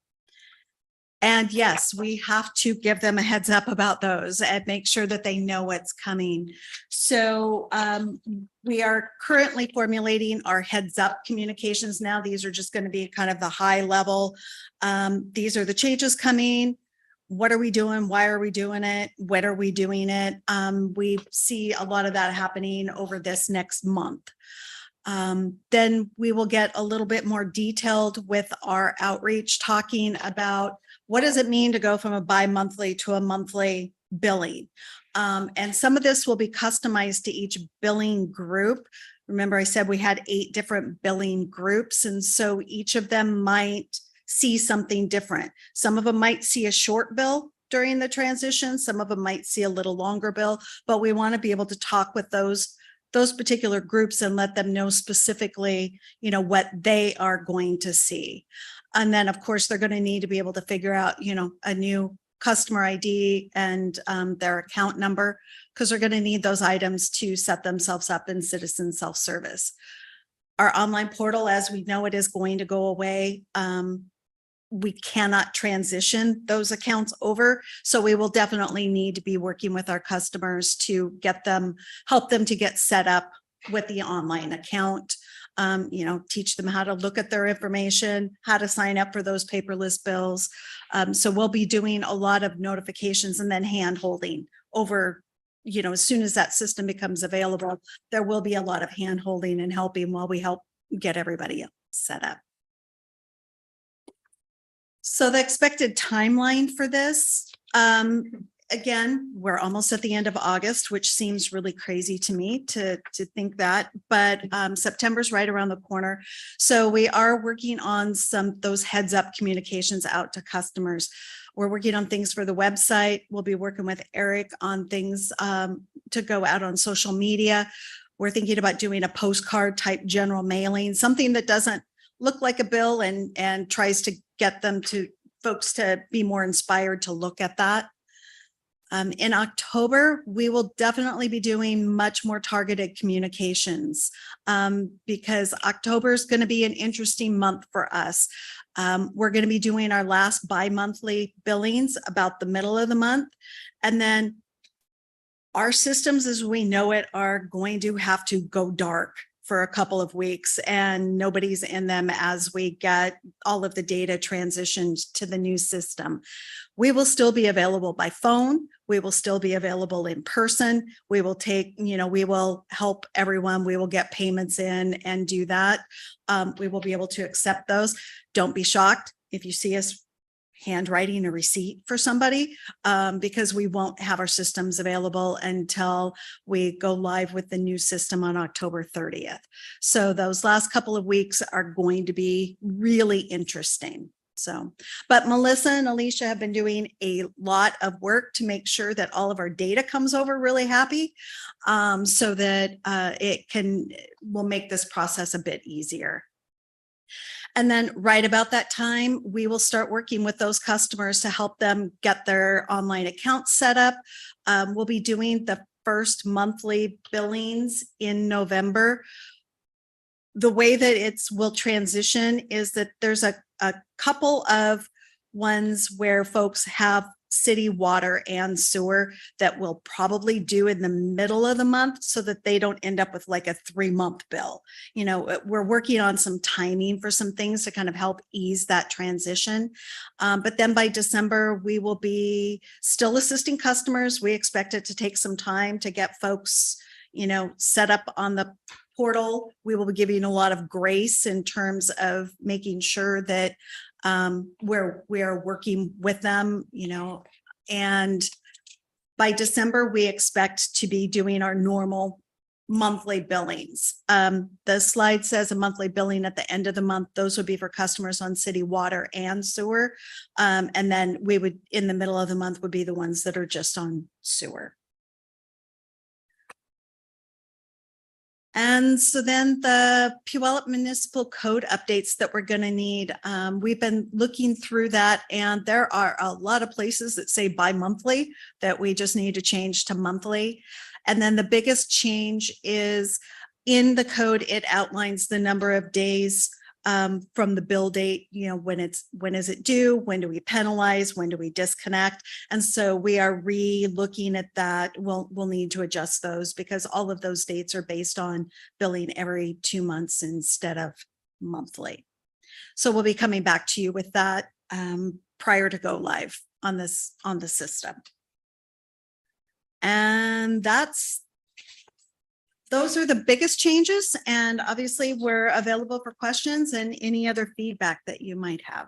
And yes, we have to give them a heads up about those and make sure that they know what's coming. So we are currently formulating our heads up communications now. These are just going to be kind of the high level. These are the changes coming. What are we doing? Why are we doing it? When are we doing it? We see a lot of that happening over this next month. Then we will get a little bit more detailed with our outreach, talking about what does it mean to go from a bi-monthly to a monthly billing. And some of this will be customized to each billing group. Remember, I said we had 8 different billing groups, and so each of them might see something different. Some of them might see a short bill during the transition. Some of them might see a little longer bill, but we want to be able to talk with those particular groups and let them know specifically, what they are going to see. And then of course, they're going to need to be able to figure out, a new customer ID and their account number, because they're going to need those items to set themselves up in citizen self-service. Our online portal, as we know, it is going to go away. We cannot transition those accounts over. So we will definitely need to be working with our customers to help them to get set up with the online account, teach them how to look at their information, how to sign up for those paperless bills. So we'll be doing a lot of notifications and then hand holding over, as soon as that system becomes available, there will be a lot of hand holding and helping while we help get everybody set up. So the expected timeline for this, again, we're almost at the end of August, which seems really crazy to me to think that, but September's right around the corner. So we are working on those heads up communications out to customers. We're working on things for the website. We'll be working with Eric on things to go out on social media. We're thinking about doing a postcard type general mailing, something that doesn't look like a bill and tries to get folks to be more inspired to look at that. In October, we will definitely be doing much more targeted communications because October is going to be an interesting month for us. We're going to be doing our last bi-monthly billings about the middle of the month. And then our systems as we know it are going to have to go dark for a couple of weeks, and nobody's in them as we get all of the data transitioned to the new system. We will still be available by phone. We will still be available in person. We will we will help everyone. We will get payments in and do that. We will be able to accept those. Don't be shocked if you see us handwriting a receipt for somebody because we won't have our systems available until we go live with the new system on October 30th. So those last couple of weeks are going to be really interesting. But Melissa and Alicia have been doing a lot of work to make sure that all of our data comes over really happy so that will make this process a bit easier. And then right about that time, we will start working with those customers to help them get their online accounts set up. We'll be doing the first monthly billings in November. The way that will transition is that there's a couple of ones where folks have city water and sewer that we'll probably do in the middle of the month so that they don't end up with like a 3-month bill. We're working on some timing for some things to kind of help ease that transition. But then by December, we will be still assisting customers. We expect it to take some time to get folks, set up on the portal. We will be giving a lot of grace in terms of making sure that we are working with them, and by December, we expect to be doing our normal monthly billings. The slide says a monthly billing at the end of the month. Those would be for customers on city water and sewer. And then we would, in the middle of the month, would be the ones that are just on sewer. And so then the Puyallup Municipal Code updates that we're going to need, we've been looking through that, and there are a lot of places that say bi-monthly that we just need to change to monthly. And then the biggest change is in the code, it outlines the number of days from the bill date, when is it due? When do we penalize? When do we disconnect? And so we are re-looking at that. We'll need to adjust those because all of those dates are based on billing every 2 months instead of monthly. So we'll be coming back to you with that prior to go live on the system. And those are the biggest changes, and obviously we're available for questions and any other feedback that you might have.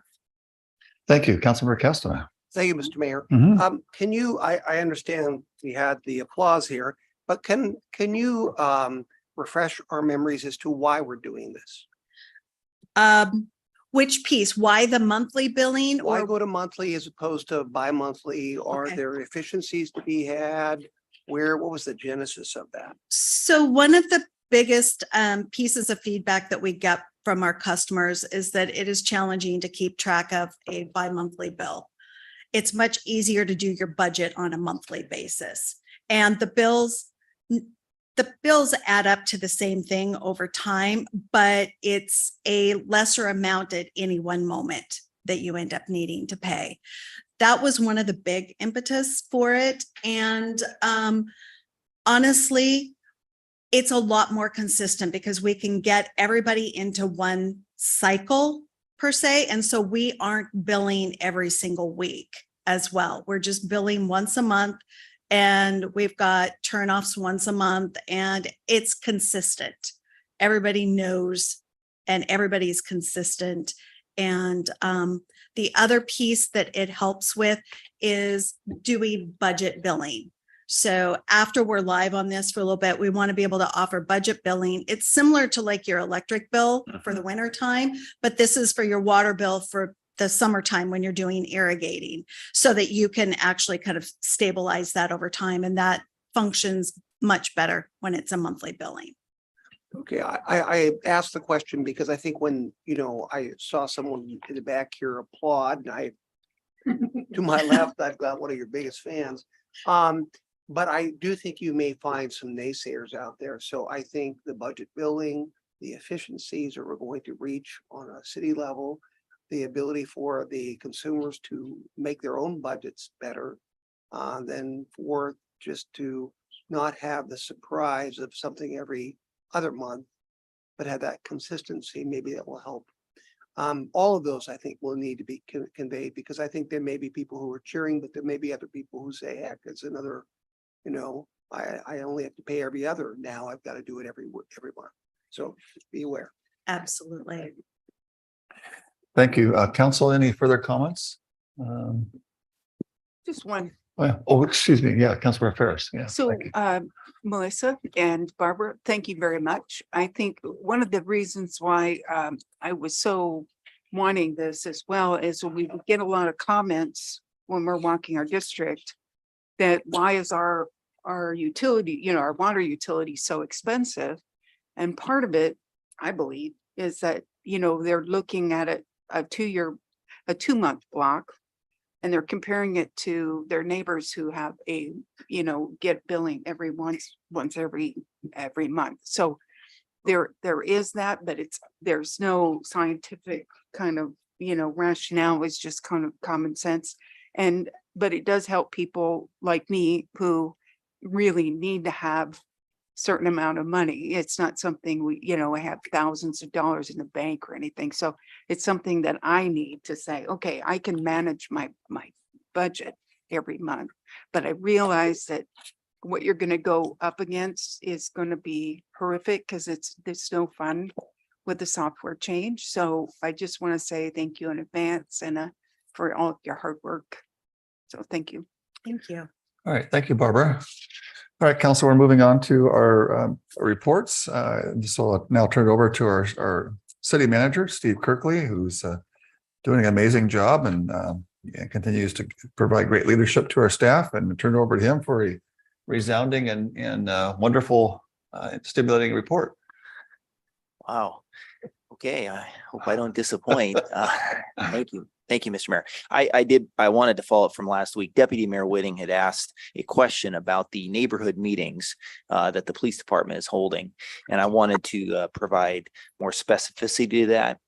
Thank you, Councilmember Castro. Thank you, Mr. Mayor. Mhm. Can you, I understand we had the applause here, but can you refresh our memories as to why we're doing this? Which piece? Why the monthly billing? Why go to monthly as opposed to bi-monthly? Are there efficiencies to be had? What was the genesis of that? So one of the biggest pieces of feedback that we get from our customers is that it is challenging to keep track of a bi-monthly bill. It's much easier to do your budget on a monthly basis. And the bills add up to the same thing over time, but it's a lesser amount at any one moment that you end up needing to pay. That was one of the big impetus for it. And honestly, it's a lot more consistent because we can get everybody into one cycle per se. And so we aren't billing every single week as well. We're just billing once a month, and we've got turnoffs once a month, and it's consistent. Everybody knows and everybody's consistent. And the other piece that it helps with is doing budget billing. So after we're live on this for a little bit, we want to be able to offer budget billing. It's similar to like your electric bill for the winter time, but this is for your water bill for the summertime when you're doing irrigating, so that you can actually kind of stabilize that over time. And that functions much better when it's a monthly billing. Okay, I asked the question because I think when, I saw someone in the back here applaud, and to my left, I've got one of your biggest fans. But I do think you may find some naysayers out there. So I think the budget billing, the efficiencies that we're going to reach on a city level, the ability for the consumers to make their own budgets better, than for just to not have the surprise of something every other month, but have that consistency. Maybe that will help. All of those I think will need to be conveyed, because I think there may be people who are cheering, but there may be other people who say, heck, it's another, I only have to pay every other. Now I've got to do it every month. So just be aware. Absolutely. Thank you. Council, any further comments? Just one. Oh, excuse me. Yeah, Councilmember Ferris. Yeah. So, thank you. Melissa and Barbara, thank you very much. I think one of the reasons why I was so wanting this as well is we get a lot of comments when we're walking our district that why is our utility, our water utility so expensive? And part of it, I believe, is that, they're looking at a 2-month block, and they're comparing it to their neighbors who have get billing every once every month. So there is that, but there's no scientific kind of, rationale. It's just kind of common sense. But it does help people like me who really need to have certain amount of money. It's not something I have thousands of dollars in the bank or anything. So it's something that I need to say, okay, I can manage my budget every month. But I realize that what you're going to go up against is going to be horrific, because there's no fun with the software change. So I just want to say thank you in advance and for all of your hard work. So thank you. Thank you. All right. Thank you, Barbara. All right, Council, we're moving on to our reports. So I'll now turn it over to our city manager, Steve Kirkley, who's doing an amazing job and continues to provide great leadership to our staff, and turn it over to him for a resounding and wonderful, stimulating report. Wow. Okay. I hope I don't disappoint. Thank you. Thank you, Mr. Mayor. I wanted to follow up from last week. Deputy Mayor Whitting had asked a question about the neighborhood meetings that the police department is holding. And I wanted to provide more specificity to that.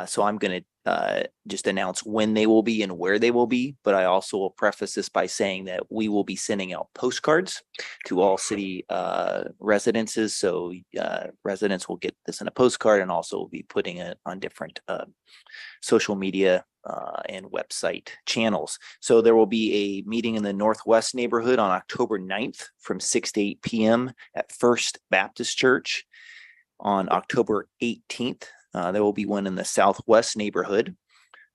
So I'm going to just announce when they will be and where they will be. But I also will preface this by saying that we will be sending out postcards to all city residences. So residents will get this in a postcard, and also will be putting it on different social media and website channels. So there will be a meeting in the Northwest neighborhood on October 9th from 6 to 8 p.m. at First Baptist Church. On October 18th, there will be one in the Southwest neighborhood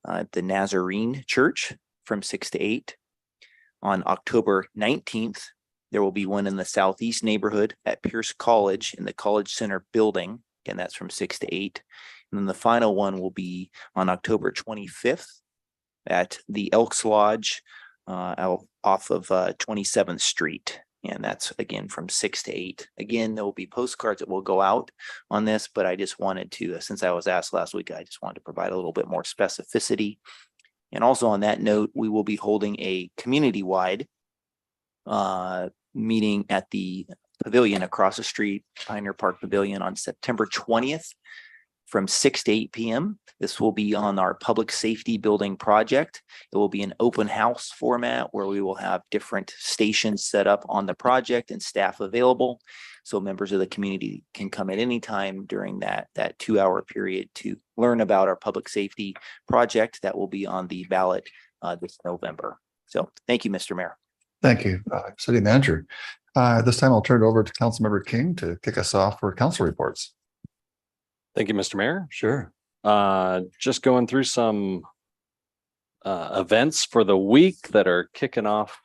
at the Nazarene Church from 6 to 8. On October 19th, there will be one in the Southeast neighborhood at Pierce College in the College Center building. Again, that's from 6 to 8. And then the final one will be on October 25th at the Elks Lodge off of 27th Street. And that's again from 6 to 8. Again, there will be postcards that will go out on this, but I just wanted to, since I was asked last week, I just wanted to provide a little bit more specificity. And also on that note, we will be holding a community-wide meeting at the pavilion across the street, Pioneer Park Pavilion, on September 20th. From 6 to 8 p.m. This will be on our public safety building project. It will be an open house format where we will have different stations set up on the project and staff available. So members of the community can come at any time during that 2-hour period to learn about our public safety project that will be on the ballot this November. So thank you, Mr. Mayor. Thank you, City Manager. This time I'll turn it over to Councilmember King to kick us off for council reports. Thank you, Mr. Mayor. Sure. Just going through some events for the week that are kicking off.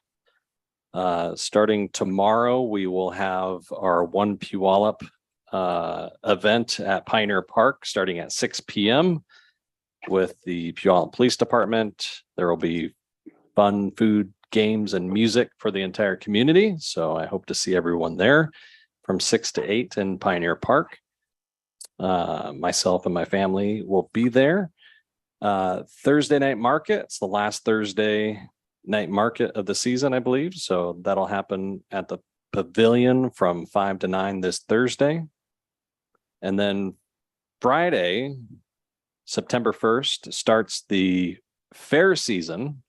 Starting tomorrow, we will have our One Puyallup event at Pioneer Park starting at 6 p.m. with the Puyallup Police Department. There will be fun food, games, and music for the entire community. So I hope to see everyone there from 6 to 8 in Pioneer Park. Myself and my family will be there. Thursday night market. It's the last Thursday night market of the season, I believe. So that'll happen at the pavilion from 5 to 9 this Thursday. And then Friday, September 1st, starts the fair season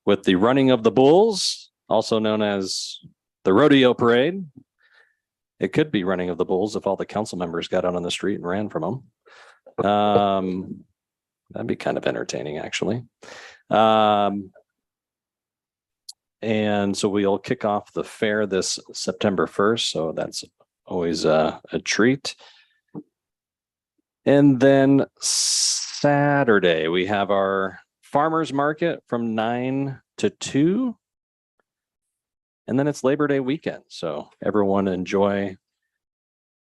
with the running of the bulls, also known as the rodeo parade. It could be running of the bulls if all the council members got out on the street and ran from them. That'd be kind of entertaining, actually. And so we'll kick off the fair this September 1st. So that's always a treat. And then Saturday, we have our farmers market from 9 to 2. And then it's Labor Day weekend. So everyone enjoy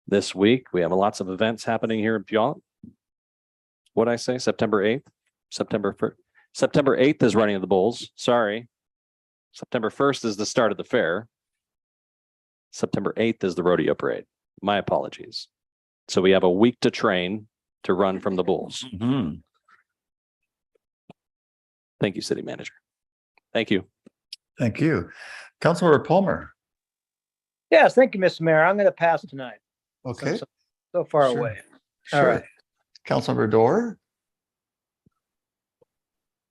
this week. We have lots of events happening here in Puyallup. What'd I say? September 8th? September 1st. September 8th is running of the bulls. Sorry. September 1st is the start of the fair. September 8th is the rodeo parade. My apologies. So we have a week to train to run from the bulls. Mhm. Thank you, City Manager. Thank you. Thank you. Councilmember Palmer. Yes, thank you, Mr. Mayor. I'm going to pass tonight. Okay. So far Sure. away. All Sure. right. Councilmember Dorr.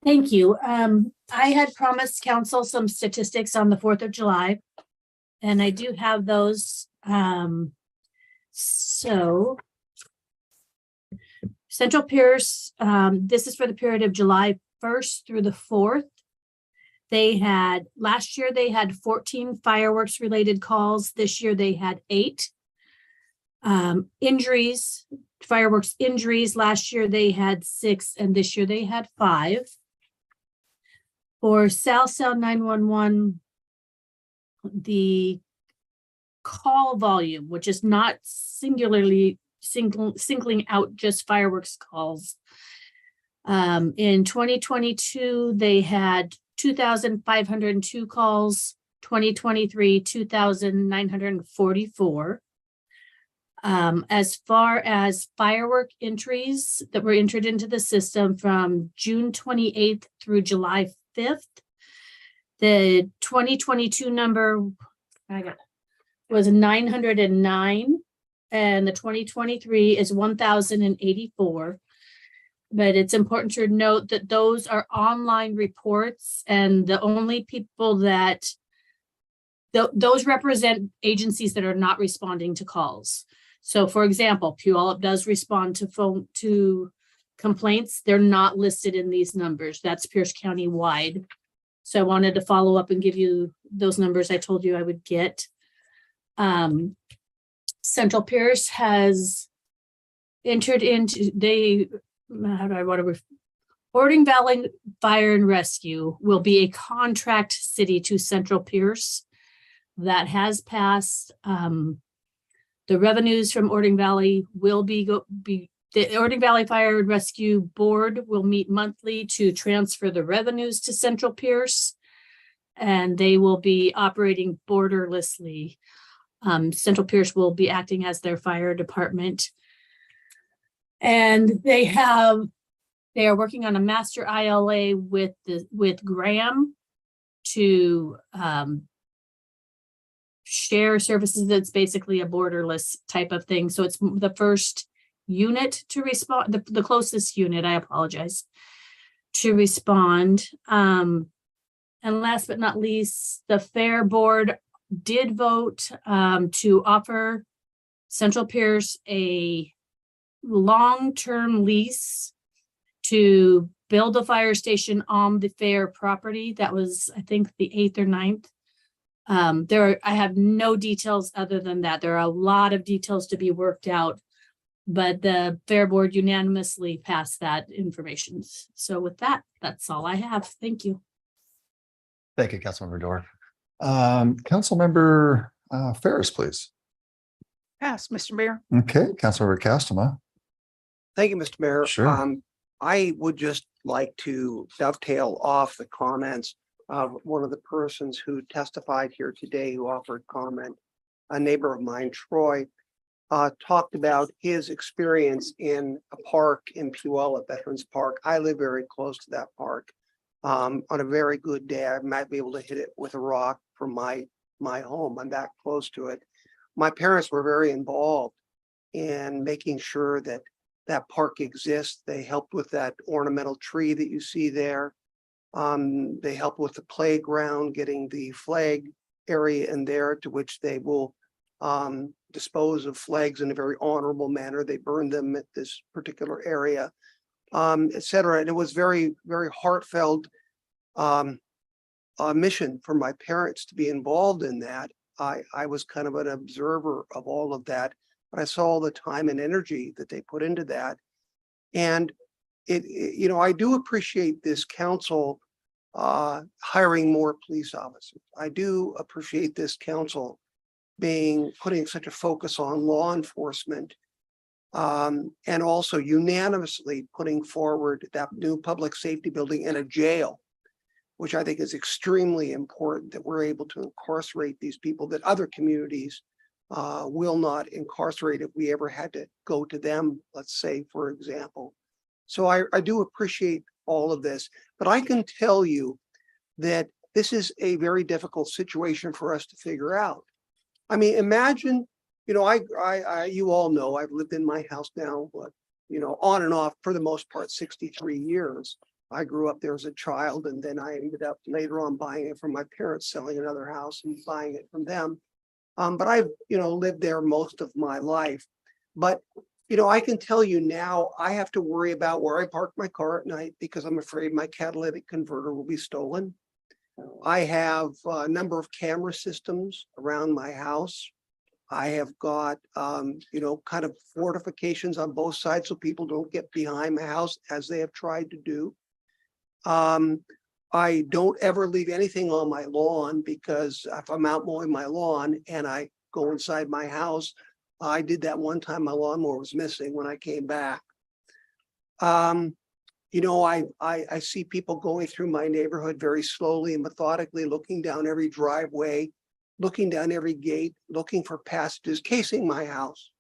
Thank you. I had promised council some statistics on the 4th of July, and I do have those. So Central Pierce, this is for the period of July 1st through the 4th. Last year they had 14 fireworks related calls. This year they had 8. Injuries, fireworks injuries. Last year they had 6, and this year they had 5. For South 911, the call volume, which is not singling out just fireworks calls. In 2022, they had 2,502 calls. 2023, 2,944. As far as firework entries that were entered into the system from June 28th through July 5th, the 2022 number was 909, and the 2023 is 1,084. But it's important to note that those are online reports, and the only people that those represent agencies that are not responding to calls. So, for example, Puyallup does respond to complaints. They're not listed in these numbers. That's Pierce County wide. So I wanted to follow up and give you those numbers I told you I would get. Central Pierce has entered into, Ording Valley Fire and Rescue will be a contract city to Central Pierce. That has passed. The revenues from Ording Valley will be the Ording Valley Fire and Rescue Board will meet monthly to transfer the revenues to Central Pierce, and they will be operating borderlessly. Central Pierce will be acting as their fire department, and they are working on a master ILA with Graham to share services. That's basically a borderless type of thing. So it's the first unit to respond, the closest unit, I apologize, to respond. And last but not least, the Fair Board did vote to offer Central Pierce a long-term lease to build a fire station on the fair property. That was, I think, the 8th or 9th. I have no details other than that. There are a lot of details to be worked out, But the Fair Board unanimously passed that information. So with that, that's all I have. Thank you. Thank you, Councilmember Dorr. Councilmember Ferris, please. Pass, Mr. Mayor. Okay, Councilmember Castema. Thank you, Mr. Mayor. Sure. I would just like to dovetail off the comments of one of the persons who testified here today who offered comment. A neighbor of mine, Troy, talked about his experience in a park in Puyallup, Veterans Park. I live very close to that park. On a very good day, I might be able to hit it with a rock from my home. I'm that close to it. My parents were very involved in making sure that that park exists. They helped with that ornamental tree that you see there. They helped with the playground, getting the flag area in there to which they will dispose of flags in a very honorable manner. They burn them at this particular area, et cetera. And it was very, very heartfelt mission for my parents to be involved in that. I was kind of an observer of all of that, but I saw all the time and energy that they put into that. And you know, I do appreciate this council hiring more police officers. I do appreciate this council putting such a focus on law enforcement, and also unanimously putting forward that new public safety building and a jail, which I think is extremely important, that we're able to incarcerate these people that other communities will not incarcerate if we ever had to go to them, let's say, for example. So I do appreciate all of this, but I can tell you that this is a very difficult situation for us to figure out. I mean, imagine, you know, you all know I've lived in my house now, but, you know, on and off for the most part, 63 years. I grew up there as a child, and then I ended up later on buying it from my parents, selling another house and buying it from them. But I've, you know, lived there most of my life. But, you know, I can tell you now, I have to worry about where I park my car at night because I'm afraid my catalytic converter will be stolen. I have a number of camera systems around my house. I have got, you know, kind of fortifications on both sides so people don't get behind my house as they have tried to do. I don't ever leave anything on my lawn because if I'm out mowing my lawn and I go inside my house, I did that one time, my lawnmower was missing when I came back. You know, I see people going through my neighborhood very slowly and methodically, looking down every driveway, looking down every gate, looking for passages, casing my house.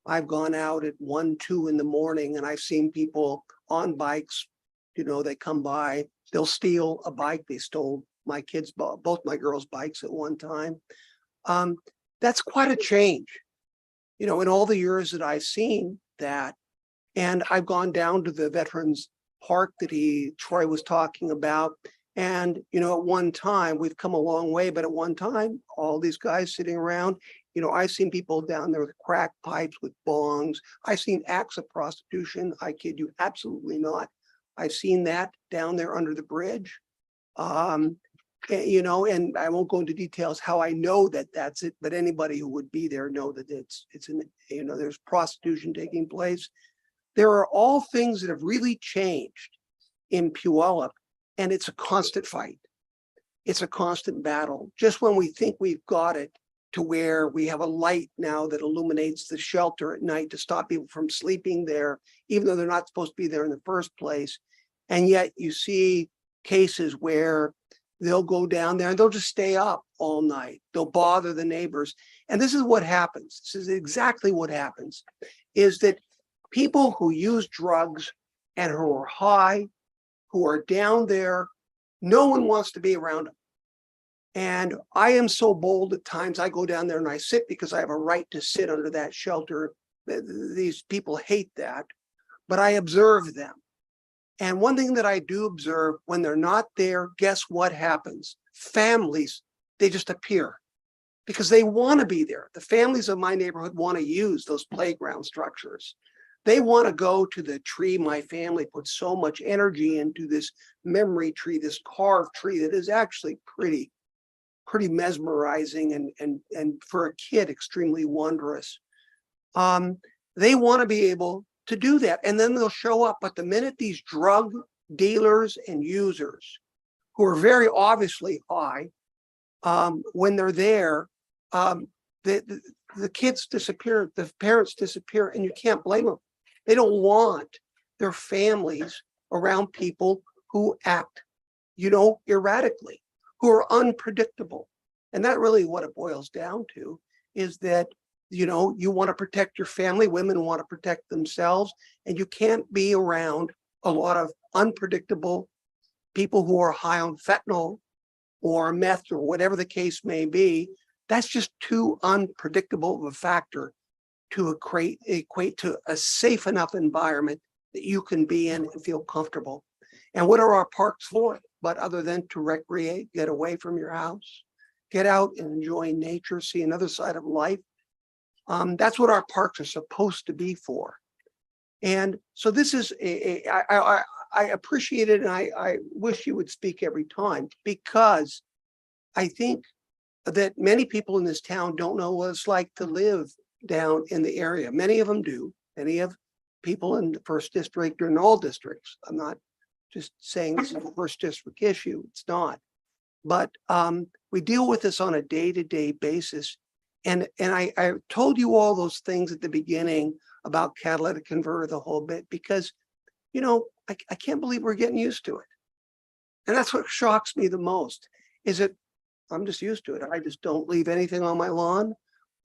I've gone out at 1, 2 in the morning and I've seen people on bikes. You know, they come by, they'll steal a bike. They stole my kids, both my girls' bikes at one time. That's quite a change, you know, in all the years that I've seen that. And I've gone down to the Veterans Park that Troy was talking about. And, you know, at one time, we've come a long way, but at one time, all these guys sitting around, you know, I've seen people down there with crack pipes, with bongs. I've seen acts of prostitution. I kid you, absolutely not. I've seen that down there under the bridge. You know, and I won't go into details how I know that that's it, but anybody who would be there know that it's you know, there's prostitution taking place. There are all things that have really changed in Puyallup, and it's a constant fight. It's a constant battle. Just when we think we've got it to where we have a light now that illuminates the shelter at night to stop people from sleeping there, even though they're not supposed to be there in the first place. And yet you see cases where they'll go down there and they'll just stay up all night. They'll bother the neighbors. And this is what happens. This is exactly what happens, is that people who use drugs and who are high, who are down there, no one wants to be around them. And I am so bold at times, I go down there and I sit because I have a right to sit under that shelter. These people hate that, but I observe them. And one thing that I do observe, when they're not there, guess what happens? Families, they just appear because they want to be there. The families of my neighborhood want to use those playground structures. They want to go to the tree. My family put so much energy into this memory tree, this carved tree that is actually pretty mesmerizing and for a kid, extremely wondrous. they want to be able to do that. And then they'll show up. But the minute these drug dealers and users who are very obviously high, when they're there, the kids disappear, the parents disappear, and you can't blame them. They don't want their families around people who act, erratically, who are unpredictable. And that really what it boils down to is that, you want to protect your family, women want to protect themselves, and you can't be around a lot of unpredictable people who are high on fentanyl or meth or whatever the case may be. That's just too unpredictable of a factor to equate to a safe enough environment that you can be in and feel comfortable. And what are our parks for? But other than to recreate, get away from your house, get out and enjoy nature, see another side of life. That's what our parks are supposed to be for. And so this is I appreciate it, and I wish you would speak every time, because I think that many people in this town don't know what it's like to live down in the area. Many of them do. Many of people in the first district or in all districts. I'm not just saying this is a first district issue. It's not. But we deal with this on a day-to-day basis. And I told you all those things at the beginning about catalytic converter, the whole bit, because, I can't believe we're getting used to it. And that's what shocks me the most, is that I'm just used to it. I just don't leave anything on my lawn.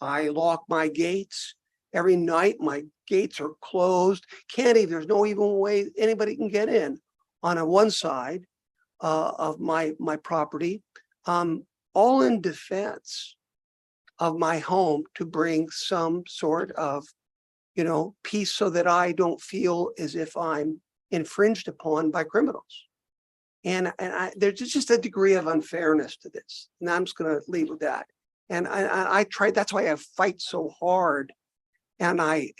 I lock my gates. Every night my gates are closed. There's no even way anybody can get in on one side of my property, all in defense of my home, to bring some sort of, peace, so that I don't feel as if I'm infringed upon by criminals. And there's just a degree of unfairness to this. And I'm just going to leave with that. And I tried, that's why I fight so hard. And I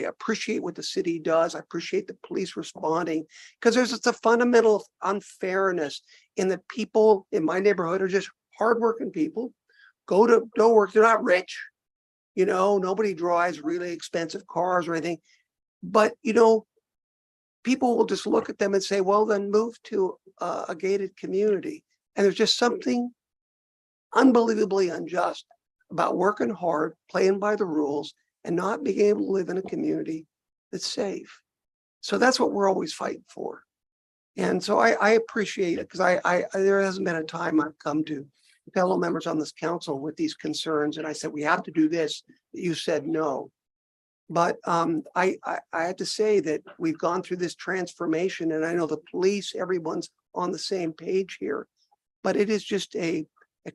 appreciate what the city does. I appreciate the police responding, because there's just a fundamental unfairness in that people in my neighborhood are just hardworking people, go to work. They're not rich. Nobody drives really expensive cars or anything. But, people will just look at them and say, well, then move to a gated community. And there's just something unbelievably unjust about working hard, playing by the rules, and not being able to live in a community that's safe. So that's what we're always fighting for. And so I appreciate it, because there hasn't been a time I've come to fellow members on this council with these concerns, and I said, we have to do this. You said no. But I have to say that we've gone through this transformation, and I know the police, everyone's on the same page here, but it is just a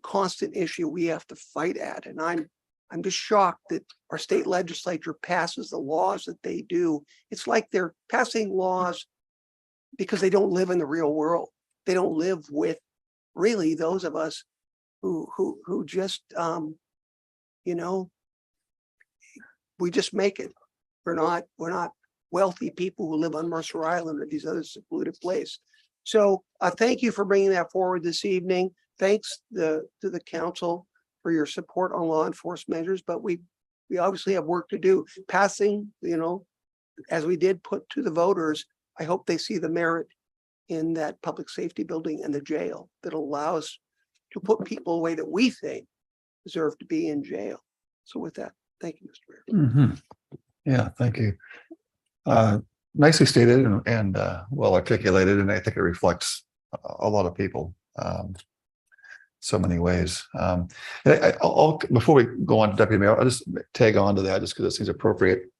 constant issue we have to fight at. And I'm just shocked that our state legislature passes the laws that they do. It's like they're passing laws because they don't live in the real world. They don't live with really those of us who just, we just make it. We're not wealthy people who live on Mercer Island or these other secluded places. So thank you for bringing that forward this evening. Thanks to the council for your support on law enforcement measures, but we obviously have work to do. Passing, as we did put to the voters, I hope they see the merit in that public safety building and the jail that allows to put people away that we think deserve to be in jail. So with that, thank you, Mr. Mayor. Mm-hmm. Yeah, thank you. Nicely stated and well articulated, and I think it reflects a lot of people. So many ways. Before we go on to Deputy Mayor, I'll just tag on to that just because it seems appropriate.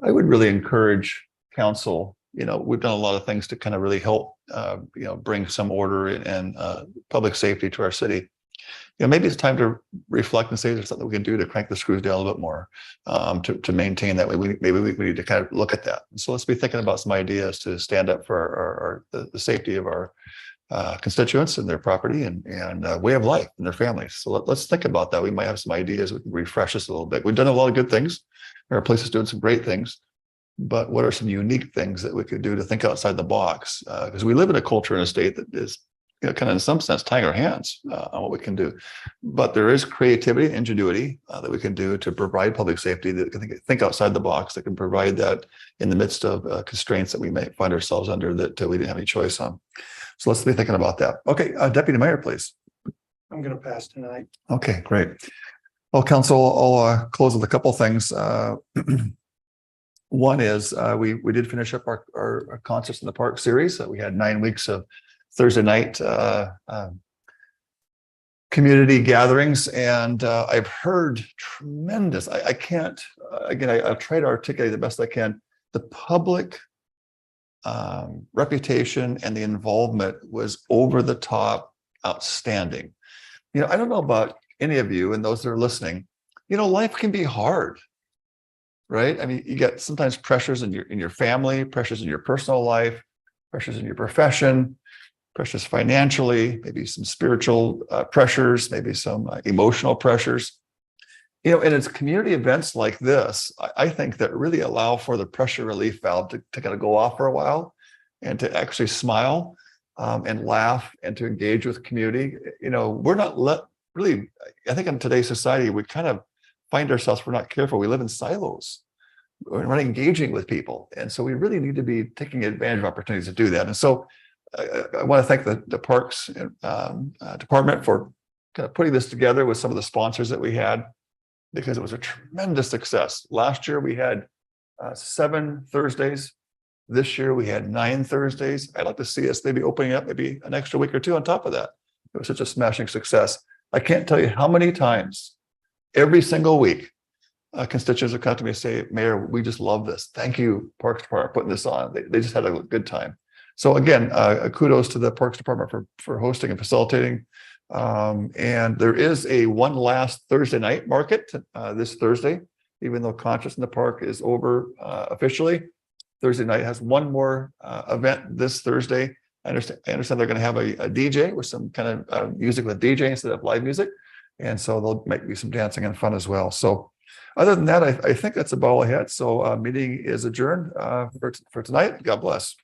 I would really encourage council, we've done a lot of things to kind of really help, bring some order and public safety to our city. Maybe it's time to reflect and say there's something we can do to crank the screws down a little bit more to maintain that. Maybe we need to kind of look at that. So let's be thinking about some ideas to stand up for the safety of our constituents and their property and way of life and their families. So let's think about that. We might have some ideas. We can refresh us a little bit. We've done a lot of good things. There are places doing some great things, but what are some unique things that we could do to think outside the box? Because we live in a culture in a state that is kind of in some sense tying our hands on what we can do. But there is creativity and ingenuity that we can do to provide public safety that can think outside the box, that can provide that in the midst of constraints that we may find ourselves under that we didn't have any choice on. So let's be thinking about that. Okay, Deputy Mayor, please. I'm going to pass tonight. Okay, great. Well, Council, I'll close with a couple things. One is we did finish up our Concerts in the Park series. We had 9 weeks of Thursday night community gatherings, and I've heard tremendous. I can't again. I'll try to articulate the best I can. The public reputation and the involvement was over the top, outstanding. You know, I don't know about any of you and those that are listening. You know, life can be hard, right? I mean, you get sometimes pressures in your family, pressures in your personal life, pressures in your profession, pressures financially, maybe some spiritual pressures, maybe some emotional pressures. You know, and it's community events like this, I think, that really allow for the pressure relief valve to kind of go off for a while and to actually smile and laugh and to engage with community. You know, we're not really, I think in today's society, we kind of find ourselves, if we're not careful, we live in silos. We're not engaging with people. And so we really need to be taking advantage of opportunities to do that. And so I want to thank the Parks Department for kind of putting this together with some of the sponsors that we had, because it was a tremendous success. Last year we had 7 Thursdays. This year we had 9 Thursdays. I'd like to see us maybe opening up maybe an extra week or 2 on top of that. It was such a smashing success. I can't tell you how many times every single week constituents will come to me and say, Mayor, we just love this. Thank you, Parks Department, for putting this on. They just had a good time. So again, kudos to the Parks Department for hosting and facilitating. And there is a one last Thursday night market this Thursday, even though Concerts in the Park is over officially. Thursday night has one more event this Thursday. I understand they're going to have a DJ with some kind of music with DJ instead of live music. And so there'll make me some dancing and fun as well. So other than that, I think that's about all I had. So meeting is adjourned for tonight. God bless.